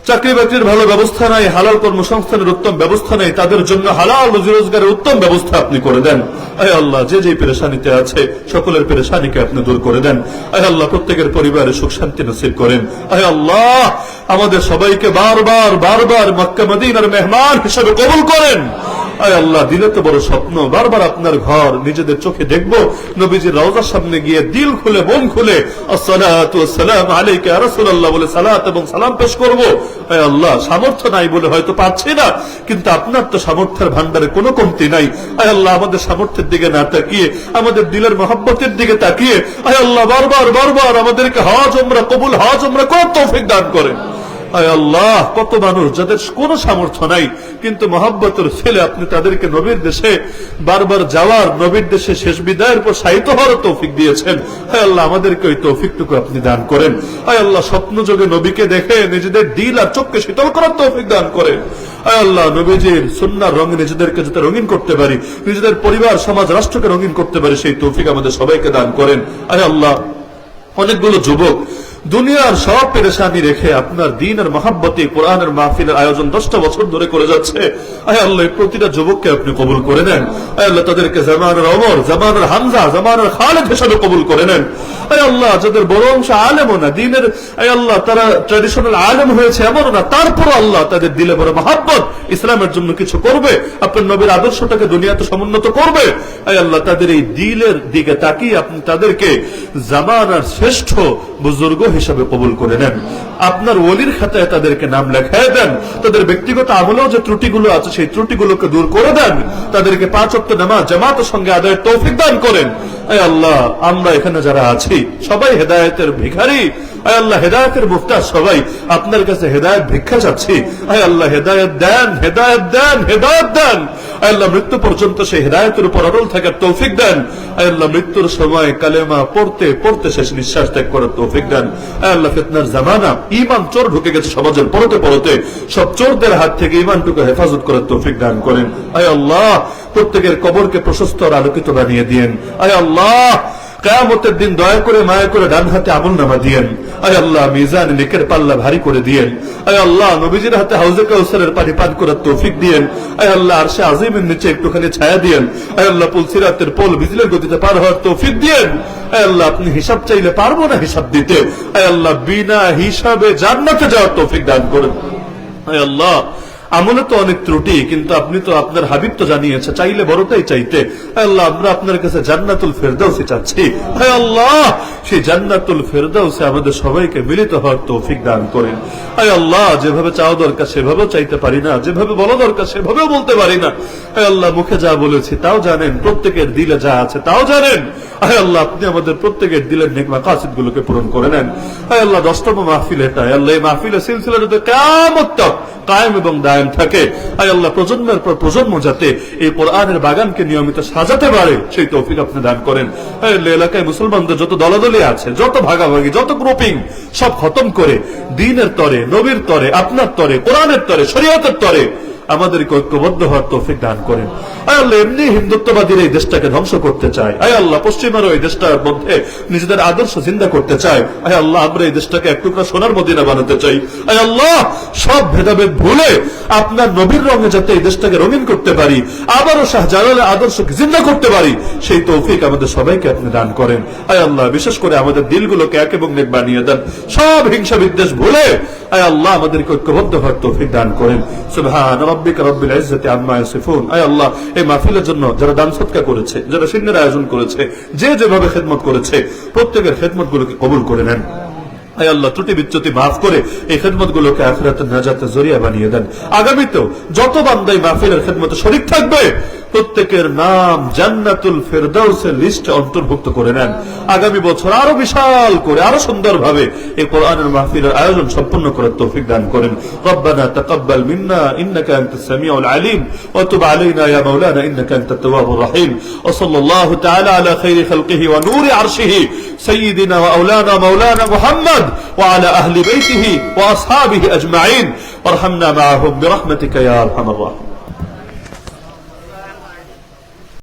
চাকরি বাকরির ভালো ব্যবস্থা নাই, হালাল কর্মসংস্থানের উত্তম ব্যবস্থা নেই, তাদের জন্য হালাল রুজি রোজগারের উত্তম ব্যবস্থা আপনি করে দেন। আয় আল্লাহ, যে যে পেরেশানিতে আছে সকলের পেরেশানিকে আপনি দূর করে দেন। আয় আল্লাহ, প্রত্যেকের পরিবারে সুখ শান্তি নসিব করেন। আয় আল্লাহ, আমাদের সবাইকে বারবার বারবার মক্কা মদিনার মেহমান হিসেবে কবুল করেন। আয় আল্লাহ, দিলে তো বড় স্বপ্ন, বারবার আপনার ঘর নিজেদের চোখে দেখব, নবীজির রওজার সামনে গিয়ে দিল খুলে মন খুলে আসসালাতু ওয়াসসালামু আলাইকা ইয়া রাসূলুল্লাহ বলে সালাত এবং সালাম পেশ করব। আয় আল্লাহ, সামর্থ্য নাই বলে হয়তো পাচ্ছি না, কিন্তু আপনার তো সামর্থ্যের ভান্ডারে কোনো কমতি নাই। আয় আল্লাহ, আমাদের সামর্থ্যের দিকে না তাকিয়ে আমাদের দিলের মহব্বতের দিকে তাকিয়ে আয় আল্লাহ বারবার বারবার আমাদেরকে হজ উমরা কবুল, হজ উমরা করার তৌফিক দান করেন। আয় আল্লাহ, কত মানুষ যাদের কোনো সামর্থ্য নাই, কিন্তু মহাব্বতের ছেলে আপনি তাদেরকে নবীর দেশে বারবার যাওয়ার, নবীর দেশে শেষ বিদায়ের পর শায়িত হওয়ার তৌফিক দিয়েছেন। আয় আল্লাহ, আমাদেরকে ওই তৌফিকটুকু আপনি দান করেন। আয় আল্লাহ, স্বপ্ন যোগে নবীকে দেখে নিজেদের দিল আর চোখকে শীতল করার তৌফিক দান করেন। আয় আল্লাহ, নবীজির সুন্নাহর রঙে নিজেদেরকে যাতে রঙিন করতে পারি, নিজেদের পরিবার, সমাজ, রাষ্ট্রকে রঙিন করতে পারি, সেই তৌফিক আমাদের সবাইকে দান করেন। আয় আল্লাহ, অনেকগুলো যুবক দুনিয়ার সব পেরেশানি রেখে আপনার দ্বীন আর মহাব্বতে কোরআনের মাহফিলের আয়োজন 10টা বছর ধরে করে যাচ্ছে। আয় আল্লাহ, প্রতিটা যুবককে আপনি কবুল করে নেন। আয় আল্লাহ, তাদেরকে জামানের ওমর, জামানের হামজা, জামানের খালেদ হিসাবে কবুল করে নেন। আয় আল্লাহ, যাদের বড় অংশ আলেমও না, দ্বীনের, আয় আল্লাহ, তারা ট্র্যাডিশনাল আলেম হয়েছে এমনও না, তারপর আল্লাহ তাদের দিলে বড় মহাব্বত, ইসলামের জন্য কিছু করবে, আপনার নবীর আদর্শটাকে দুনিয়াতে সমুন্নত করবে। আয় আল্লাহ, তাদের এই দিলের দিকে তাকিয়ে আপনি তাদেরকে জামানার শ্রেষ্ঠ বুজুর্গ হিসাবে কবুল করে নেন। আপনার ওলির খাতায় তাদেরকে নাম লেখায় দেন। তাদের ব্যক্তিগত আমলেও যে ত্রুটিগুলো আছে সেই ত্রুটিগুলোকে দূর করে দেন। তাদেরকে 5 ওয়াক্ত নামাজ জামাতের সঙ্গে আদায়ের তৌফিক দান করেন। আয় আল্লাহ, আমরা এখানে যারা আছি সবাই হেদায়েতের ভিখারি। আয় আল্লাহ, হেদায়েতের মুফতাজ সবাই আপনার কাছে হেদায়েত ভিক্ষা চাচ্ছি। আয় আল্লাহ, হেদায়েত দেন, হেদায়েত দেন, হেদায়েত দেন। আয় আল্লাহ, মৃত্যু পর্যন্ত সেই হেদায়েতের উপর অটল থাকার তৌফিক দেন। আয় আল্লাহ, মৃত্যুর সময় কালেমা পড়তে পড়তে শেষ নিঃশ্বাস ত্যাগ করার তৌফিক দেন। আয় আল্লাহ, ফিতনার জামানা, ঈমান চোর ঢুকে গেছে সমাজের, পড়তে পড়তে সব চোরদের হাত থেকে ঈমানটুকু হেফাজত করার তৌফিক দান করেন। আয় আল্লাহ, প্রত্যেকের কবরকে প্রশস্ত আর আলোকিত বানিয়ে দিয়েন। আয় আল্লাহ, কিয়ামতের দিন দয়া করে মায়া করে ডান হাতে আমলনামা দিয়েন। আয় আল্লাহ, মিজান নেকের পাল্লা ভারী করে দিয়েন। আয় আল্লাহ, নবীজির হাতে হাউজে কাউসারের পানি পান করার তৌফিক দিয়েন। আয় আল্লাহ, আরশে আজিমের নিচে একটুখানি ছায়া দিয়েন। আয় আল্লাহ, পুলসিরাতের পোল বিজলের গতিতে পার হওয়ার তৌফিক দিয়েন। আয় আল্লাহ, আপনি হিসাব চাইলে পারবো না হিসাব দিতে। আয় আল্লাহ, বিনা হিসাবে জান্নাতে যাওয়ার তৌফিক দান করেন। আয় আল্লাহ, আমলে তো অনেক ত্রুটি, কিন্তু আপনি তো আপনার হাবিব তো জানিয়েছে চাইলে বড়টাই চাইতে। আল্লাহ, আমরা আপনার কাছে জান্নাতুল ফেরদাউসে চাচ্ছি। হে আল্লাহ, সেই জান্নাতুল ফেরদাউসে আমাদের সবাইকে মিলিত হওয়ার তৌফিক দান করেন। হে আল্লাহ, যেভাবে চাওয়া দরকার সেভাবেও চাইতে পারি না, যেভাবে বলা দরকার সেভাবেও বলতে পারি না। হে আল্লাহ, মুখে যা বলেছি তাও জানেন, প্রত্যেকের দিলে যা আছে তাও জানেন। হে আল্লাহ, আপনি আমাদের প্রত্যেকের দিলের নেক মাকাসিদ গুলোকে পূরণ করে নেন। হে আল্লাহ, 10তম মাহফিল এটা। আল্লাহ, এই মাহফিলের সিলসিলা যাতে কিয়ামত তক কায়েম এবং দায়েম থাকে। আয় আল্লাহ, প্রজন্মের পর প্রজন্ম যাতে এই কোরআনের বাগানকে নিয়মিত সাজাতে পারে সেই তৌফিক আপনি দান করেন। এলাকায় মুসলমানদের যত দলাদলি আছে, যত ভাগাভাগি, যত গ্রুপিং, সব খতম করে দ্বীনের তরে, নবীর তরে, আপনার তরে, কোরআনের তরে, শরীয়তের তরে আমাদেরকে ঐক্যবদ্ধ হওয়ার তৌফিক দান করেন। আয় আল্লাহ, এমনি হিন্দুত্ববাদীর এই দেশটাকে ধ্বংস করতে চায়। আয় আল্লাহ, পশ্চিমারও এই দেশটার মধ্যে নিজেদের আদর্শ জিন্দা করতে চায়। আয় আল্লাহ, আমরা এই দেশটাকে এক টুকরা সোনার মদিনা বানাতে চাই। আয় আল্লাহ, সব ভেদাভেদ ভুলে আপনার নবীর রঙে যাতে এই দেশটাকে রঙিন করতে পারি, আবারও শাহজালালের আদর্শকে জিন্দা করতে পারি, সেই তৌফিক আমাদের সবাইকে আপনি দান করেন। আয় আল্লাহ, বিশেষ করে আমাদের দিলগুলোকে এক এবং নেক বানিয়ে দেন। সব হিংসা বিদ্বেষ ভুলে আয় আল্লাহ, আমাদেরকে ঐক্যবদ্ধ হওয়ার তৌফিক দান করেন। সুবহান রাব্বিকা রাব্বিল ইজ্জাতি আম্মা ইয়াসিফুন। আয় আল্লাহ, এই মাহফিলের জন্য যারা দান সদকা করেছে, যারা শিরনের আয়োজন করেছে, যে যেভাবে খেদমত করেছে, প্রত্যেকের খেদমত গুলোকে কবুল করে নেন। আয় আল্লাহ, ত্রুটি বিচ্যুতি মাফ করে এই খেদমত গুলোকে আখিরাতের নাজাতের জরিয়া বানিয়ে দেন। আগামীতেও যত বান্দাই মাহফিলের খেদমতে শরীক থাকবে প্রত্যেকের নাম জান্নাতুল ফেরদাউসের লিস্টে অন্তর্ভুক্ত করে নেন। আগামী বছর আরো বিশাল করে, আরো সুন্দরভাবে এই কোরআনের মাহফিলের আয়োজন সম্পন্ন করার তৌফিক দান করেন। রব্বানা তাকাব্বাল মিন্না ইন্নাকা আনতাস সামিউল আলিম ওয়া তুব আলাইনা ইয়া মাওলানা ইন্নাকা আনতাত তাওয়াবুর রহিম। ওয়া সাল্লাল্লাহু তাআলা আলা খাইরি খালকিহি ওয়া নূরি আরশিহি সাইয়্যিদিনা ওয়া আওলানা মাওলানা মুহাম্মদ ওয়া আলা আহলি বাইতিহি ওয়া আসহাবিহি আজমাইন ওয়ারহামনা মাআহুম বিরহমাতিকা ইয়া আরহামার রাহিমিন।